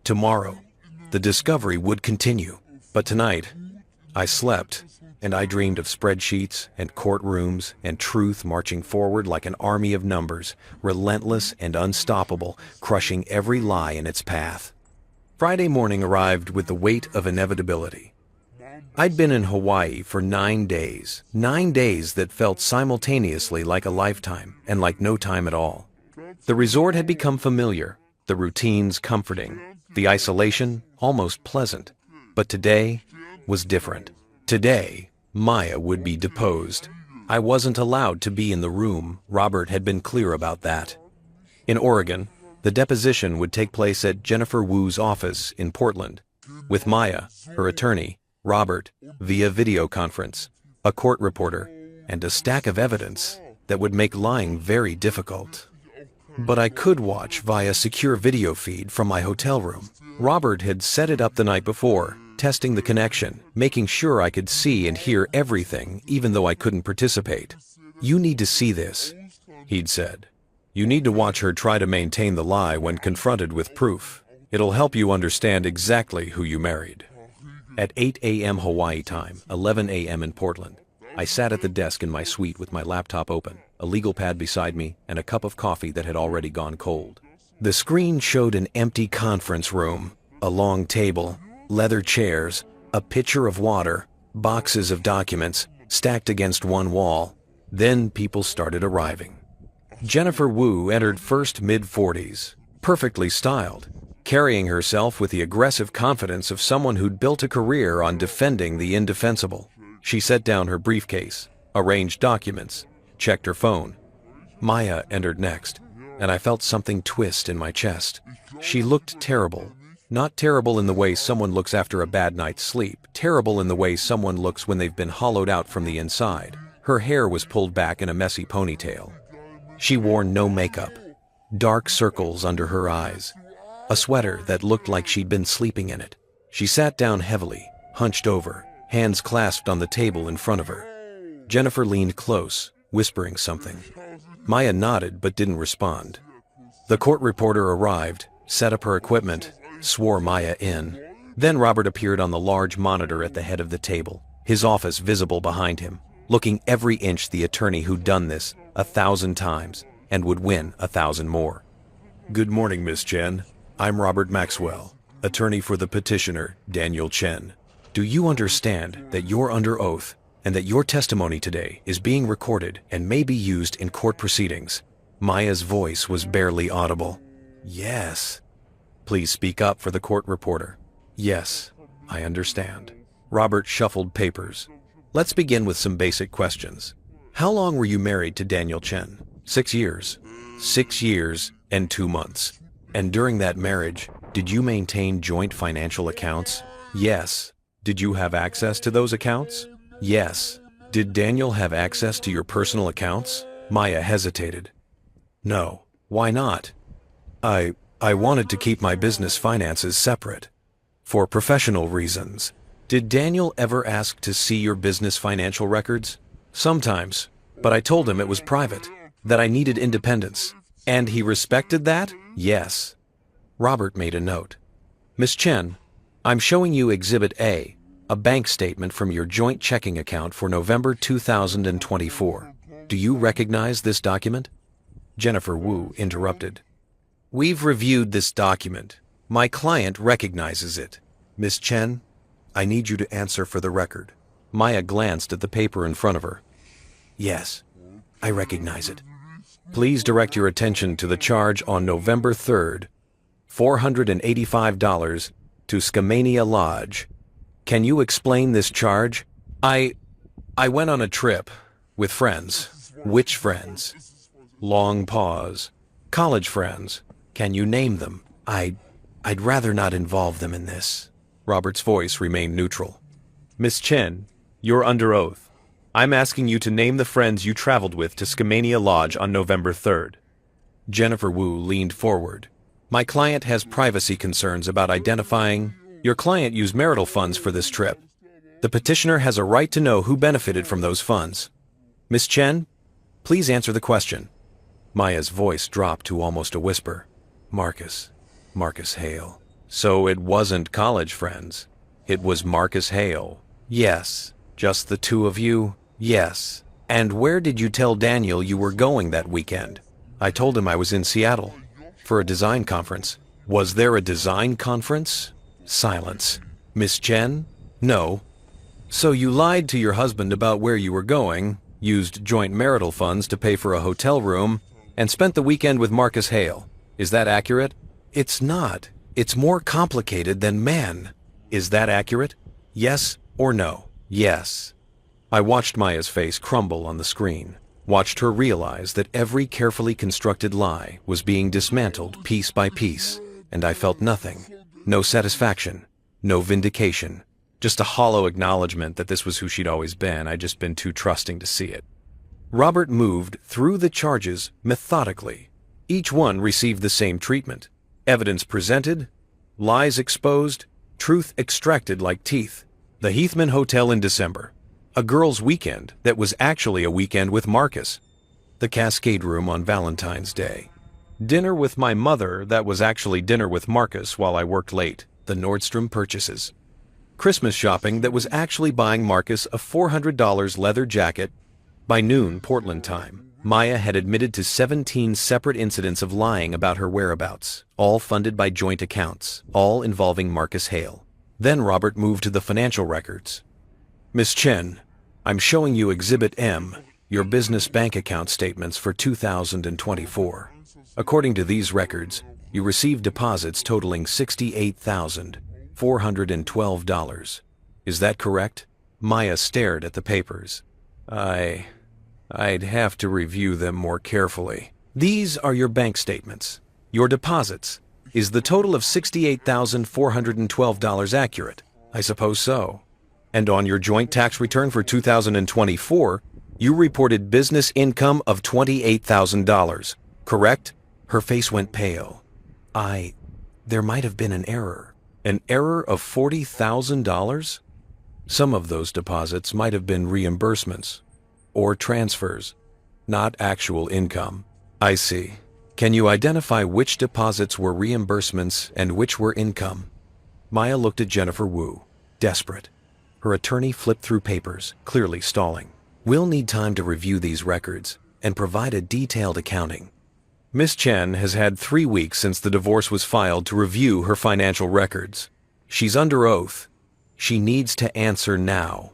Tomorrow, the discovery would continue. But tonight, I slept, and I dreamed of spreadsheets and courtrooms and truth marching forward like an army of numbers, relentless and unstoppable, crushing every lie in its path. Friday morning arrived with the weight of inevitability. I'd been in Hawaii for 9 days, 9 days that felt simultaneously like a lifetime and like no time at all. The resort had become familiar, the routines comforting, the isolation almost pleasant. But today was different. Today, Maya would be deposed. I wasn't allowed to be in the room. Robert had been clear about that. In Oregon, the deposition would take place at Jennifer Wu's office in Portland, with Maya, her attorney, Robert, via video conference, a court reporter, and a stack of evidence that would make lying very difficult. But I could watch via secure video feed from my hotel room. Robert had set it up the night before, testing the connection, making sure I could see and hear everything even though I couldn't participate. "You need to see this," he'd said. "You need to watch her try to maintain the lie when confronted with proof. It'll help you understand exactly who you married." At 8 a.m. Hawaii time, 11 a.m. in Portland, I sat at the desk in my suite with my laptop open, a legal pad beside me, and a cup of coffee that had already gone cold. The screen showed an empty conference room, a long table, leather chairs, a pitcher of water, boxes of documents stacked against one wall. Then people started arriving. Jennifer Wu entered first, mid-40s, perfectly styled, carrying herself with the aggressive confidence of someone who'd built a career on defending the indefensible. She set down her briefcase, arranged documents, checked her phone. Maya entered next, and I felt something twist in my chest. She looked terrible. Not terrible in the way someone looks after a bad night's sleep, terrible in the way someone looks when they've been hollowed out from the inside. Her hair was pulled back in a messy ponytail. She wore no makeup, dark circles under her eyes, a sweater that looked like she'd been sleeping in it. She sat down heavily, hunched over, hands clasped on the table in front of her. Jennifer leaned close, whispering something. Maya nodded but didn't respond. The court reporter arrived, set up her equipment, swore Maya in. Then Robert appeared on the large monitor at the head of the table, his office visible behind him, looking every inch the attorney who'd done this 1,000 times and would win 1,000 more. "Good morning, Miss Chen. I'm Robert Maxwell, attorney for the petitioner, Daniel Chen. Do you understand that you're under oath and that your testimony today is being recorded and may be used in court proceedings?" Maya's voice was barely audible. "Yes." "Please speak up," for the court reporter. "Yes, I understand." Robert shuffled papers. "Let's begin with some basic questions. How long were you married to Daniel Chen?" 6 years. 6 years and 2 months. "And during that marriage, did you maintain joint financial accounts?" "Yes." "Did you have access to those accounts?" "Yes." "Did Daniel have access to your personal accounts?" Maya hesitated. "No." "Why not?" I wanted to keep my business finances separate. For professional reasons." "Did Daniel ever ask to see your business financial records?" "Sometimes, but I told him it was private, that I needed independence." "And he respected that?" "Yes." Robert made a note. "Miss Chen, I'm showing you Exhibit A, a bank statement from your joint checking account for November 2024. Do you recognize this document?" Jennifer Wu interrupted. "We've reviewed this document. My client recognizes it. Miss Chen, I need you to answer for the record. Maya glanced at the paper in front of her. Yes, I recognize it. Please direct your attention to the charge on November 3rd, $485 to Skamania Lodge. Can you explain this charge? I went on a trip with friends. Which friends? Long pause. College friends. Can you name them? I'd rather not involve them in this. Robert's voice remained neutral. Miss Chen, you're under oath. I'm asking you to name the friends you traveled with to Skamania Lodge on November 3rd. Jennifer Wu leaned forward. My client has privacy concerns about identifying. Your client used marital funds for this trip. The petitioner has a right to know who benefited from those funds. Miss Chen, please answer the question. Maya's voice dropped to almost a whisper. Marcus Hale. So it wasn't college friends. It was Marcus Hale. Yes. Just the two of you? Yes. And where did you tell Daniel you were going that weekend? I told him I was in Seattle for a design conference. Was there a design conference? Silence. Miss Chen? No. So you lied to your husband about where you were going, used joint marital funds to pay for a hotel room, and spent the weekend with Marcus Hale. Is that accurate? It's not. It's more complicated than men. Is that accurate? Yes or no? Yes. I watched Maya's face crumble on the screen, watched her realize that every carefully constructed lie was being dismantled piece by piece, and I felt nothing. No satisfaction, no vindication, just a hollow acknowledgement that this was who she'd always been. I'd just been too trusting to see it. Robert moved through the charges methodically. Each one received the same treatment. Evidence presented, lies exposed, truth extracted like teeth. The Heathman Hotel in December. A girls' weekend that was actually a weekend with Marcus. The Cascade Room on Valentine's Day. Dinner with my mother that was actually dinner with Marcus while I worked late. The Nordstrom purchases. Christmas shopping that was actually buying Marcus a $400 leather jacket. By noon, Portland time, Maya had admitted to 17 separate incidents of lying about her whereabouts, all funded by joint accounts, all involving Marcus Hale. Then Robert moved to the financial records. Miss Chen, I'm showing you Exhibit M, your business bank account statements for 2024. According to these records, you received deposits totaling $68,412. Is that correct? Maya stared at the papers. I'd have to review them more carefully. These are your bank statements. Your deposits. Is the total of $68,412 accurate? I suppose so. And on your joint tax return for 2024, you reported business income of $28,000, correct? Her face went pale. There might have been an error. An error of $40,000? Some of those deposits might have been reimbursements or transfers, not actual income. I see. Can you identify which deposits were reimbursements and which were income? Maya looked at Jennifer Wu, desperate. Her attorney flipped through papers, clearly stalling. We'll need time to review these records and provide a detailed accounting. Miss Chen has had 3 weeks since the divorce was filed to review her financial records. She's under oath. She needs to answer now.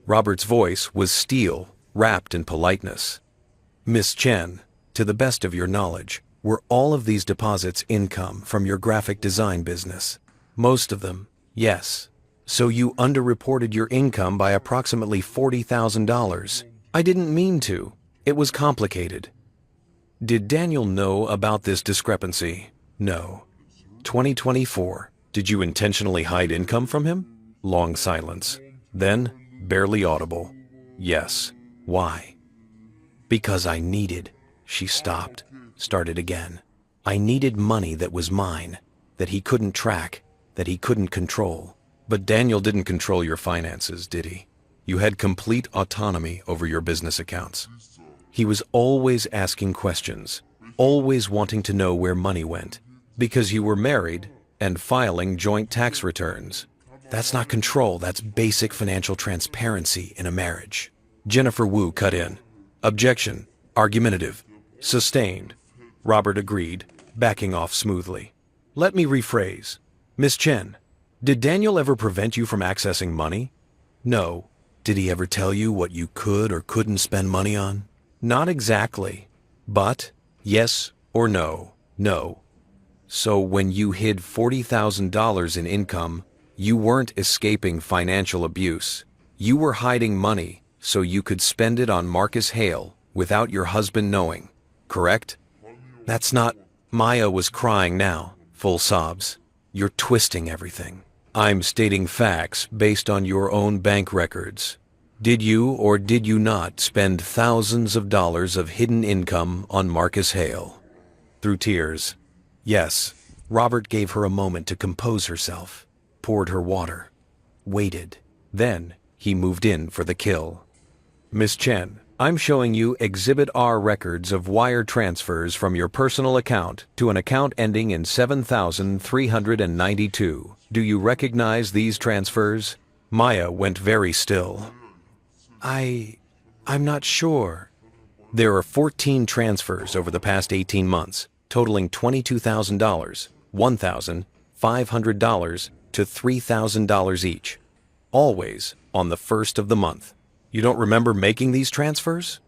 Robert's voice was steel, wrapped in politeness. Miss Chen, to the best of your knowledge, were all of these deposits income from your graphic design business? Most of them, yes. So you underreported your income by approximately $40,000. I didn't mean to. It was complicated. Did Daniel know about this discrepancy? No. 2024. Did you intentionally hide income from him? Long silence. Then, barely audible. Yes. Why? Because I needed. She stopped, started again. I needed money that was mine, that he couldn't track, that he couldn't control. But Daniel didn't control your finances, did he? You had complete autonomy over your business accounts. He was always asking questions, always wanting to know where money went, because you were married and filing joint tax returns. That's not control, that's basic financial transparency in a marriage. Jennifer Wu cut in. Objection. Argumentative. Sustained. Robert agreed, backing off smoothly. Let me rephrase. Miss Chen, Did Daniel ever prevent you from accessing money? No. Did he ever tell you what you could or couldn't spend money on? Not exactly. But, yes or no? No. So when you hid $40,000 in income, you weren't escaping financial abuse. You were hiding money so you could spend it on Marcus Hale without your husband knowing, correct? That's not... Maya was crying now, full sobs. You're twisting everything. I'm stating facts based on your own bank records. Did you or did you not spend thousands of dollars of hidden income on Marcus Hale? Through tears. Yes. Robert gave her a moment to compose herself, poured her water, waited. Then he moved in for the kill. Miss Chen, I'm showing you Exhibit R records of wire transfers from your personal account to an account ending in 7,392. Do you recognize these transfers? Maya went very still. I'm not sure. There are 14 transfers over the past 18 months, totaling $22,000, $1,500 to $3,000 each. Always on the first of the month. You don't remember making these transfers?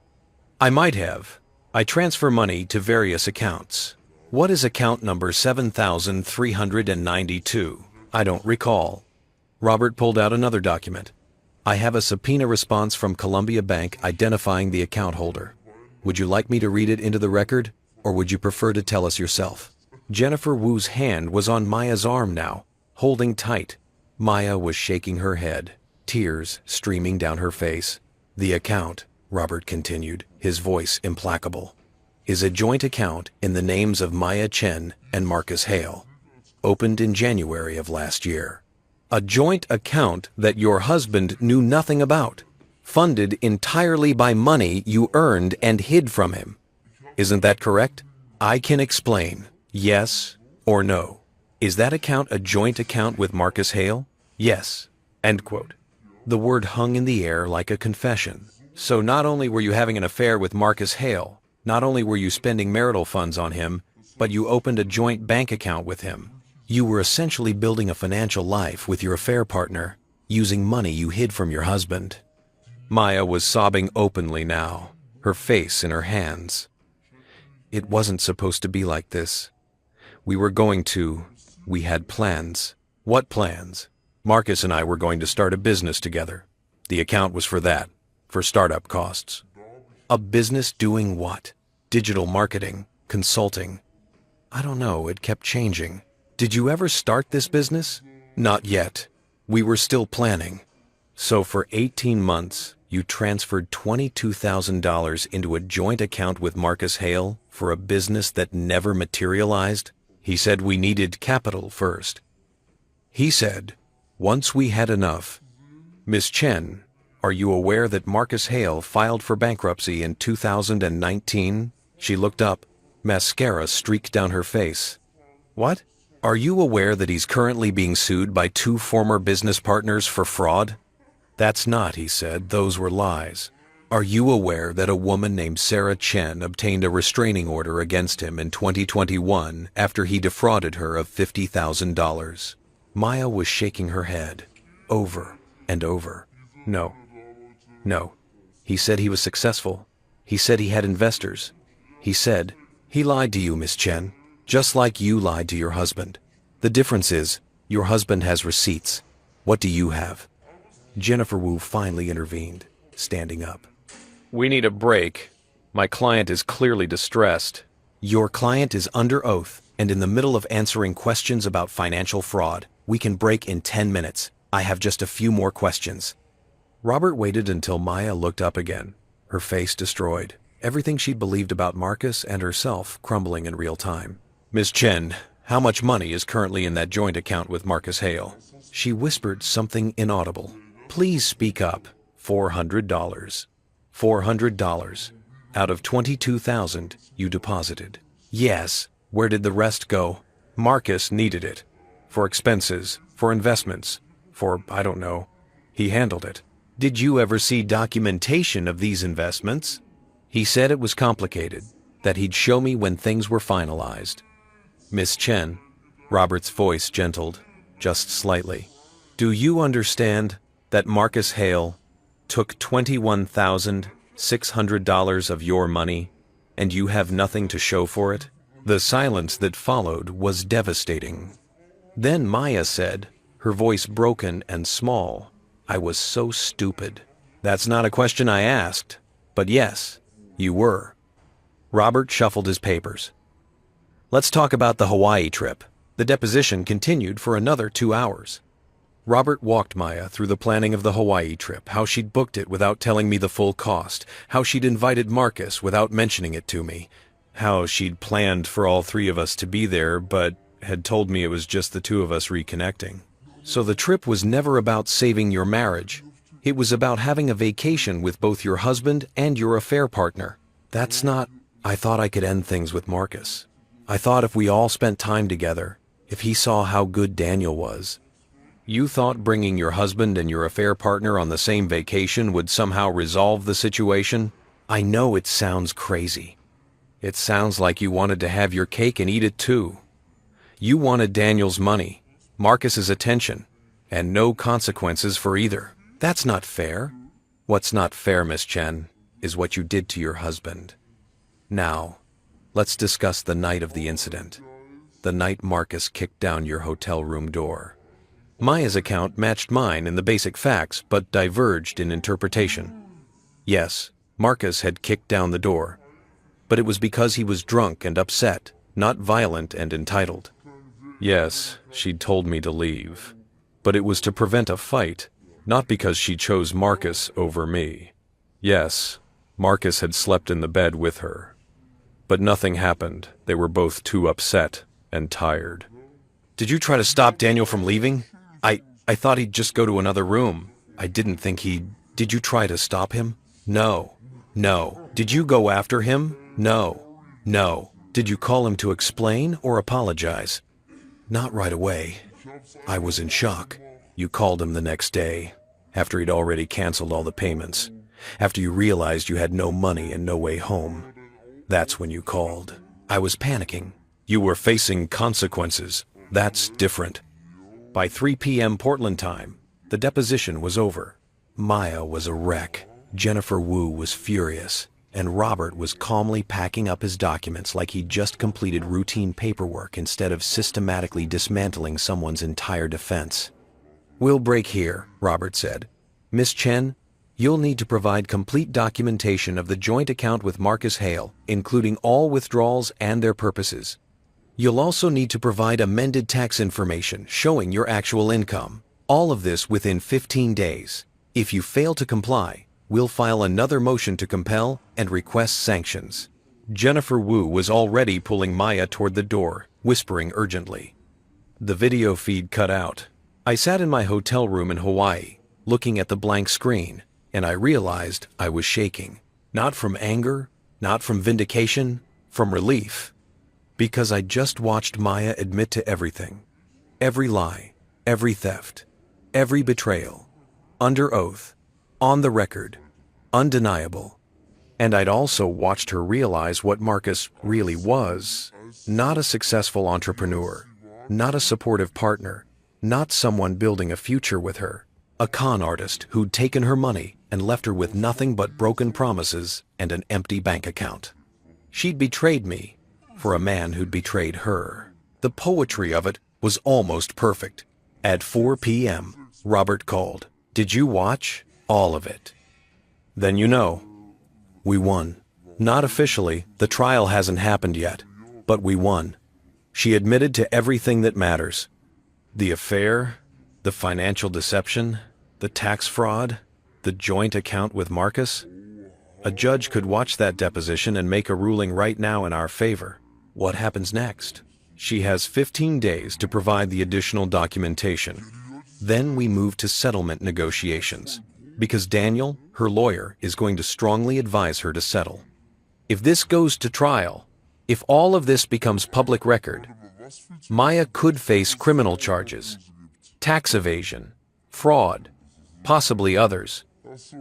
I might have. I transfer money to various accounts. What is account number 7,392? I don't recall. Robert pulled out another document. I have a subpoena response from Columbia Bank identifying the account holder. Would you like me to read it into the record, or would you prefer to tell us yourself? Jennifer Wu's hand was on Maya's arm now, holding tight. Maya was shaking her head, tears streaming down her face. The account, Robert continued, his voice implacable, is a joint account in the names of Maya Chen and Marcus Hale, opened in January of last year. A joint account that your husband knew nothing about, funded entirely by money you earned and hid from him. Isn't that correct? I can explain, yes or no. Is that account a joint account with Marcus Hale? Yes. End quote. The word hung in the air like a confession. So not only were you having an affair with Marcus Hale, not only were you spending marital funds on him, but you opened a joint bank account with him. You were essentially building a financial life with your affair partner, using money you hid from your husband. Maya was sobbing openly now, her face in her hands. It wasn't supposed to be like this. We had plans. What plans? Marcus and I were going to start a business together. The account was for that, for startup costs. A business doing what? Digital marketing, consulting. I don't know, it kept changing. Did you ever start this business? Not yet. We were still planning. So for 18 months, you transferred $22,000 into a joint account with Marcus Hale for a business that never materialized? He said we needed capital first. He said, once we had enough. Miss Chen, are you aware that Marcus Hale filed for bankruptcy in 2019? She looked up. Mascara streaked down her face. What? Are you aware that he's currently being sued by 2 former business partners for fraud? That's not, he said, those were lies. Are you aware that a woman named Sarah Chen obtained a restraining order against him in 2021 after he defrauded her of $50,000? Maya was shaking her head, over and over. No. No. He said he was successful. He said he had investors. He said, he lied to you, Miss Chen. Just like you lied to your husband. The difference is, your husband has receipts. What do you have? Jennifer Wu finally intervened, standing up. We need a break. My client is clearly distressed. Your client is under oath and in the middle of answering questions about financial fraud. We can break in 10 minutes. I have just a few more questions. Robert waited until Maya looked up again, her face destroyed, everything she'd believed about Marcus and herself crumbling in real time. Miss Chen, how much money is currently in that joint account with Marcus Hale? She whispered something inaudible. Please speak up. $400. $400. Out of $22,000 you deposited. Yes. Where did the rest go? Marcus needed it. For expenses, for investments, for, I don't know. He handled it. Did you ever see documentation of these investments? He said it was complicated, that he'd show me when things were finalized. Miss Chen, Robert's voice gentled. just slightly. Do you understand that Marcus Hale took $21,600 of your money, and you have nothing to show for it? The silence that followed was devastating. Then Maya said, her voice broken and small, "I was so stupid." That's not a question I asked, but yes, you were. Robert shuffled his papers. Let's talk about the Hawaii trip. The deposition continued for another 2 hours. Robert walked Maya through the planning of the Hawaii trip, how she'd booked it without telling me the full cost, how she'd invited Marcus without mentioning it to me, how she'd planned for all three of us to be there but had told me it was just the two of us reconnecting. So the trip was never about saving your marriage. It was about having a vacation with both your husband and your affair partner. That's not... I thought I could end things with Marcus. I thought if we all spent time together, if he saw how good Daniel was. You thought bringing your husband and your affair partner on the same vacation would somehow resolve the situation? I know it sounds crazy. It sounds like you wanted to have your cake and eat it too. You wanted Daniel's money, Marcus's attention, and no consequences for either. That's not fair. What's not fair, Miss Chen, is what you did to your husband. Now, let's discuss the night of the incident. The night Marcus kicked down your hotel room door. Maya's account matched mine in the basic facts, but diverged in interpretation. Yes, Marcus had kicked down the door, but it was because he was drunk and upset, not violent and entitled. Yes, she'd told me to leave, but it was to prevent a fight, not because she chose Marcus over me. Yes, Marcus had slept in the bed with her, but nothing happened. They were both too upset and tired. Did you try to stop Daniel from leaving? I thought he'd just go to another room. I didn't think he'd... Did you try to stop him? No. No. Did you go after him? No. No. Did you call him to explain or apologize? Not right away. I was in shock. You called him the next day, after he'd already canceled all the payments, after you realized you had no money and no way home. That's when you called. I was panicking. You were facing consequences. That's different. By 3 p.m. Portland time, the deposition was over. Maya was a wreck. Jennifer Wu was furious, and Robert was calmly packing up his documents like he'd just completed routine paperwork instead of systematically dismantling someone's entire defense. We'll break here, Robert said. Miss Chen, you'll need to provide complete documentation of the joint account with Marcus Hale, including all withdrawals and their purposes. You'll also need to provide amended tax information showing your actual income. All of this within 15 days. If you fail to comply, we'll file another motion to compel and request sanctions. Jennifer Wu was already pulling Maya toward the door, whispering urgently. The video feed cut out. I sat in my hotel room in Hawaii, looking at the blank screen, and I realized I was shaking. Not from anger, not from vindication, from relief. Because I just watched Maya admit to everything. Every lie, every theft, every betrayal. Under oath, on the record, undeniable. And I'd also watched her realize what Marcus really was. Not a successful entrepreneur, not a supportive partner, not someone building a future with her. A con artist who'd taken her money and left her with nothing but broken promises and an empty bank account. She'd betrayed me for a man who'd betrayed her. The poetry of it was almost perfect. At 4 p.m., Robert called. Did you watch? All of it. Then you know. We won. Not officially, the trial hasn't happened yet, but we won. She admitted to everything that matters. The affair, the financial deception, the tax fraud, the joint account with Marcus. A judge could watch that deposition and make a ruling right now in our favor. What happens next? She has 15 days to provide the additional documentation. Then we move to settlement negotiations, because Daniel, her lawyer, is going to strongly advise her to settle. If this goes to trial, if all of this becomes public record, Maya could face criminal charges, tax evasion, fraud, possibly others.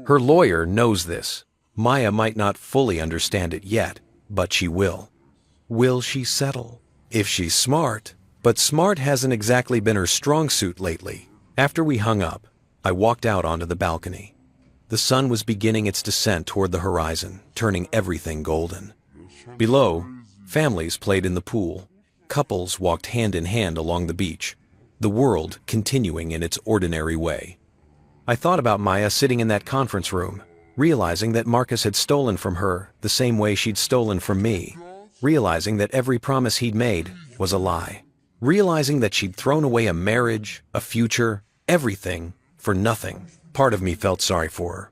Her lawyer knows this. Maya might not fully understand it yet, but she will. Will she settle? If she's smart, But smart hasn't exactly been her strong suit lately. After we hung up, I walked out onto the balcony. The sun was beginning its descent toward the horizon, turning everything golden. Below, families played in the pool. Couples walked hand in hand along the beach, the world continuing in its ordinary way. I thought about Maya sitting in that conference room, realizing that Marcus had stolen from her the same way she'd stolen from me, realizing that every promise he'd made was a lie, realizing that she'd thrown away a marriage, a future, everything, for nothing. Part of me felt sorry for her.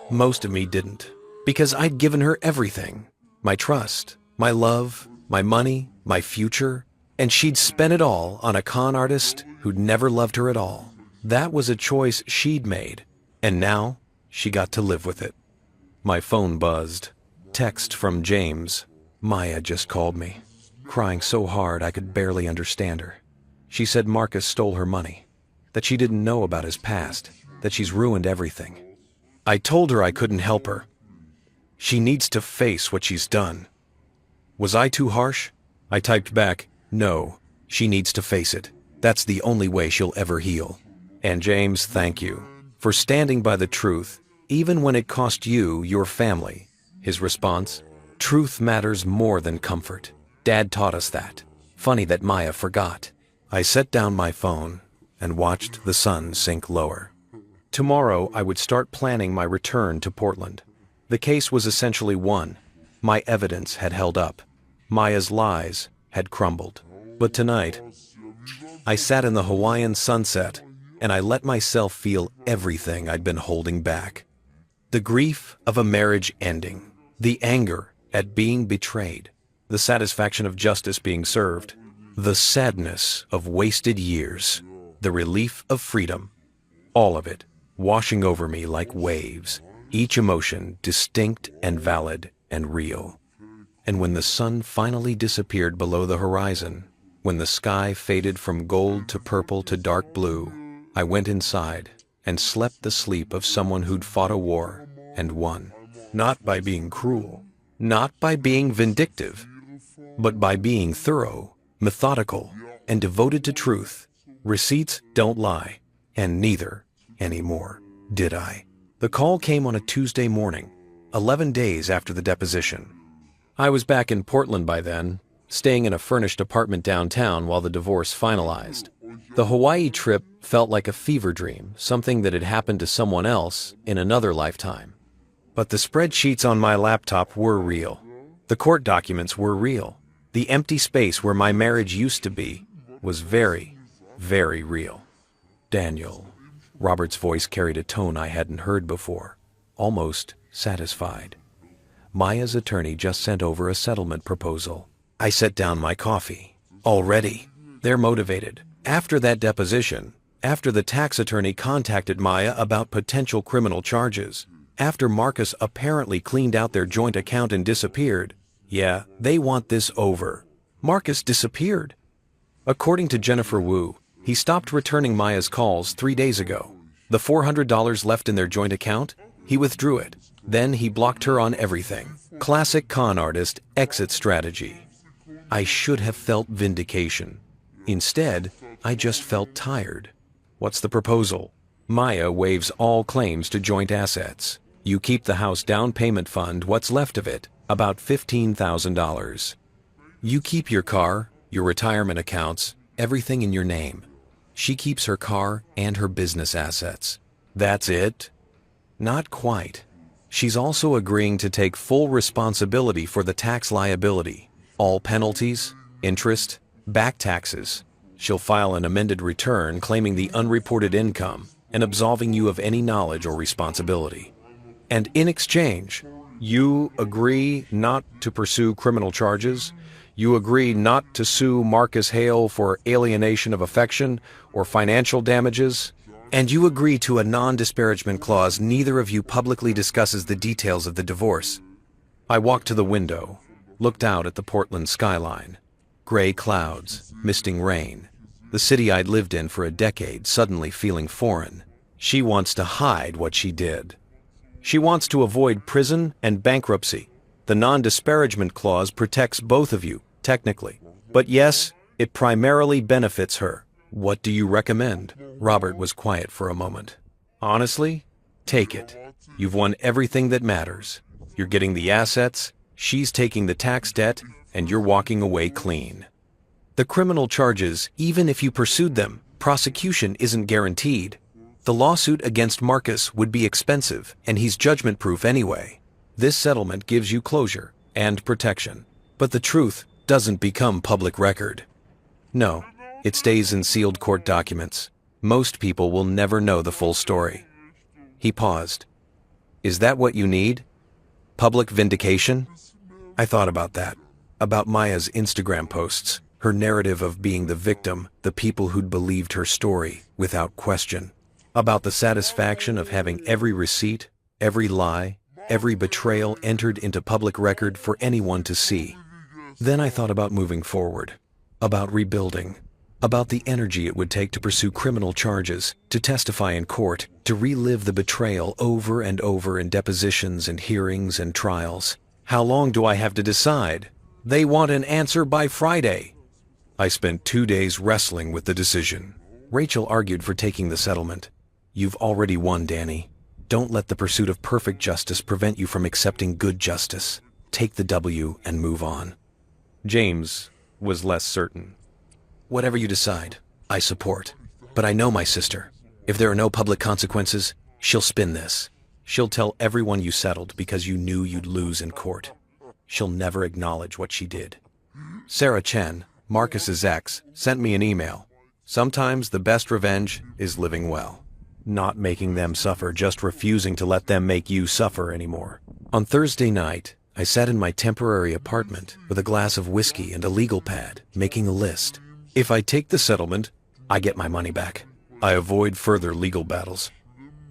Most of me didn't, because I'd given her everything. My trust, my love, my money, my future, and she'd spent it all on a con artist who'd never loved her at all. That was a choice she'd made, and now she got to live with it. My phone buzzed. Text from James. Maya just called me, crying so hard I could barely understand her. She said Marcus stole her money, that she didn't know about his past, that she's ruined everything. I told her I couldn't help her. She needs to face what she's done. Was I too harsh? I typed back, no, she needs to face it. That's the only way she'll ever heal. And James, thank you for standing by the truth, even when it cost you your family. His response, truth matters more than comfort. Dad taught us that. Funny that Maya forgot. I set down my phone and watched the sun sink lower. Tomorrow I would start planning my return to Portland. The case was essentially won. My evidence had held up. Maya's lies had crumbled. But tonight, I sat in the Hawaiian sunset and I let myself feel everything I'd been holding back. The grief of a marriage ending, the anger at being betrayed, the satisfaction of justice being served, the sadness of wasted years, the relief of freedom, all of it washing over me like waves, each emotion distinct and valid and real. And when the sun finally disappeared below the horizon, when the sky faded from gold to purple to dark blue, I went inside and slept the sleep of someone who'd fought a war and won. Not by being cruel, not by being vindictive, but by being thorough, methodical, and devoted to truth. Receipts don't lie, and neither anymore did I. The call came on a Tuesday morning, 11 days after the deposition. I was back in Portland by then, staying in a furnished apartment downtown while the divorce finalized. The Hawaii trip felt like a fever dream, something that had happened to someone else in another lifetime. But the spreadsheets on my laptop were real. The court documents were real. The empty space where my marriage used to be was very, very real. Daniel. Robert's voice carried a tone I hadn't heard before, almost satisfied. Maya's attorney just sent over a settlement proposal. I set down my coffee. Already, they're motivated. After that deposition, after the tax attorney contacted Maya about potential criminal charges, after Marcus apparently cleaned out their joint account and disappeared, yeah, they want this over. Marcus disappeared. According to Jennifer Wu, he stopped returning Maya's calls 3 days ago. The $400 left in their joint account, he withdrew it. Then he blocked her on everything. Classic con artist exit strategy. I should have felt vindication. Instead, I just felt tired. What's the proposal? Maya waives all claims to joint assets. You keep the house down payment fund, what's left of it, about $15,000. You keep your car, your retirement accounts, everything in your name. She keeps her car and her business assets. That's it? Not quite. She's also agreeing to take full responsibility for the tax liability. All penalties, interest, back taxes. She'll file an amended return claiming the unreported income and absolving you of any knowledge or responsibility. And in exchange, you agree not to pursue criminal charges. You agree not to sue Marcus Hale for alienation of affection or financial damages. And you agree to a non-disparagement clause neither of you publicly discusses the details of the divorce. I walked to the window, looked out at the Portland skyline. Gray clouds, misting rain. The city I'd lived in for a decade suddenly feeling foreign. She wants to hide what she did. She wants to avoid prison and bankruptcy. The non-disparagement clause protects both of you, technically. But yes, It primarily benefits her. What do you recommend? Robert was quiet for a moment. Honestly, take it. You've won everything that matters. You're getting the assets, she's taking the tax debt, and you're walking away clean. The criminal charges, even if you pursued them, prosecution isn't guaranteed. The lawsuit against Marcus would be expensive, and he's judgment-proof anyway. This settlement gives you closure and protection. But the truth doesn't become public record. No, it stays in sealed court documents. Most people will never know the full story. He paused. Is that what you need? Public vindication? I thought about that. About Maya's Instagram posts, her narrative of being the victim, the people who'd believed her story without question. About the satisfaction of having every receipt, every lie, every betrayal entered into public record for anyone to see. Then I thought about moving forward, about rebuilding, about the energy it would take to pursue criminal charges, to testify in court, to relive the betrayal over and over in depositions and hearings and trials. How long do I have to decide? They want an answer by Friday. I spent 2 days wrestling with the decision. Rachel argued for taking the settlement. You've already won, Danny. Don't let the pursuit of perfect justice prevent you from accepting good justice. Take the W and move on. James was less certain. Whatever you decide, I support. But I know my sister. If there are no public consequences, she'll spin this. She'll tell everyone you settled because you knew you'd lose in court. She'll never acknowledge what she did. Sarah Chen, Marcus's ex, sent me an email. Sometimes the best revenge is living well. Not making them suffer, just refusing to let them make you suffer anymore. On Thursday night, I sat in my temporary apartment with a glass of whiskey and a legal pad, making a list. If I take the settlement, I get my money back. I avoid further legal battles.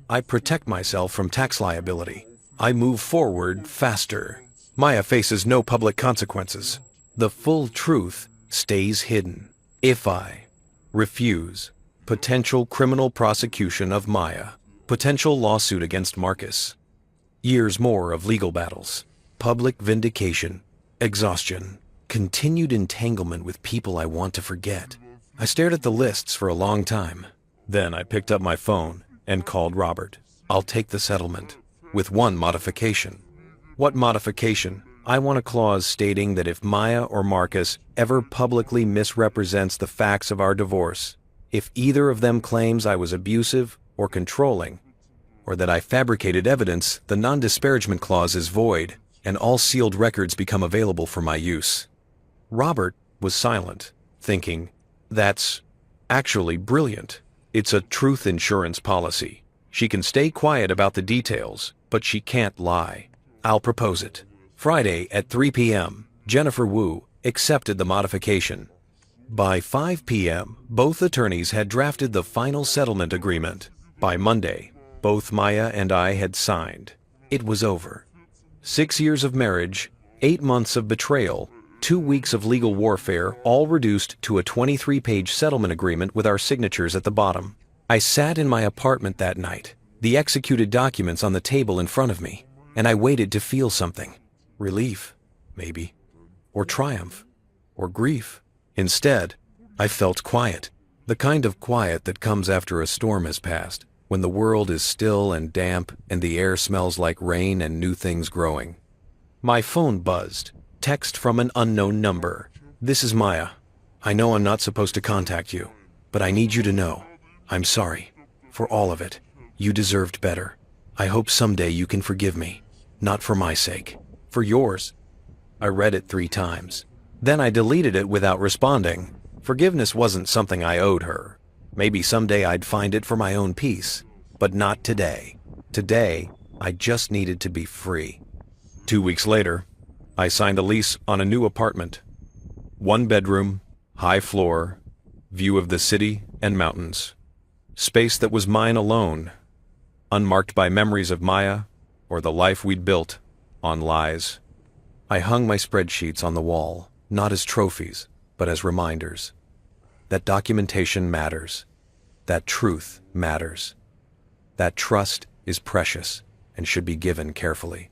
I protect myself from tax liability. I move forward faster. Maya faces no public consequences. The full truth stays hidden. If I refuse, potential criminal prosecution of Maya, potential lawsuit against Marcus, years more of legal battles, public vindication, exhaustion, continued entanglement with people I want to forget. I stared at the lists for a long time. Then I picked up my phone and called Robert. I'll take the settlement, with one modification. What modification? I want a clause stating that if Maya or Marcus ever publicly misrepresents the facts of our divorce, if either of them claims I was abusive or controlling, or that I fabricated evidence, the non-disparagement clause is void, and all sealed records become available for my use. Robert was silent, thinking, that's actually brilliant. It's a truth insurance policy. She can stay quiet about the details, but she can't lie. I'll propose it. Friday at 3 p.m., Jennifer Wu accepted the modification. By 5 p.m., both attorneys had drafted the final settlement agreement. By Monday, both Maya and I had signed. It was over. 6 years of marriage, 8 months of betrayal, 2 weeks of legal warfare, all reduced to a 23-page settlement agreement with our signatures at the bottom. I sat in my apartment that night, the executed documents on the table in front of me, and I waited to feel something. Relief, maybe. Or triumph. Or grief. Instead, I felt quiet. The kind of quiet that comes after a storm has passed, when the world is still and damp and the air smells like rain and new things growing. My phone buzzed. Text from an unknown number. This is Maya. I know I'm not supposed to contact you, but I need you to know. I'm sorry. For all of it. You deserved better. I hope someday you can forgive me. Not for my sake. For yours. I read it 3 times. Then I deleted it without responding. Forgiveness wasn't something I owed her. Maybe someday I'd find it for my own peace. But not today. Today, I just needed to be free. 2 weeks later, I signed a lease on a new apartment. 1 bedroom, high floor, view of the city and mountains. Space that was mine alone, unmarked by memories of Maya or the life we'd built on lies. I hung my spreadsheets on the wall, not as trophies, but as reminders. That documentation matters. That truth matters. That trust is precious and should be given carefully.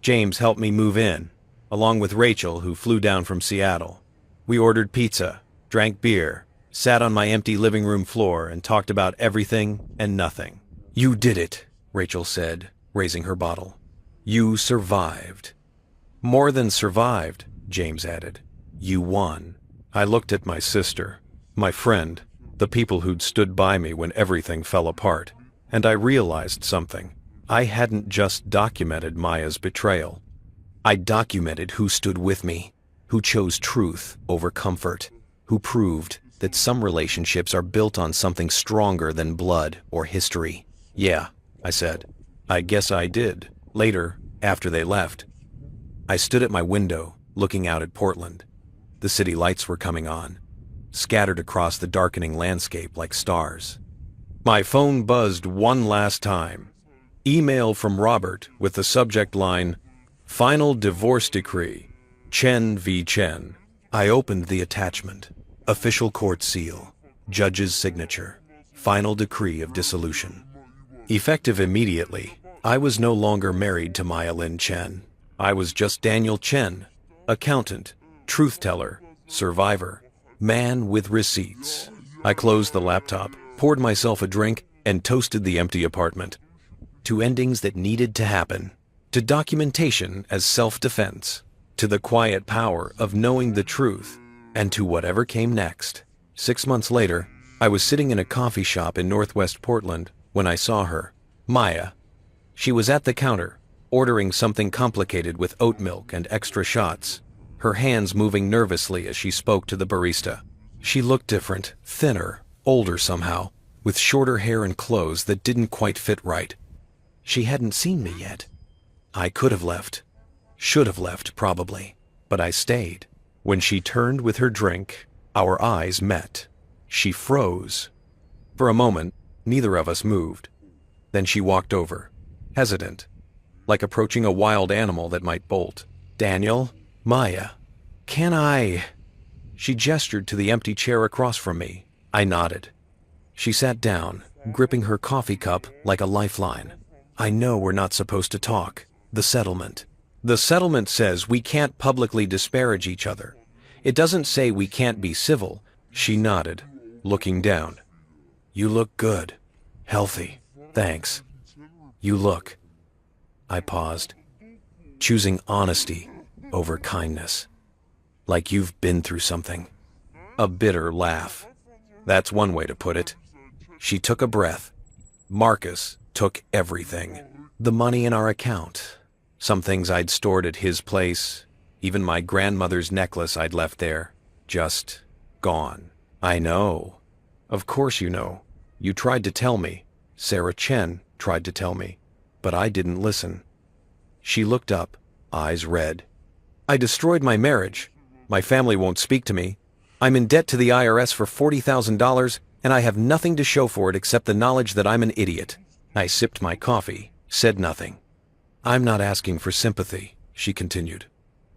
James helped me move in, along with Rachel, who flew down from Seattle. We ordered pizza, drank beer, sat on my empty living room floor and talked about everything and nothing. "You did it," Rachel said, raising her bottle. "You survived." "More than survived," James added. "You won." I looked at my sister, my friend, the people who'd stood by me when everything fell apart, and I realized something. I hadn't just documented Maya's betrayal. I documented who stood with me, who chose truth over comfort, who proved that some relationships are built on something stronger than blood or history. "Yeah," I said. "I guess I did." Later, after they left, I stood at my window, looking out at Portland. The city lights were coming on, scattered across the darkening landscape like stars. My phone buzzed one last time. Email from Robert with the subject line, "Final Divorce Decree, Chen v. Chen." I opened the attachment. Official court seal, judge's signature, final decree of dissolution. Effective immediately, I was no longer married to Maya Lin Chen. I was just Daniel Chen, accountant, truth-teller, survivor, man with receipts. I closed the laptop, poured myself a drink, and toasted the empty apartment. To endings that needed to happen, to documentation as self-defense, to the quiet power of knowing the truth, and to whatever came next. 6 months later, I was sitting in a coffee shop in Northwest Portland when I saw her, Maya. She was at the counter, ordering something complicated with oat milk and extra shots, her hands moving nervously as she spoke to the barista. She looked different, thinner, older somehow, with shorter hair and clothes that didn't quite fit right. She hadn't seen me yet. I could have left. Should have left, probably. But I stayed. When she turned with her drink, our eyes met. She froze. For a moment, neither of us moved. Then she walked over, hesitant, like approaching a wild animal that might bolt. "Daniel, Maya, can I?" She gestured to the empty chair across from me. I nodded. She sat down, gripping her coffee cup like a lifeline. "I know we're not supposed to talk. The settlement. The settlement says we can't publicly disparage each other. It doesn't say we can't be civil." She nodded, looking down. "You look good. Healthy. Thanks. You look." I paused, choosing honesty over kindness. "Like you've been through something." A bitter laugh. That's one way to put it. She took a breath. "Marcus took everything. The money in our account. Some things I'd stored at his place. Even my grandmother's necklace I'd left there. Just gone." "I know. Of course you know. You tried to tell me. Sarah Chen tried to tell me. But I didn't listen." She looked up, eyes red. "I destroyed my marriage. My family won't speak to me. I'm in debt to the IRS for $40,000, and I have nothing to show for it except the knowledge that I'm an idiot." I sipped my coffee, said nothing. "I'm not asking for sympathy," she continued,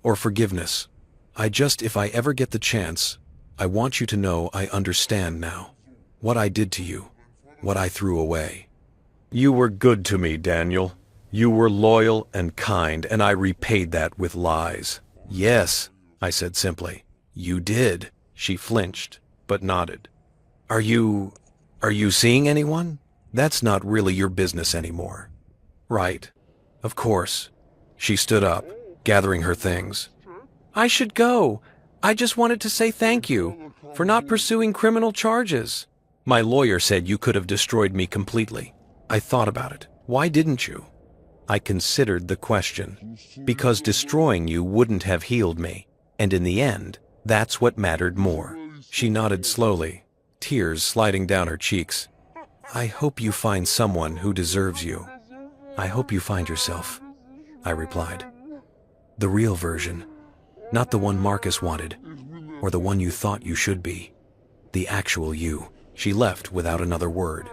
"or forgiveness. If I ever get the chance, I want you to know I understand now. What I did to you, what I threw away." "You were good to me, Daniel. You were loyal and kind, and I repaid that with lies." "Yes," I said simply. "You did." She flinched, but nodded. Are you seeing anyone? That's not really your business anymore." "Right. Of course." She stood up, gathering her things. "I should go. I just wanted to say thank you for not pursuing criminal charges. My lawyer said you could have destroyed me completely. I thought about it. Why didn't you?" I considered the question. "Because destroying you wouldn't have healed me, and in the end, that's what mattered more." She nodded slowly, tears sliding down her cheeks. "I hope you find someone who deserves you. I hope you find yourself," I replied. "The real version, not the one Marcus wanted, or the one you thought you should be. The actual you." She left without another word.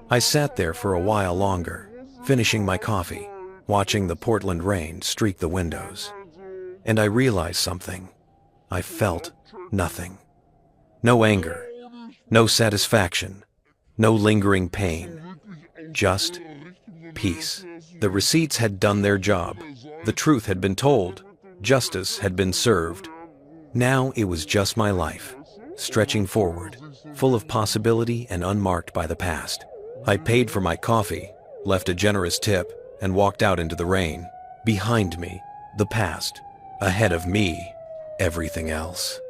I sat there for a while longer, finishing my coffee, watching the Portland rain streak the windows. And I realized something. I felt nothing. No anger, no satisfaction, no lingering pain. Just peace. The receipts had done their job. The truth had been told. Justice had been served. Now it was just my life. stretching forward, full of possibility and unmarked by the past. I paid for my coffee, left a generous tip, and walked out into the rain. Behind me, the past. Ahead of me, everything else.